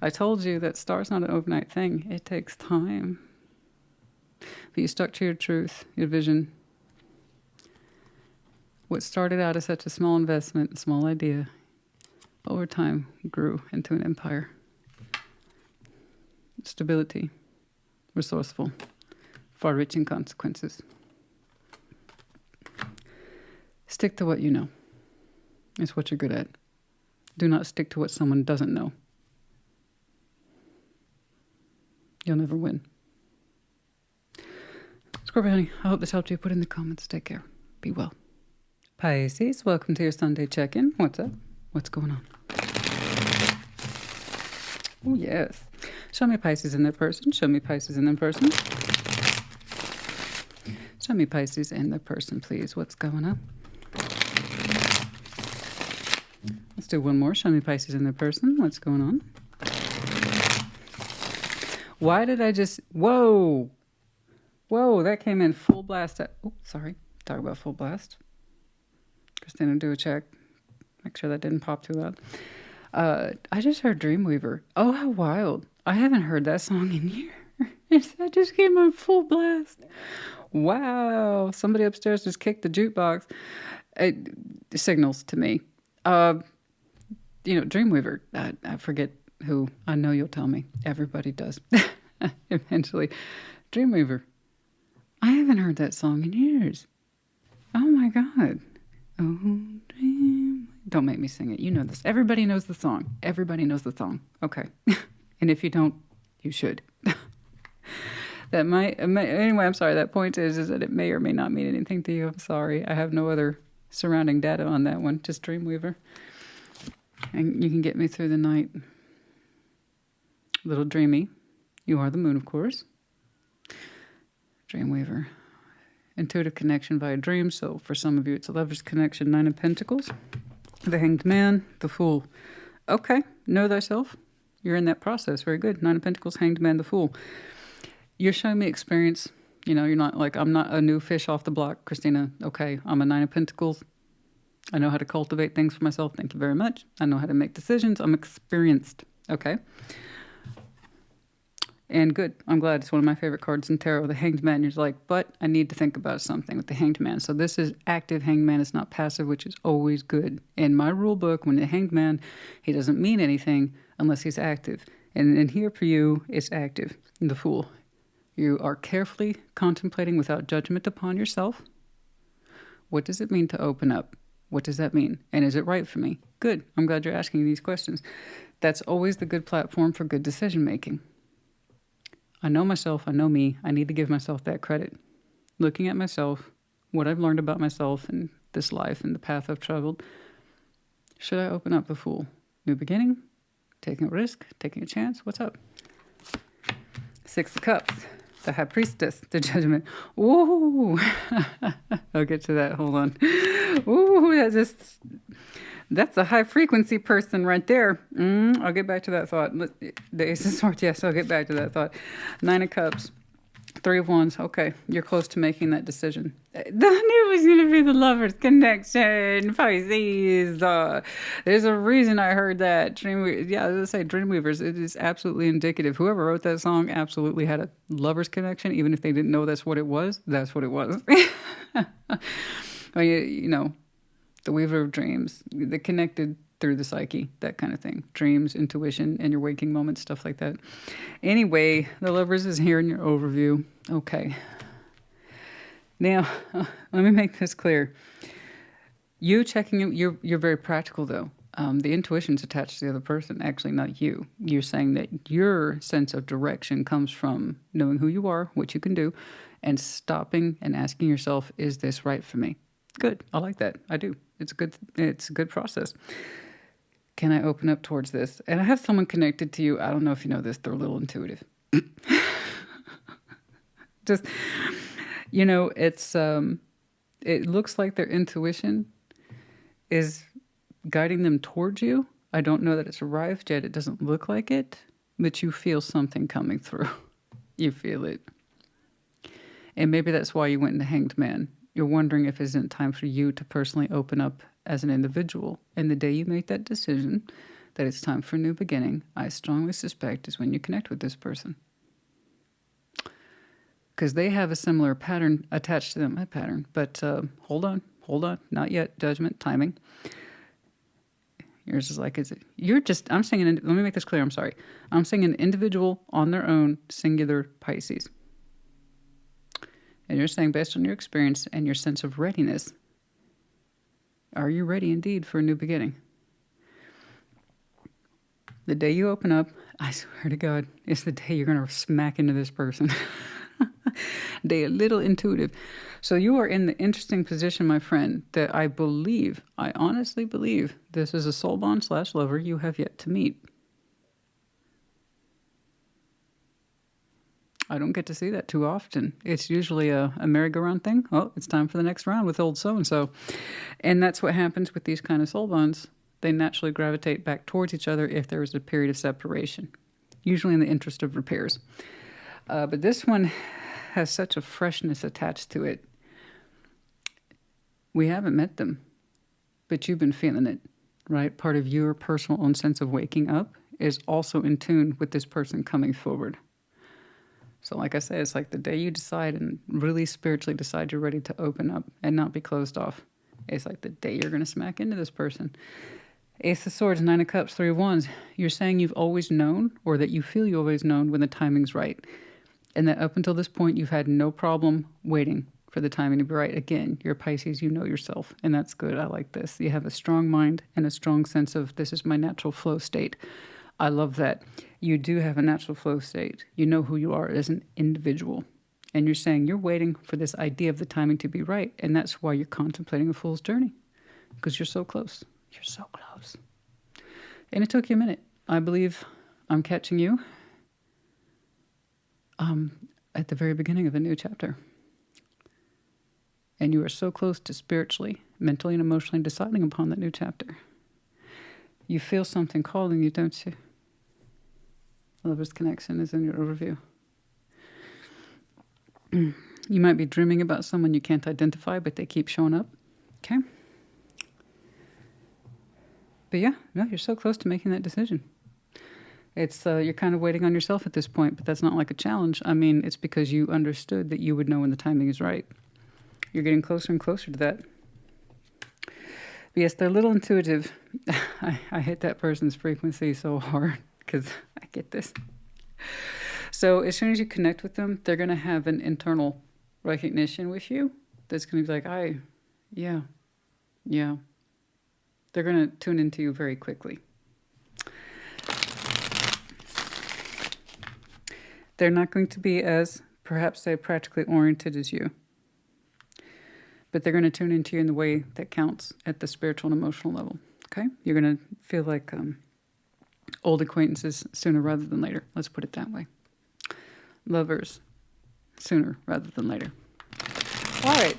Speaker 1: I told you that star's not an overnight thing. It takes time. But you stuck to your truth, your vision. What started out as such a small investment, a small idea, over time grew into an empire. Stability, resourceful, far-reaching consequences. Stick to what you know. It's what you're good at. Do not stick to what someone doesn't know. You'll never win. Scorpio, honey, I hope this helped you. Put in the comments. Take care. Be well. Pisces, welcome to your Sunday check-in. What's up? What's going on? Oh, yes. Show me Pisces in their person. Show me Pisces in their person. Show me Pisces in their person, please. What's going on? Let's do one more. Show me Pisces in their person. What's going on? Why did I just... Whoa! Whoa, that came in full blast. Oh, sorry. Talk about full blast. Christina, do a check. Make sure that didn't pop too loud. I just heard Dreamweaver. Oh, how wild. I haven't heard that song in years. That just came on full blast. Wow. Somebody upstairs just kicked the jukebox. It signals to me. Dreamweaver. I forget who. I know you'll tell me. Everybody does. Eventually. Dreamweaver. I haven't heard that song in years. Oh my God. Oh, dream. Don't make me sing it. You know this. Everybody knows the song. Everybody knows the song. Okay. And if you don't, you should. Anyway, I'm sorry. That point is that it may or may not mean anything to you. I'm sorry. I have no other surrounding data on that one. Just Dreamweaver. And you can get me through the night. Little dreamy. You are the moon, of course. Dreamweaver. Intuitive connection via dreams. So for some of you, it's a lover's connection. 9 of Pentacles. The Hanged Man. The Fool. Okay. Know thyself. You're in that process. Very good. 9 of Pentacles, Hanged Man, the Fool. You're showing me experience. You know, you're not like, I'm not a new fish off the block, Christina. Okay, I'm a 9 of Pentacles. I know how to cultivate things for myself. Thank you very much. I know how to make decisions. I'm experienced. Okay. And good. I'm glad. It's one of my favorite cards in tarot. The Hanged Man. You're like, but I need to think about something with the Hanged Man. So this is active Hanged Man. It's not passive, which is always good. In my rule book, when the Hanged Man, he doesn't mean anything unless he's active. And here for you, it's active. The Fool. You are carefully contemplating without judgment upon yourself. What does it mean to open up? What does that mean? And is it right for me? Good. I'm glad you're asking these questions. That's always the good platform for good decision making. I know myself. I know me. I need to give myself that credit. Looking at myself, what I've learned about myself and this life and the path I've traveled. Should I open up? The Fool? New beginning? Taking a risk? Taking a chance? What's up? 6 of Cups. The High Priestess, the Judgment. Ooh, I'll get to that. Hold on. Ooh, that's a high frequency person right there. I'll get back to that thought. The Ace of Swords. Yes, I'll get back to that thought. 9 of Cups. 3 of Wands. Okay, you're close to making that decision. I knew it was going to be the Lovers connection. Pisces. There's a reason I heard that. Yeah, I was going to say Dreamweavers. It is absolutely indicative. Whoever wrote that song absolutely had a Lovers connection, even if they didn't know that's what it was. That's what it was. Well, you know, the Weaver of Dreams, the connected through the psyche, that kind of thing. Dreams, intuition, and your waking moments, stuff like that. Anyway, the Lovers is here in your overview. Okay. Now, let me make this clear. You checking, you're very practical though. The intuition's attached to the other person, actually not you. You're saying that your sense of direction comes from knowing who you are, what you can do, and stopping and asking yourself, is this right for me? Good. I like that. I do. It's a good process. Can I open up towards this? And I have someone connected to you. I don't know if you know this. They're a little intuitive. Just, you know, it looks like their intuition is guiding them towards you. I don't know that it's arrived yet. It doesn't look like it, but you feel something coming through. You feel it. And maybe that's why you went into Hanged Man. You're wondering if it isn't time for you to personally open up as an individual. And the day you make that decision that it's time for a new beginning, I strongly suspect is when you connect with this person. Because they have a similar pattern attached to them. A pattern. But hold on. Not yet. Judgment, timing. Yours is like, I'm saying, let me make this clear. I'm sorry. I'm saying an individual on their own, singular Pisces. And you're saying, based on your experience and your sense of readiness, are you ready indeed for a new beginning? The day you open up, I swear to God, it's the day you're going to smack into this person. They a little intuitive. So you are in the interesting position, my friend, that I honestly believe, this is a soul bond / lover you have yet to meet. I don't get to see that too often. It's usually a merry-go-round thing. Oh, it's time for the next round with old so-and-so. And that's what happens with these kind of soul bonds. They naturally gravitate back towards each other if there is a period of separation, usually in the interest of repairs. But this one has such a freshness attached to it. We haven't met them, but you've been feeling it, right? Part of your personal own sense of waking up is also in tune with this person coming forward. So like I said, it's like the day you decide and really spiritually decide you're ready to open up and not be closed off. It's like the day you're going to smack into this person. Ace of Swords, 9 of Cups, 3 of Wands. You're saying you've always known, or that you feel you've always known when the timing's right. And that up until this point, you've had no problem waiting for the timing to be right. Again, you're Pisces, you know yourself, and that's good. I like this. You have a strong mind and a strong sense of, this is my natural flow state. I love that. You do have a natural flow state. You know who you are as an individual. And you're saying you're waiting for this idea of the timing to be right. And that's why you're contemplating a fool's journey. Because you're so close. You're so close. And it took you a minute. I believe I'm catching you at the very beginning of a new chapter. And you are so close to spiritually, mentally, and emotionally deciding upon that new chapter. You feel something calling you, don't you? Lover's connection is in your overview. You might be dreaming about someone you can't identify, but they keep showing up. Okay? But yeah, no, you're so close to making that decision. It's you're kind of waiting on yourself at this point, but that's not like a challenge. I mean, it's because you understood that you would know when the timing is right. You're getting closer and closer to that. But yes, they're a little intuitive. I hit that person's frequency so hard because I get this. So as soon as you connect with them, they're going to have an internal recognition with you that's going to be like, yeah. They're going to tune into you very quickly. They're not going to be as, perhaps say, practically oriented as you. But they're going to tune into you in the way that counts at the spiritual and emotional level. Okay? You're going to feel like old acquaintances sooner rather than later. Let's put it that way. Lovers sooner rather than later. All right.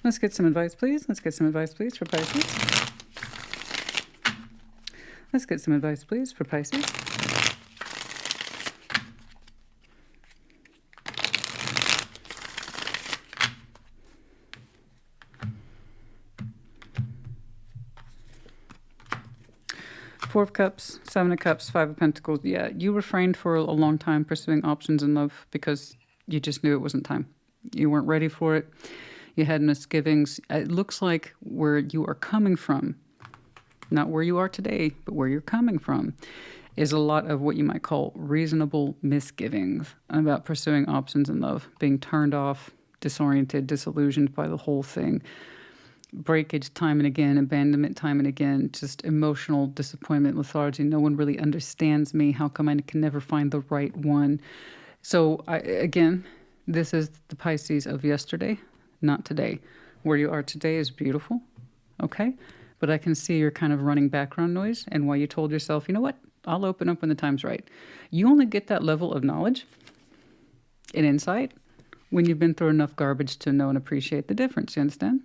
Speaker 1: Let's get some advice, please. Let's get some advice, please, for Pisces. Let's get some advice, please, for Pisces. Four of Cups, Seven of Cups, Five of Pentacles. Yeah, you refrained for a long time pursuing options in love because you just knew it wasn't time. You weren't ready for it. You had misgivings. It looks like where you are coming from, not where you are today, but where you're coming from, is a lot of what you might call reasonable misgivings about pursuing options in love, being turned off, disoriented, disillusioned by the whole thing. Breakage time and again, abandonment time and again, just emotional disappointment, lethargy. No one really understands me. How come I can never find the right one? So again, this is the Pisces of yesterday, not today. Where you are today is beautiful, okay? But I can see your kind of running background noise and why you told yourself, you know what? I'll open up when the time's right. You only get that level of knowledge and insight when you've been through enough garbage to know and appreciate the difference. You understand?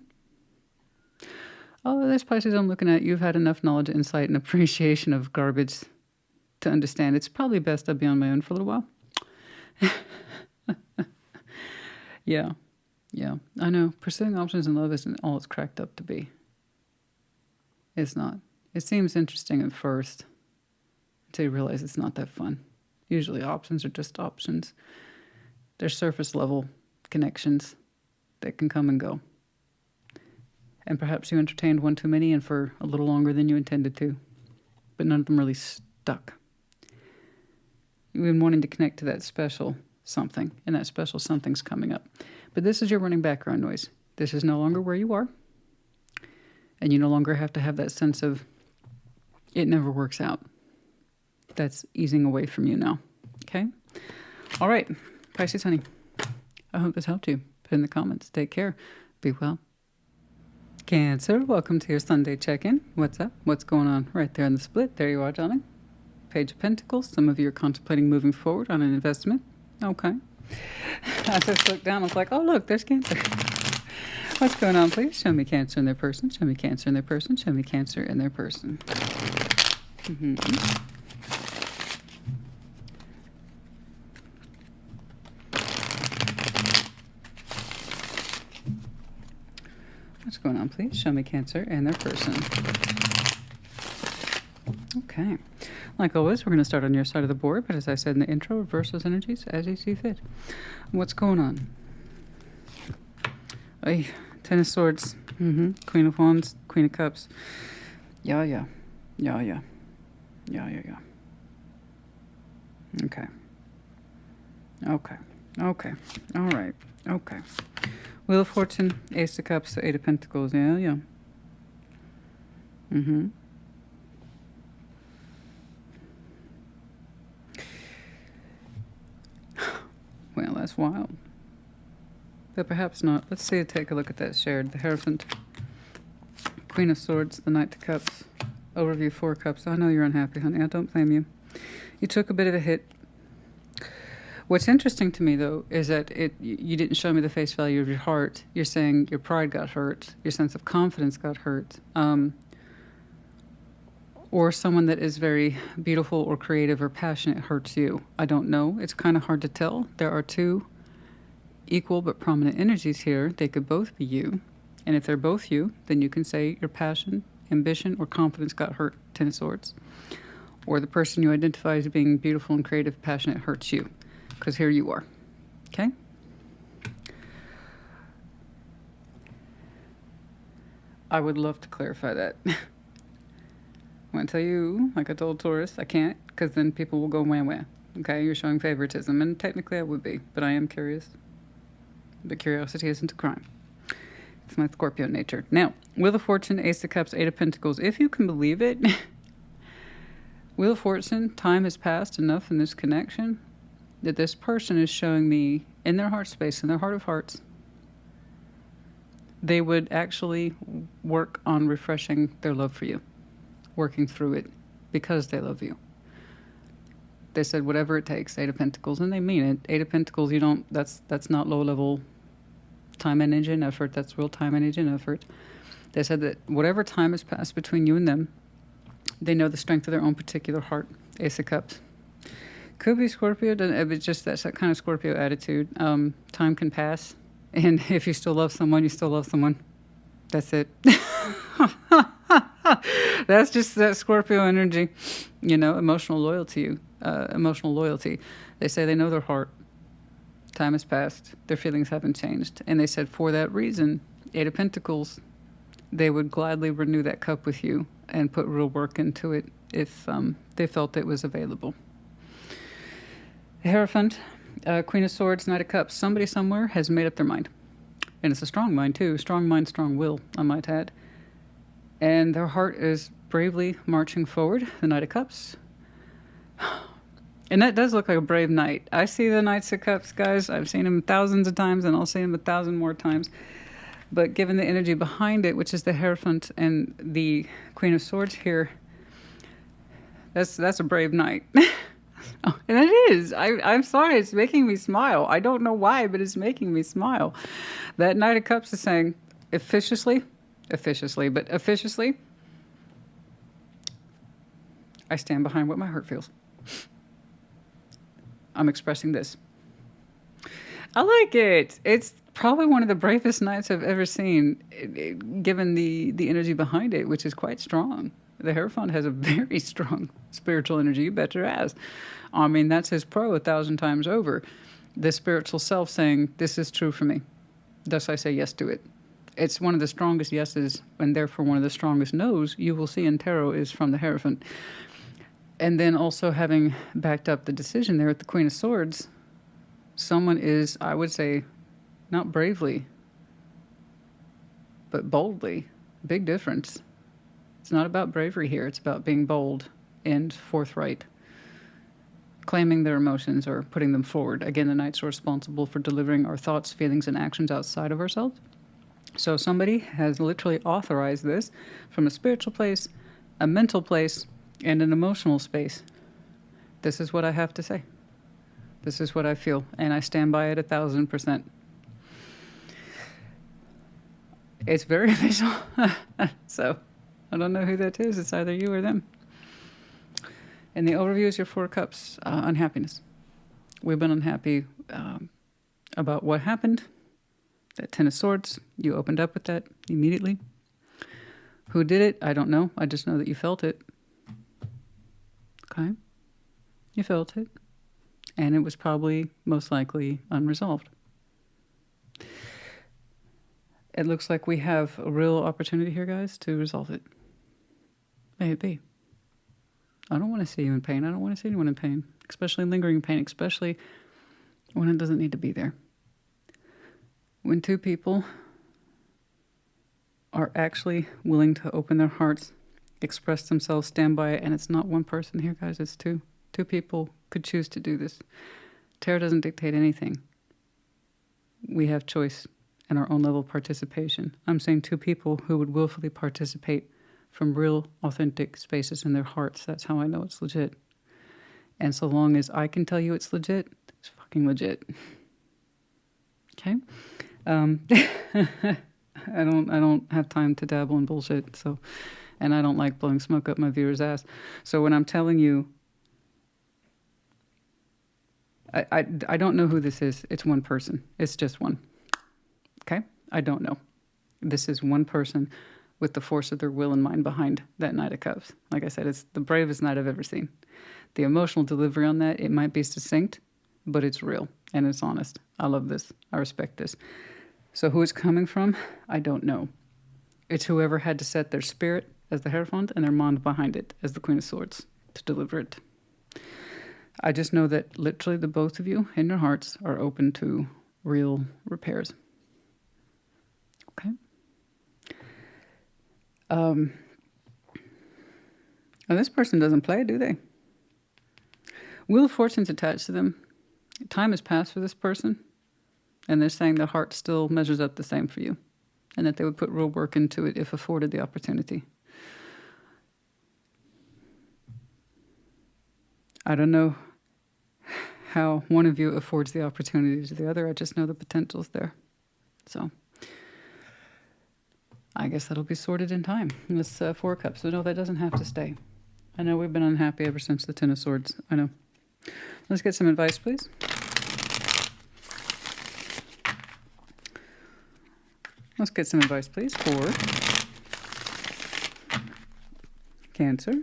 Speaker 1: Oh, this Pisces I'm looking at, you've had enough knowledge, insight, and appreciation of garbage to understand it's probably best I be on my own for a little while. Yeah, I know. Pursuing options in love isn't all it's cracked up to be. It's not. It seems interesting at first until you realize it's not that fun. Usually options are just options. They're surface level connections that can come and go. And perhaps you entertained one too many and for a little longer than you intended to. But none of them really stuck. You've been wanting to connect to that special something, and that special something's coming up. But this is your running background noise. This is no longer where you are. And you no longer have to have that sense of it never works out. That's easing away from you now. Okay? All right. Pisces, honey. I hope this helped you. Put in the comments. Take care. Be well. Cancer, welcome to your Sunday check-in. What's up? What's going on? Right there in the split. There you are, darling. Page of Pentacles. Some of you are contemplating moving forward on an investment. Okay. I just looked down. I was like, oh, look, there's Cancer. What's going on, please? Show me Cancer in their person. Show me Cancer in their person. Show me Cancer in their person. What's going on, please? Show me Cancer and their person. Okay. Like always, we're going to start on your side of the board, but as I said in the intro, reverse those energies as you see fit. What's going on? Ay, Ten of Swords. Queen of Wands. Queen of Cups. Yeah. Okay. All right. Okay. Wheel of Fortune, Ace of Cups, Eight of Pentacles. Yeah. Well, that's wild. But perhaps not. Let's take a look at that shared. The Hierophant, Queen of Swords, the Knight of Cups, Overview, Four Cups. I know you're unhappy, honey. I don't blame you. You took a bit of a hit. What's interesting to me, though, is that you didn't show me the face value of your heart. You're saying your pride got hurt, your sense of confidence got hurt, or someone that is very beautiful or creative or passionate hurts you. I don't know. It's kind of hard to tell. There are two equal but prominent energies here. They could both be you. And if they're both you, then you can say your passion, ambition, or confidence got hurt, Ten of Swords. Or the person you identify as being beautiful and creative, passionate hurts you. Because here you are. Okay? I would love to clarify that. I want to tell you, like I told Taurus, I can't, because then people will go wah wah. Okay? You're showing favoritism, and technically I would be, but I am curious. But curiosity isn't a crime. It's my Scorpio nature. Now, Wheel of Fortune, Ace of Cups, Eight of Pentacles. If you can believe it, Wheel of Fortune, time has passed enough in this connection that this person is showing me in their heart space, in their heart of hearts, they would actually work on refreshing their love for you, working through it because they love you. They said whatever it takes, Eight of Pentacles, and they mean it. Eight of Pentacles, you don't, that's not low level time, energy, and effort. That's real time, energy, and effort. They said that whatever time has passed between you and them, they know the strength of their own particular heart. Ace of Cups. Could be Scorpio. It's just that's that kind of Scorpio attitude. Time can pass, and if you still love someone, you still love someone. That's it. That's just that Scorpio energy. You know, emotional loyalty. Emotional loyalty. They say they know their heart. Time has passed. Their feelings haven't changed, and they said for that reason, Eight of Pentacles, they would gladly renew that cup with you and put real work into it if they felt it was available. The Hierophant, Queen of Swords, Knight of Cups. Somebody somewhere has made up their mind. And it's a strong mind, too. Strong mind, strong will, I might add. And their heart is bravely marching forward. The Knight of Cups. And that does look like a brave knight. I see the Knights of Cups, guys. I've seen them thousands of times, and I'll see them 1,000 more times. But given the energy behind it, which is the Hierophant and the Queen of Swords here, that's a brave knight. Oh, and it is. I'm sorry. It's making me smile. I don't know why, but it's making me smile. That Knight of Cups is saying, officiously, I stand behind what my heart feels. I'm expressing this. I like it. It's probably one of the bravest knights I've ever seen, given the energy behind it, which is quite strong. The Hierophant has a very strong spiritual energy. You bet your ass. I mean, that's his pro 1,000 times over. The spiritual self saying, this is true for me. Thus I say yes to it. It's one of the strongest yeses, and therefore one of the strongest no's you will see in tarot is from the Hierophant. And then also having backed up the decision there at the Queen of Swords, someone is, I would say, not bravely, but boldly. Big difference. It's not about bravery here. It's about being bold and forthright, claiming their emotions or putting them forward. Again, the Knights are responsible for delivering our thoughts, feelings, and actions outside of ourselves. So somebody has literally authorized this from a spiritual place, a mental place, and an emotional space. This is what I have to say. This is what I feel, and I stand by it 1,000%. It's very official. So I don't know who that is. It's either you or them. And the overview is your Four Cups, unhappiness. We've been unhappy about what happened. That Ten of Swords, you opened up with that immediately. Who did it? I don't know. I just know that you felt it. Okay? You felt it. And it was probably, most likely, unresolved. It looks like we have a real opportunity here, guys, to resolve it. May it be. I don't want to see you in pain. I don't want to see anyone in pain, especially lingering pain, especially when it doesn't need to be there. When two people are actually willing to open their hearts, express themselves, stand by it, and it's not one person here, guys, it's two. Two people could choose to do this. Tarot doesn't dictate anything. We have choice and our own level of participation. I'm saying two people who would willfully participate from real, authentic spaces in their hearts. That's how I know it's legit. And so long as I can tell you it's legit, it's fucking legit. Okay? I don't have time to dabble in bullshit, so, and I don't like blowing smoke up my viewer's ass. So when I'm telling you, I don't know who this is. It's one person. It's just one. Okay? I don't know. This is one person with the force of their will and mind behind that Knight of Cups. Like I said, it's the bravest knight I've ever seen. The emotional delivery on that, it might be succinct, but it's real and it's honest. I love this. I respect this. So who it's coming from, I don't know. It's whoever had to set their spirit as the Hierophant and their mind behind it as the Queen of Swords to deliver it. I just know that literally the both of you in your hearts are open to real repairs. Okay? Now this person doesn't play, do they? Wheel of Fortune's attached to them. Time has passed for this person, and they're saying their heart still measures up the same for you, and that they would put real work into it if afforded the opportunity. I don't know how one of you affords the opportunity to the other. I just know the potential's there. So I guess that'll be sorted in time. This Four of Cups. So no, that doesn't have to stay. I know we've been unhappy ever since the Ten of Swords. I know. Let's get some advice, please. Let's get some advice, please, for Cancer.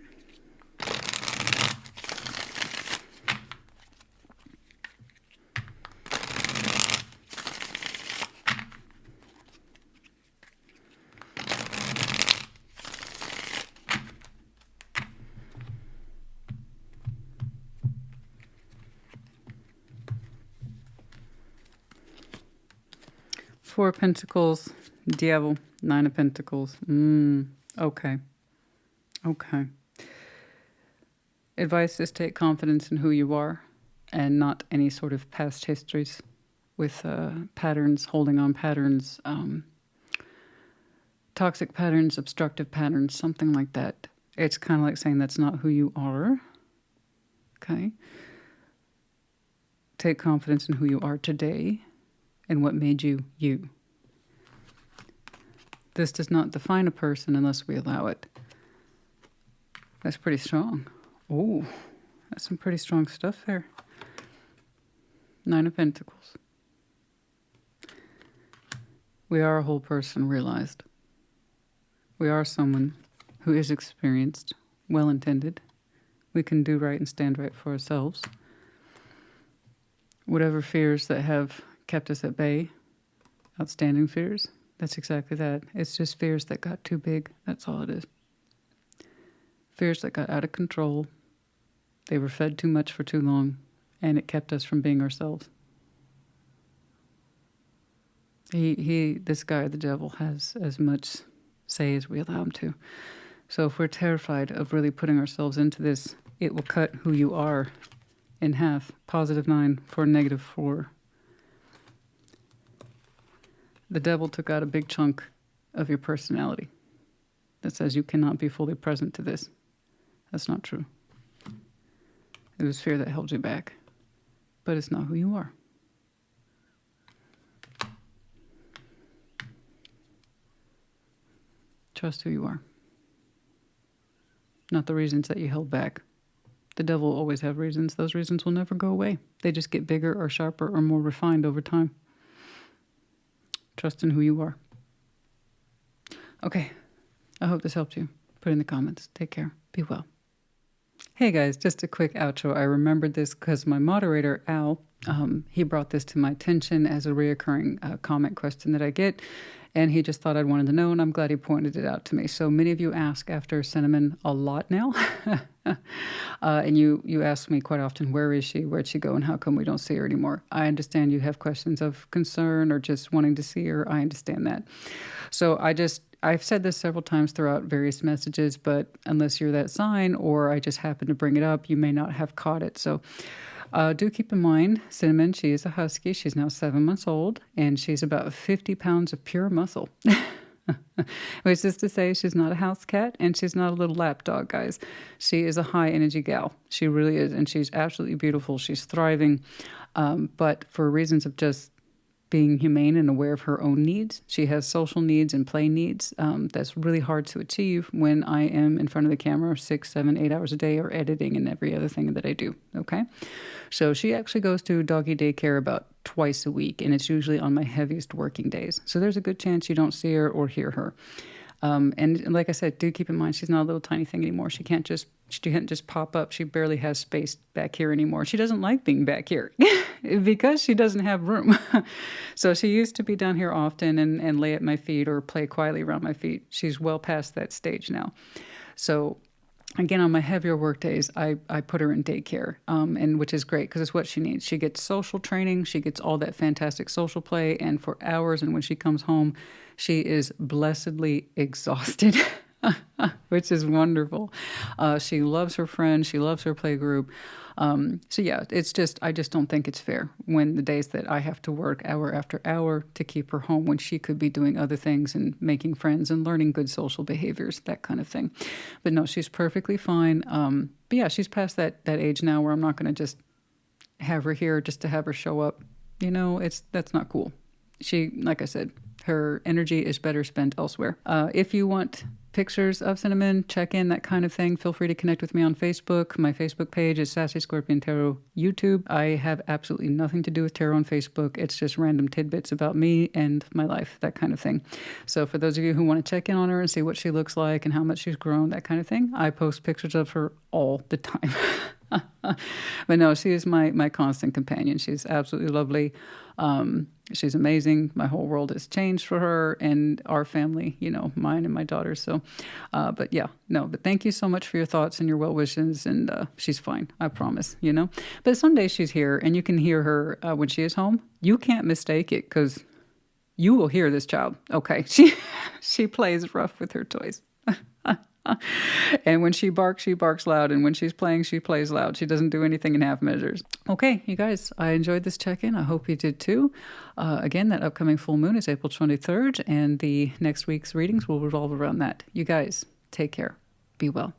Speaker 1: Four of Pentacles, Devil, Nine of Pentacles. Okay. Okay. Advice is take confidence in who you are and not any sort of past histories with patterns, holding on patterns, toxic patterns, obstructive patterns, something like that. It's kind of like saying that's not who you are. Okay. Take confidence in who you are today and what made you you. This does not define a person unless we allow it. That's pretty strong. Oh, that's some pretty strong stuff there. Nine of Pentacles. We are a whole person realized. We are someone who is experienced, well-intended. We can do right and stand right for ourselves. Whatever fears that have kept us at bay, outstanding fears, that's exactly that. It's just fears that got too big. That's all it is. Fears that got out of control. They were fed too much for too long, and it kept us from being ourselves. This guy, the devil, has as much say as we allow him to. So if we're terrified of really putting ourselves into this, it will cut who you are in half. +9 for -4. The devil took out a big chunk of your personality that says you cannot be fully present to this. That's not true. It was fear that held you back, but it's not who you are. Trust who you are. Not the reasons that you held back. The devil will always have reasons. Those reasons will never go away. They just get bigger or sharper or more refined over time. Trust in who you are. Okay. I hope this helped you. Put it in the comments. Take care. Be well. Hey guys, just a quick outro. I remembered this because my moderator, Al, he brought this to my attention as a reoccurring comment question that I get. And he just thought I'd wanted to know, and I'm glad he pointed it out to me. So many of you ask after Cinnamon a lot now. And you ask me quite often, where is she? Where'd she go? And how come we don't see her anymore? I understand you have questions of concern or just wanting to see her. I understand that. So I've said this several times throughout various messages, but unless you're that sign or I just happen to bring it up, you may not have caught it. So do keep in mind, Cinnamon, she is a husky. She's now 7 months old, and she's about 50 pounds of pure muscle. Which is to say, she's not a house cat and she's not a little lap dog, guys. She is a high energy gal. She really is. And she's absolutely beautiful. She's thriving. But for reasons of just being humane and aware of her own needs, she has social needs and play needs. That's really hard to achieve when I am in front of the camera 6, 7, 8 hours a day, or editing and every other thing that I do. Okay. So she actually goes to doggy daycare about twice a week, and it's usually on my heaviest working days. So there's a good chance you don't see her or hear her. And like I said, do keep in mind, she's not a little tiny thing anymore. She can't just pop up. She barely has space back here anymore. She doesn't like being back here because she doesn't have room. So she used to be down here often and lay at my feet or play quietly around my feet. She's well past that stage now. So again, on my heavier work days, I put her in daycare, and which is great because it's what she needs. She gets social training. She gets all that fantastic social play, and for hours. And when she comes home, she is blessedly exhausted, which is wonderful. She loves her friends. She loves her play group. So yeah, I just don't think it's fair when the days that I have to work hour after hour to keep her home when she could be doing other things and making friends and learning good social behaviors, that kind of thing. But no, she's perfectly fine. But yeah, she's past that age now where I'm not going to just have her here just to have her show up. That's not cool. She, like I said, her energy is better spent elsewhere. If you want pictures of Cinnamon, check in, that kind of thing, feel free to connect with me on Facebook. My Facebook page is Sassy Scorpion Tarot YouTube. I have absolutely nothing to do with tarot on Facebook. It's just random tidbits about me and my life, that kind of thing. So for those of you who want to check in on her and see what she looks like and how much she's grown, that kind of thing, I post pictures of her all the time. But no, she is my constant companion. She's absolutely lovely. She's amazing. My whole world has changed for her and our family, mine and my daughters. So, but thank you so much for your thoughts and your well wishes. And she's fine, I promise, But someday she's here and you can hear her when she is home. You can't mistake it because you will hear this child. Okay, she plays rough with her toys. And when she barks loud. And when she's playing, she plays loud. She doesn't do anything in half measures. Okay, you guys, I enjoyed this check-in. I hope you did too. Again, that upcoming full moon is April 23rd, and the next week's readings will revolve around that. You guys, take care. Be well.